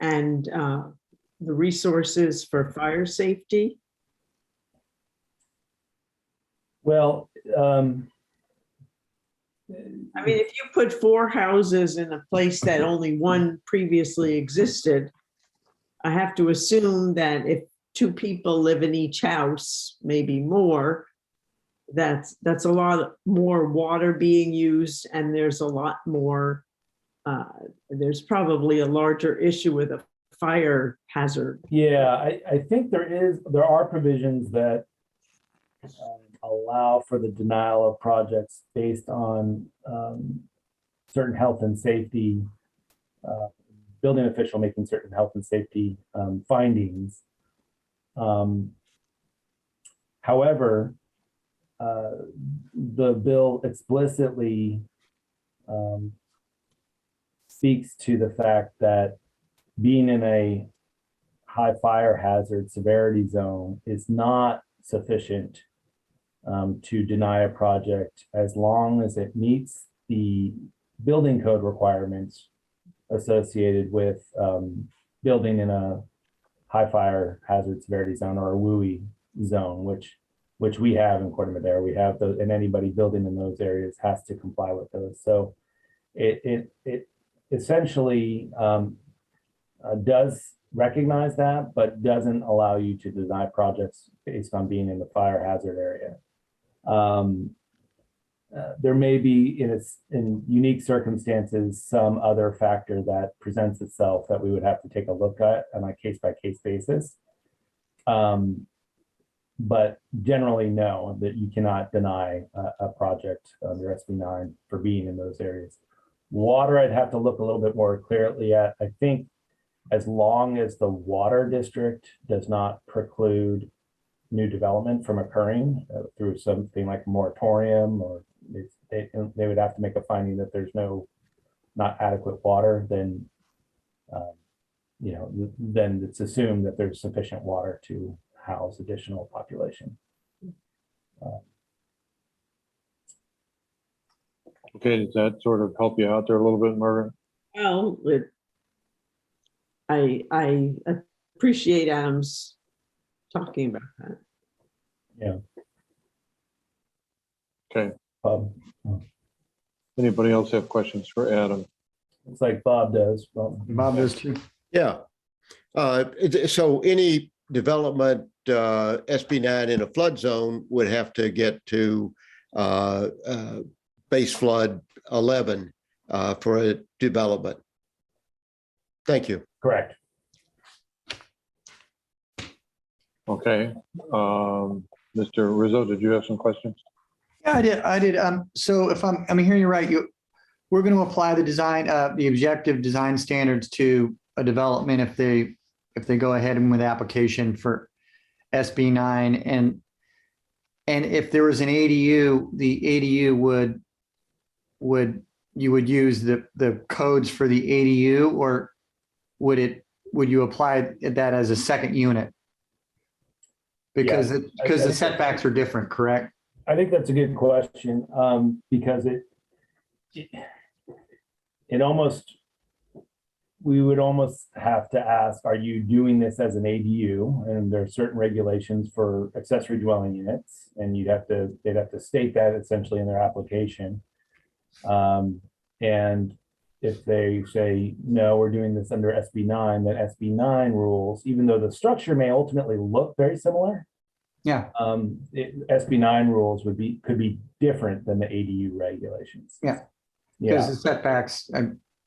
and the resources for fire safety? Well, I mean, if you put 4 houses in a place that only one previously existed, I have to assume that if 2 people live in each house, maybe more, that's a lot more water being used, and there's a lot more, there's probably a larger issue with a fire hazard. yeah, I think there are provisions that allow for the denial of projects based on certain health and safety, building official making certain health and safety findings. However, the bill explicitly speaks to the fact that being in a high fire hazard severity zone is not sufficient to deny a project as long as it meets the building code requirements associated with building in a high fire hazard severity zone or a WUI zone, which we have in Corte Madera. We have those, and anybody building in those areas has to comply with those. So it essentially does recognize that, but doesn't allow you to deny projects based on being in the fire hazard area. There may be in unique circumstances some other factor that presents itself that we would have to take a look at on a case-by-case basis. But generally, no, that you cannot deny a project under SB9 for being in those areas. Water, I'd have to look a little bit more clearly at. I think as long as the water district does not preclude new development from occurring through something like a moratorium, or they would have to make a finding that there's not adequate water, then then it's assumed that there's sufficient water to house additional population. Okay, does that sort of help you out there a little bit, Margaret? Well, I appreciate Adam's talking about that. Yeah. Okay. Anybody else have questions for Adam? It's like Bob does. Bob does too. Yeah. So any development, SB9 in a flood zone would have to get to base flood 11 for a development. Thank you. Correct. Okay. Mr. Rizzo, did you have some questions? Yeah, I did. So if I'm hearing you right, we're going to apply the design, the objective design standards to a development if they go ahead and with application for SB9, and if there was an ADU, the ADU would use the codes for the ADU, or would you apply that as a second unit? Because the setbacks are different, correct? I think that's a good question, because it almost, we would almost have to ask, are you doing this as an ADU? And there are certain regulations for accessory dwelling units, and they'd have to state that essentially in their application. And if they say, no, we're doing this under SB9, then SB9 rules, even though the structure may ultimately look very similar, Yeah. SB9 rules could be different than the ADU regulations. Yeah. Yeah. Because the setbacks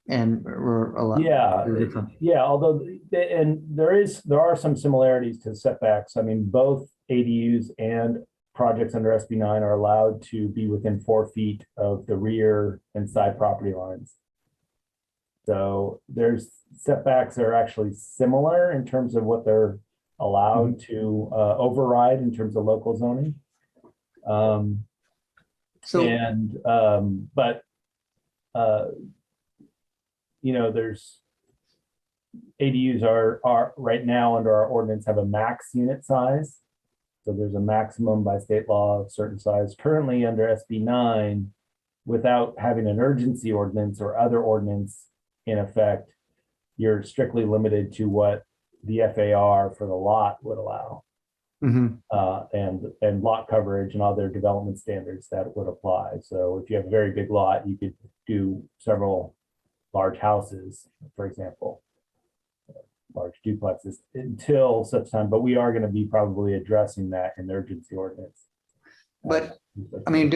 and were a lot. Yeah, they're different. yeah. Although, and there are some similarities to setbacks. I mean, both ADUs and projects under SB9 are allowed to be within 4 feet of the rear and side property lines. So there's setbacks that are actually similar in terms of what they're allowed to override in terms of local zoning. You know, there's ADUs are right now under our ordinance have a max unit size. So there's a maximum by state law of certain size. Currently under SB9, without having an urgency ordinance or other ordinance in effect, you're strictly limited to what the FAR for the lot would allow. And lot coverage and other development standards that would apply. So if you have a very big lot, you could do several large houses, for example, large duplexes until such time, but we are going to be probably addressing that in the urgency ordinance. But I mean,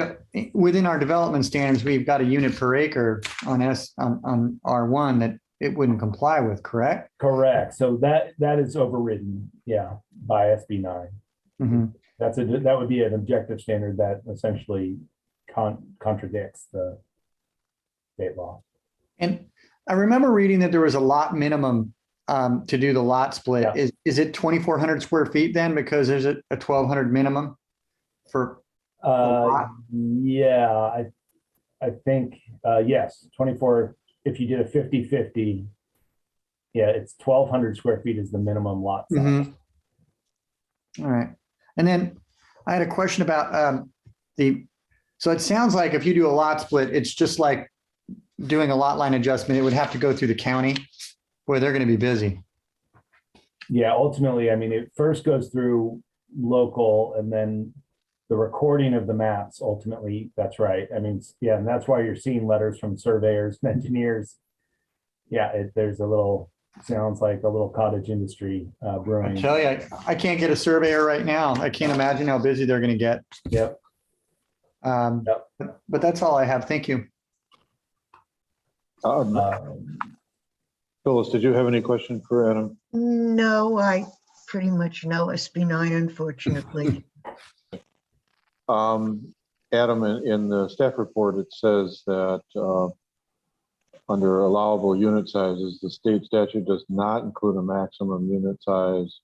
within our development standards, we've got a unit per acre on R1 that it wouldn't comply with, correct? Correct. So that is overridden, yeah, by SB9. That would be an objective standard that essentially contradicts the state law. And I remember reading that there was a lot minimum to do the lot split. Yeah. Is it 2,400 square feet then? Because there's a 1,200 minimum for a lot? Yeah, I think, yes, 24, if you did a 50-50, yeah, it's 1,200 square feet is the minimum lot size. All right. And then I had a question about so it sounds like if you do a lot split, it's just like doing a lot line adjustment. It would have to go through the county where they're going to be busy. Yeah, ultimately, I mean, it first goes through local and then the recording of the maps, ultimately, that's right. I mean, yeah, and that's why you're seeing letters from surveyors and engineers. Yeah, there's sounds like a little cottage industry brewing. I tell you, I can't get a surveyor right now. I can't imagine how busy they're going to get. Yep. But that's all I have. Thank you. Phyllis, did you have any question for Adam? No, I pretty much know SB9, unfortunately. Adam, in the staff report, it says that under allowable unit sizes, the state statute does not include a maximum unit size.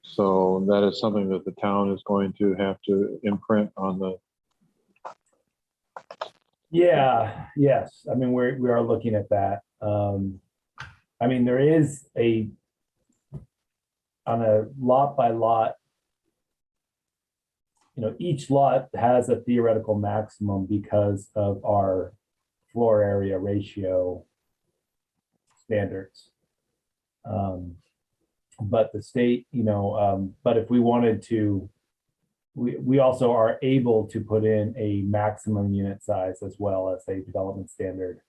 So that is something that the town is going to have to imprint on the. Yeah, yes. I mean, we are looking at that. I mean, there is on a lot by lot, each lot has a theoretical maximum because of our floor area ratio standards. But the state, but if we wanted to, we also are able to put in a maximum unit size as well as a development standard.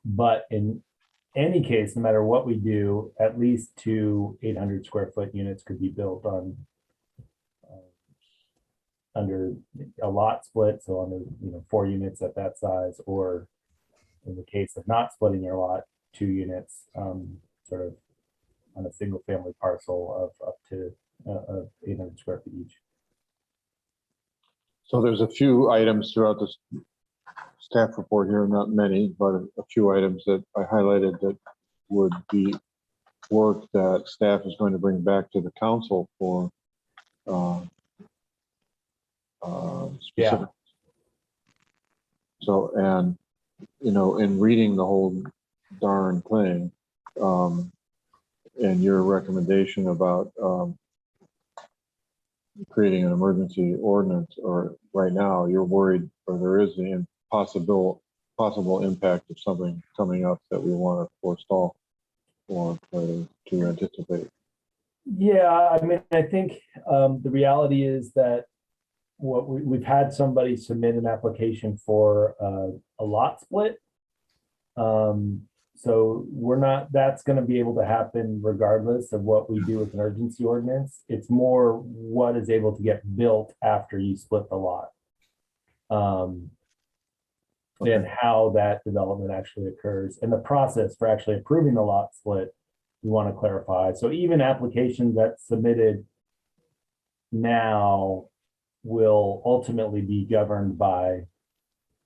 But in any case, no matter what we do, at least 2 800 square foot units could be built on under a lot split, so under 4 units at that size, or in the case of not splitting your lot, 2 units, sort of on a single family parcel of up to 800 square feet each. So there's a few items throughout this staff report here, not many, but a few items that I highlighted that would be work that staff is going to bring back to the council for specific. So, and in reading the whole darn thing, and your recommendation about creating an emergency ordinance, or right now you're worried, or there is the possible impact of something coming up that we want to forestall or to anticipate. Yeah, I mean, I think the reality is that we've had somebody submit an application for a lot split. So that's going to be able to happen regardless of what we do with an urgency ordinance. It's more what is able to get built after you split the lot. And how that development actually occurs, and the process for actually approving the lot split, we want to clarify. So even applications that's submitted now will ultimately be governed by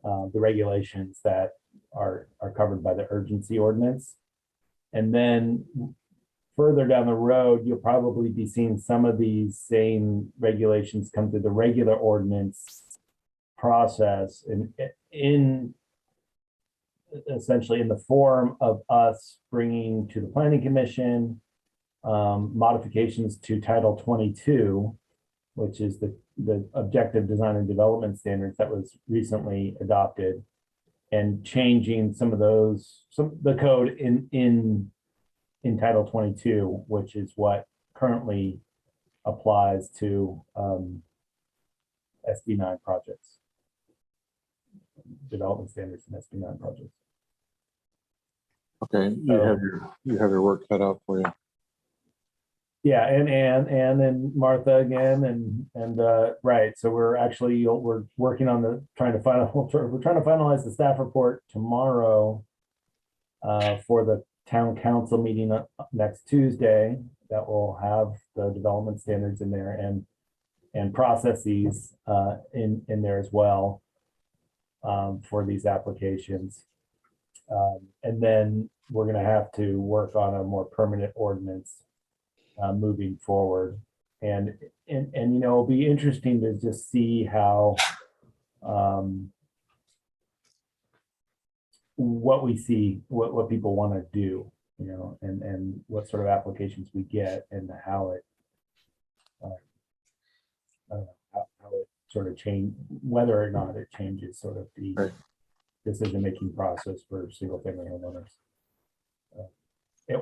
the regulations that are covered by the urgency ordinance. And then further down the road, you'll probably be seeing some of these same regulations come through the regular ordinance process, in essentially in the form of us bringing to the Planning Commission modifications to Title 22, which is the objective design and development standards that was recently adopted, and changing some of the code in Title 22, which is what currently applies to SB9 projects, development standards in SB9 projects. Okay, you have your work cut out for you. Yeah, and then Martha again, and right. So we're working on trying to finalize the staff report tomorrow for the town council meeting next Tuesday. That will have the development standards in there and processes in there as well for these applications. And then we're going to have to work on a more permanent ordinance moving forward, and it'll be interesting to just see how what we see, what people want to do, and what sort of applications we get, and how it how it sort of change, whether or not it changes sort of the decision-making process for single-family homeowners. And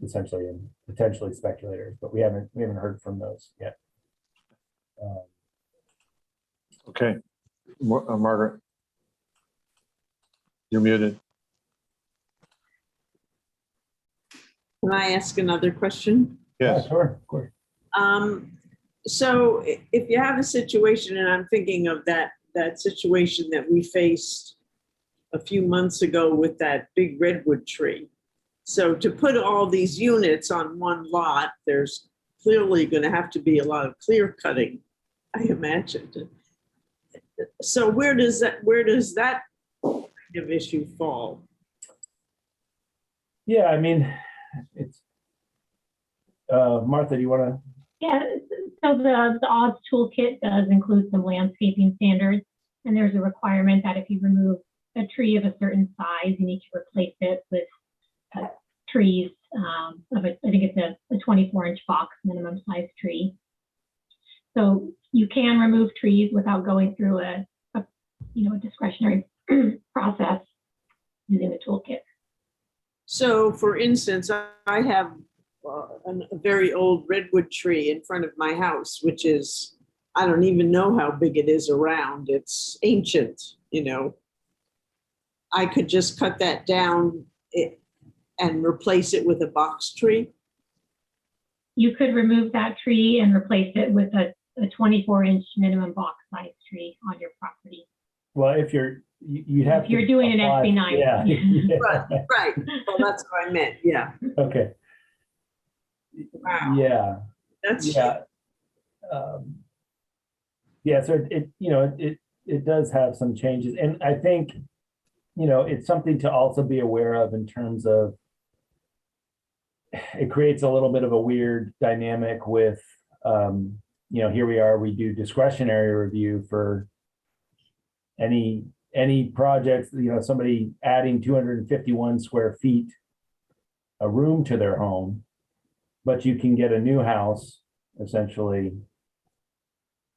essentially and potentially speculators, but we haven't heard from those yet. Okay, Margaret, you're muted. Can I ask another question? Yes, yeah, sure, of course. So if you have a situation, and I'm thinking of that situation that we faced a few months ago with that big redwood tree. So to put all these units on one lot, there's clearly going to have to be a lot of clear cutting, I imagine. So where does that kind of issue fall? Yeah, I mean, it's Martha, do you want to? Yeah, so the odds toolkit does include some landscaping standards, and there's a requirement that if you remove a tree of a certain size, you need to replace it with trees I think it's a 24-inch box minimum size tree. So you can remove trees without going through a discretionary process using the toolkit. So for instance, I have a very old redwood tree in front of my house, which is, I don't even know how big it is around. It's ancient, I could just cut that down and replace it with a box tree. You could remove that tree and replace it with a 24-inch minimum box size tree on your property. Well, if you're doing an SB9. Yeah. Right. Well, that's what I meant. Yeah. Okay. Wow. Yeah. That's yeah. So it does have some changes, and I think it's something to also be aware of in terms of it creates a little bit of a weird dynamic with here we do discretionary review for any projects, somebody adding 251 square feet a room to their home, but you can get a new house essentially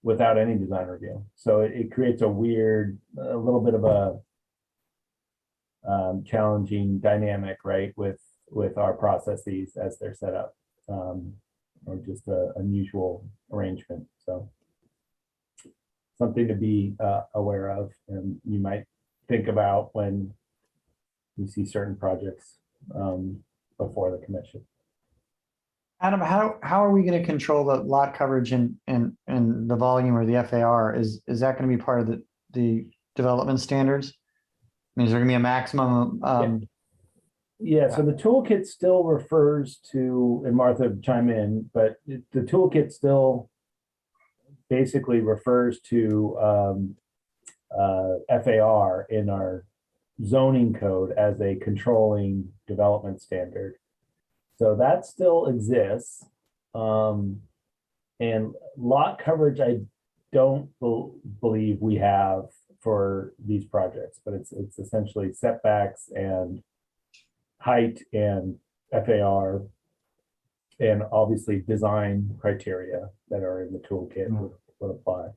without any design review. So it creates a little bit of a challenging dynamic, right, with our processes as they're set up, or just an unusual arrangement. So something to be aware of, and you might think about when you see certain projects before the commission. Adam, how are we going to control the lot coverage and the volume or the FAR? Is that going to be part of the development standards? I mean, is there going to be a maximum? So the toolkit still refers to, and Martha chime in, but the toolkit still basically refers to FAR in our zoning code as a controlling development standard. So that still exists. And lot coverage, I don't believe we have for these projects, but it's essentially setbacks and height and FAR, and obviously design criteria that are in the toolkit would apply.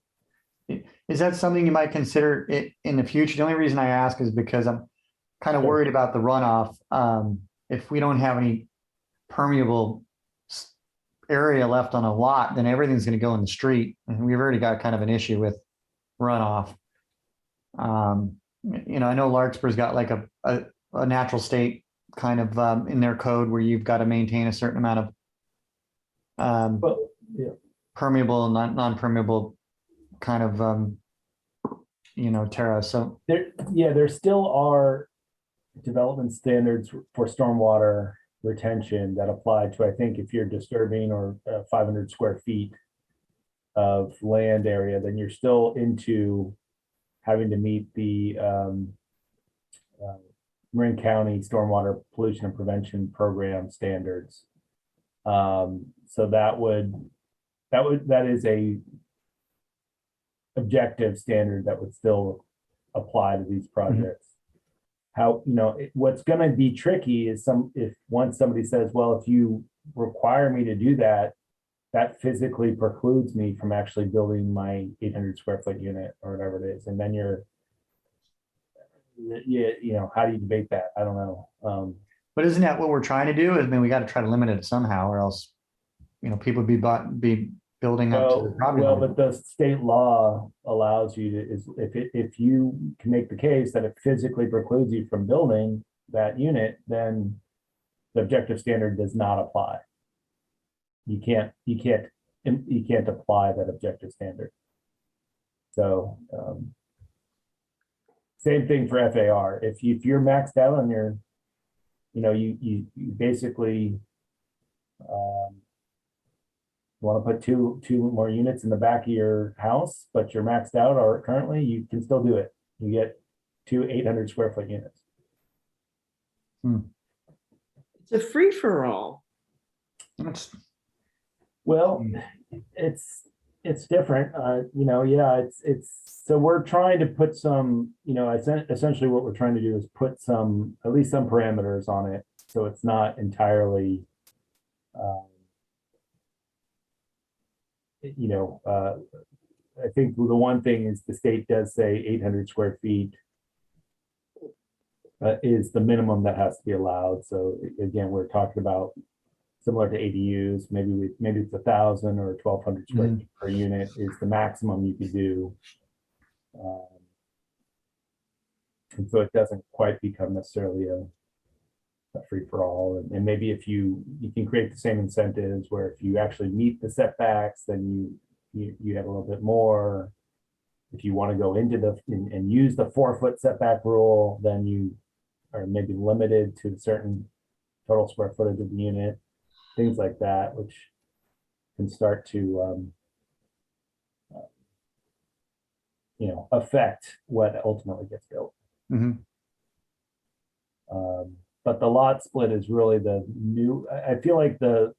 Is that something you might consider in the future? The only reason I ask is because I'm kind of worried about the runoff. If we don't have any permeable area left on a lot, then everything's going to go in the street, and we've already got kind of an issue with runoff. I know Larkspur's got like a natural state kind of in their code where you've got to maintain a certain amount of permeable and non-permeable kind of terra. So there still are development standards for stormwater retention that apply to, I think, if you're disturbing or 500 square feet of land area, then you're still into having to meet the Marin County Stormwater Pollution and Prevention Program standards. So that is a objective standard that would still apply to these projects. How, what's going to be tricky is if once somebody says, well, if you require me to do that, that physically precludes me from actually building my 800 square foot unit or whatever it is. And then how do you debate that? I don't know. But isn't that what we're trying to do? I mean, we got to try to limit it somehow, or else, people be building up to the property line. But the state law allows you to, if you can make the case that it physically precludes you from building that unit, then the objective standard does not apply. You can't apply that objective standard. So same thing for FAR. If you're maxed out on your, you basically want to put two more units in the back of your house, but you're maxed out or currently, you can still do it. You get 2 800 square foot units. It's a free for all. Well, it's different. So we're trying to put some, essentially what we're trying to do is put at least some parameters on it. So it's not entirely, you know, I think the one thing is the state does say 800 square feet is the minimum that has to be allowed. So again, we're talking about similar to ADUs, maybe it's 1,000 or 1,200 square feet per unit is the maximum you could do. And so it doesn't quite become necessarily a free for all. And maybe if you can create the same incentives where if you actually meet the setbacks, then you have a little bit more. If you want to go into and use the 4-foot setback rule, then you are maybe limited to a certain total square footage of the unit, things like that, which can start to you know, affect what ultimately gets built. But the lot split is really the new, I feel like the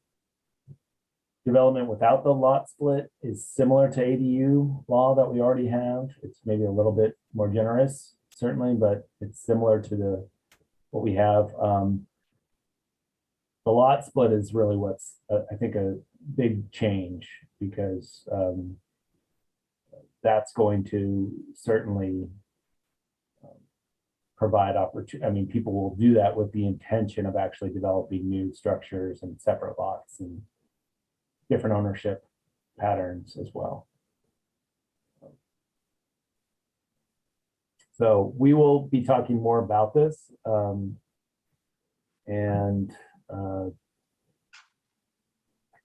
development without the lot split is similar to ADU law that we already have. It's maybe a little bit more generous, certainly, but it's similar to what we have. The lot split is really what's, I think, a big change, because that's going to certainly provide opportunity. I mean, people will do that with the intention of actually developing new structures and separate lots and different ownership patterns as well. So we will be talking more about this, and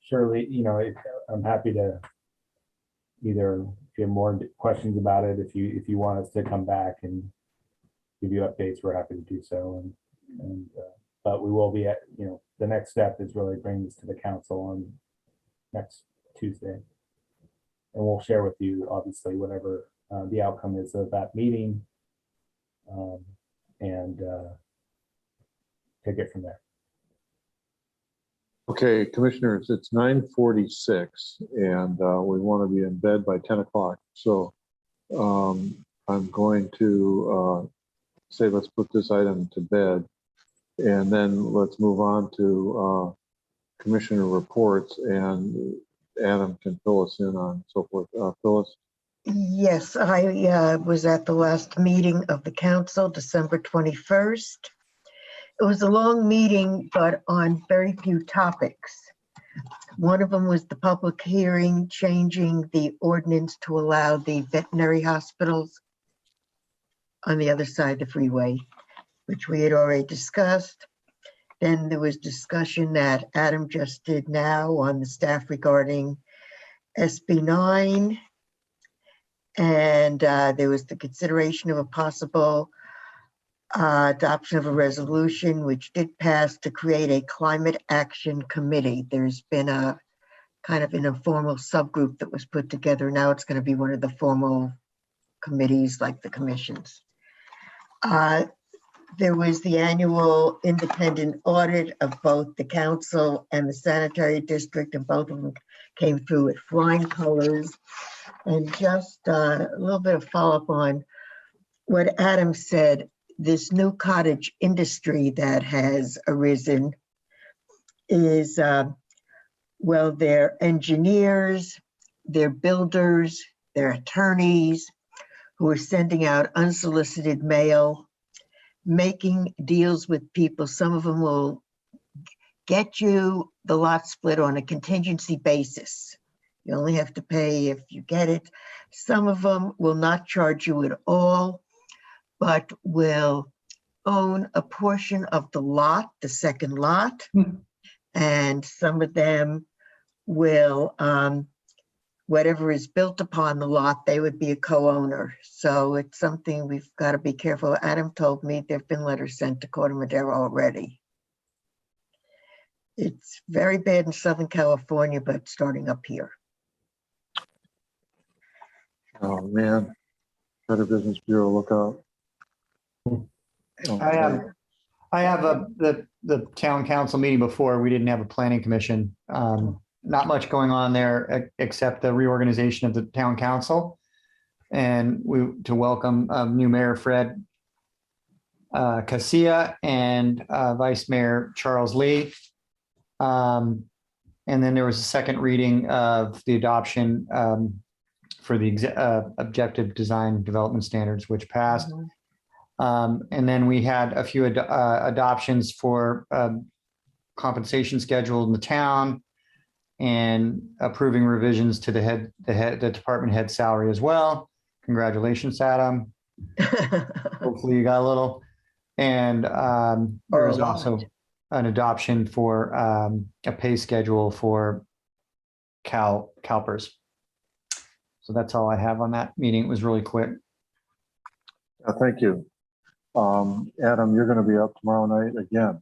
surely, you know, I'm happy to either, if you have more questions about it, if you want us to come back and give you updates, we're happy to do so. But we will be at, you know, the next step is really bring this to the council on next Tuesday. And we'll share with you, obviously, whatever the outcome is of that meeting, and take it from there. Okay, commissioners, it's 9:46 and we want to be in bed by 10 o'clock. So I'm going to say, let's put this item to bed, and then let's move on to commissioner reports, and Adam can fill us in on so forth. Phyllis? Yes, I was at the last meeting of the council, December 21st. It was a long meeting, but on very few topics. One of them was the public hearing, changing the ordinance to allow the veterinary hospitals on the other side of the freeway, which we had already discussed. Then there was discussion that Adam just did now on the staff regarding SB 9. And there was the consideration of a possible adoption of a resolution, which did pass, to create a climate action committee. There's been a kind of an informal subgroup that was put together. Now it's going to be one of the formal committees like the commissions. There was the annual independent audit of both the council and the sanitary district, and both of them came through with flying colors. And just a little bit of follow-up on what Adam said, this new cottage industry that has arisen is, well, they're engineers, they're builders, they're attorneys who are sending out unsolicited mail, making deals with people. Some of them will get you the lot split on a contingency basis. You only have to pay if you get it. Some of them will not charge you at all, but will own a portion of the lot, the second lot. And some of them will, whatever is built upon the lot, they would be a co-owner. So it's something we've got to be careful. Adam told me there've been letters sent to Corte Madera already. It's very bad in Southern California, but starting up here. Oh man, Better Business Bureau, look out. I have the town council meeting before. We didn't have a planning commission. Not much going on there except the reorganization of the town council, and to welcome new mayor Fred. Casilla and Vice Mayor Charles Lee. And then there was a second reading of the adoption for the objective design development standards, which passed. And then we had a few adoptions for compensation schedule in the town and approving revisions to the department head salary as well. Congratulations, Adam. Hopefully you got a little. And there was also an adoption for a pay schedule for CalPERS. So that's all I have on that meeting. It was really quick. Thank you. Adam, you're going to be up tomorrow night again.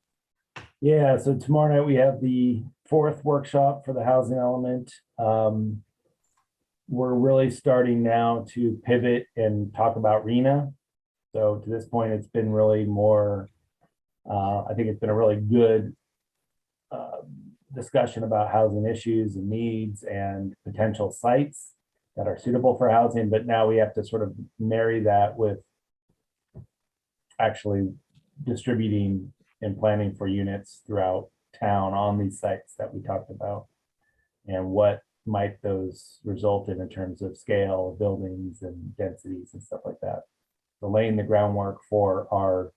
Yeah, so tomorrow night we have the 4th workshop for the housing element. We're really starting now to pivot and talk about RENA. So to this point, it's been really more, I think it's been a really good discussion about housing issues and needs and potential sites that are suitable for housing. But now we have to sort of marry that with actually distributing and planning for units throughout town on these sites that we talked about, and what might those result in terms of scale of buildings and densities and stuff like that. So laying the groundwork for our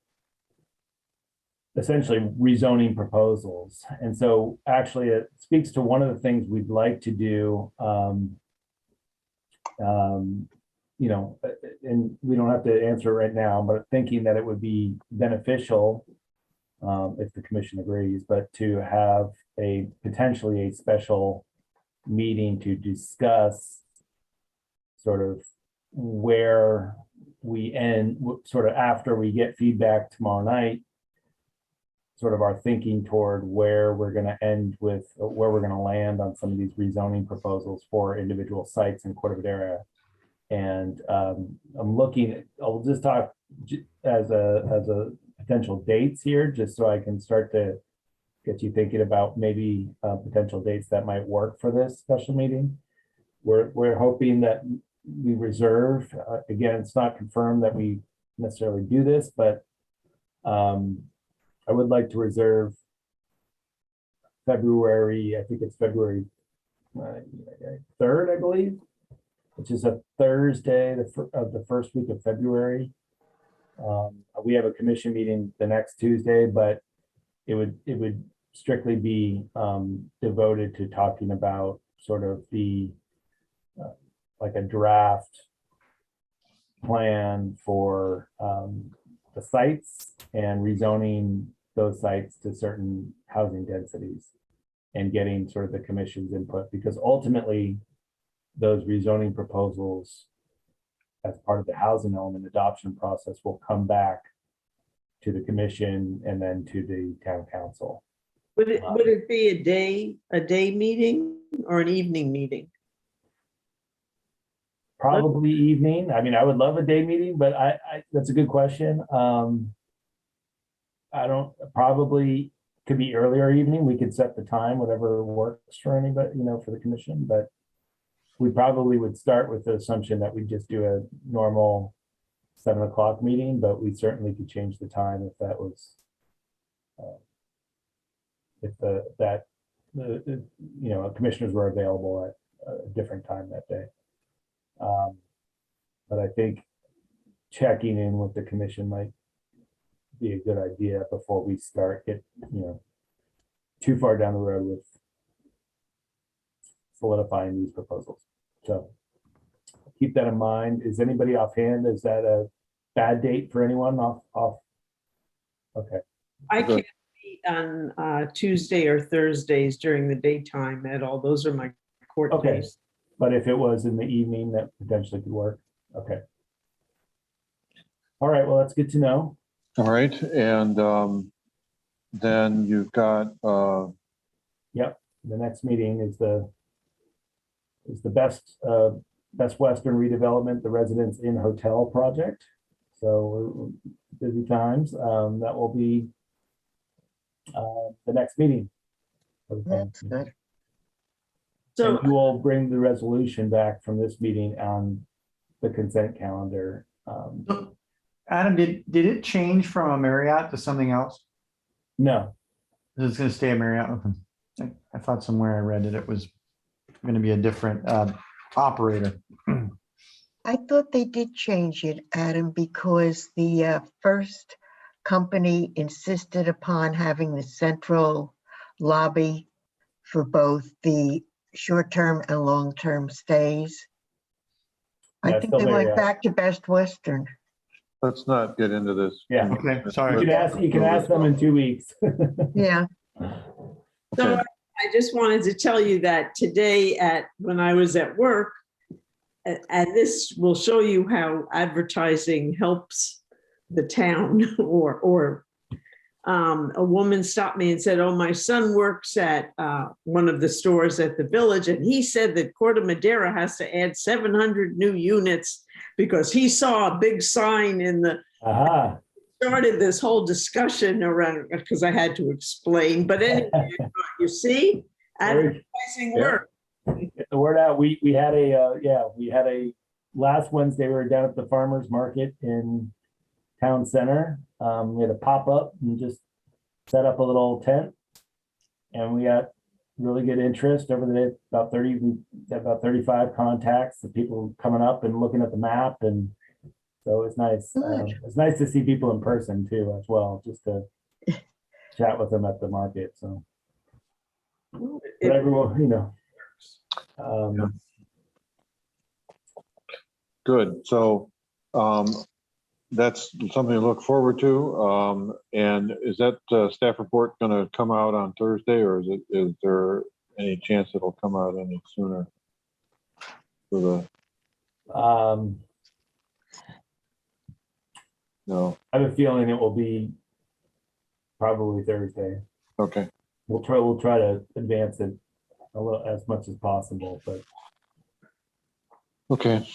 essentially rezoning proposals. And so actually it speaks to one of the things we'd like to do, you know, and we don't have to answer it right now, but thinking that it would be beneficial, if the commission agrees, but to have potentially a special meeting to discuss sort of where we end, sort of after we get feedback tomorrow night, sort of our thinking toward where we're going to end with, where we're going to land on some of these rezoning proposals for individual sites in Corte Madera. And I'm looking, I'll just talk as a potential dates here, just so I can start to get you thinking about maybe potential dates that might work for this special meeting. We're hoping that we reserve, again, it's not confirmed that we necessarily do this, but I would like to reserve February, I think it's February 3rd, I believe, which is a Thursday of the first week of February. We have a commission meeting the next Tuesday, but it would strictly be devoted to talking about sort of the like a draft plan for the sites and rezoning those sites to certain housing densities and getting sort of the commission's input, because ultimately those rezoning proposals as part of the housing element adoption process will come back to the commission and then to the town council. Would it be a day meeting or an evening meeting? Probably evening. I mean, I would love a day meeting, but I that's a good question. I don't, probably could be earlier evening. We could set the time, whatever works for anybody, you know, for the commission, but we probably would start with the assumption that we just do a normal 7 o'clock meeting, but we certainly could change the time if that was, if you know, commissioners were available at a different time that day. But I think checking in with the commission might be a good idea before we get, you know, too far down the road with solidifying these proposals. So keep that in mind. Is anybody offhand? Is that a bad date for anyone off? Okay. I can't meet on Tuesday or Thursdays during the daytime at all. Those are my court Okay. days. But if it was in the evening, that potentially could work. Okay. All right. Well, that's good to know. All right. And then you've got. Yep. The next meeting is the Best Western redevelopment, the Residence Inn Hotel project. So we're busy times. That will be the next meeting. That's good. So you will bring the resolution back from this meeting on the consent calendar Adam, did it change from a Marriott to something else? No, It's going to stay a Marriott? Okay. I thought somewhere I read it was going to be a different operator. I thought they did change it, Adam, because the first company insisted upon having the central lobby for both the short-term and long-term stays. Yeah, I think still they went Marriott. back to Best Western. Let's not get into this. Yeah. Okay, You sorry. can ask them in 2 weeks. Yeah. So Okay. I just wanted to tell you that today when I was at work, and this will show you how advertising helps the town, or a woman stopped me and said, oh, my son works at one of the stores at the village, and he said that Corte Madera has to add 700 new units because he saw a big sign in the, started this whole discussion around, because I had to explain, but anyway, you see, advertising works. Get the word out. We had a last Wednesday, we were down at the farmer's market in town center. We had a pop-up and just set up a little tent, and we got really good interest over the about 30. We had about 35 contacts of people coming up and looking at the map, and so it's nice. It's nice to see people in person too, as well, just to chat with them at the market. So, but everyone, you know. Good. So that's something to look forward to. And is that staff report going to come out on Thursday, or is there any chance it'll come out any sooner? For the no, I have a feeling it will be probably Thursday. Okay. We'll try to advance it a little as much as possible, but okay.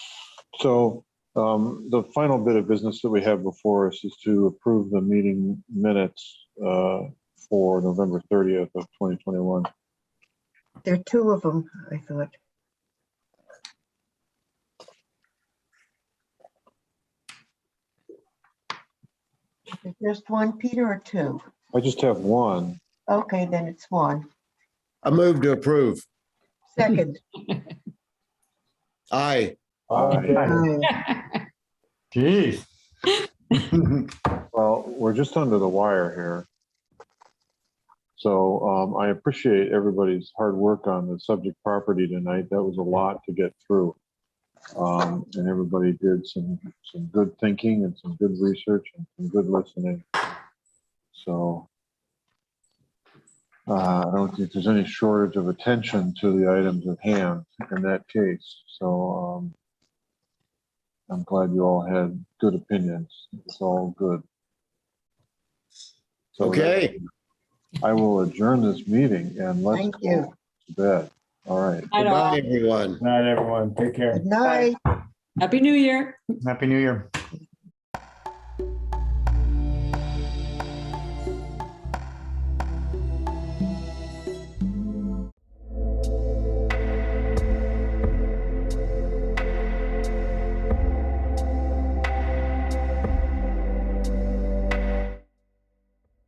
So the final bit of business that we have before us is to approve the meeting minutes for November 30th of 2021. There are two of them, I thought. Is it just one, Peter, or two? I just have one. Okay, then it's one. I move to approve. Second. Aye. Jeez. Well, we're just under the wire here. So I appreciate everybody's hard work on the subject property tonight. That was a lot to get through. And everybody did some good thinking and some good research and some good listening. So I don't think there's any shortage of attention to the items at hand in that case. So I'm glad you all had good opinions. It's all good. So Okay. I will adjourn this meeting and let's Thank go you. to bed. All right. Goodbye, everyone. good night, everyone. Take care. Good night. Happy New Year. Happy New Year.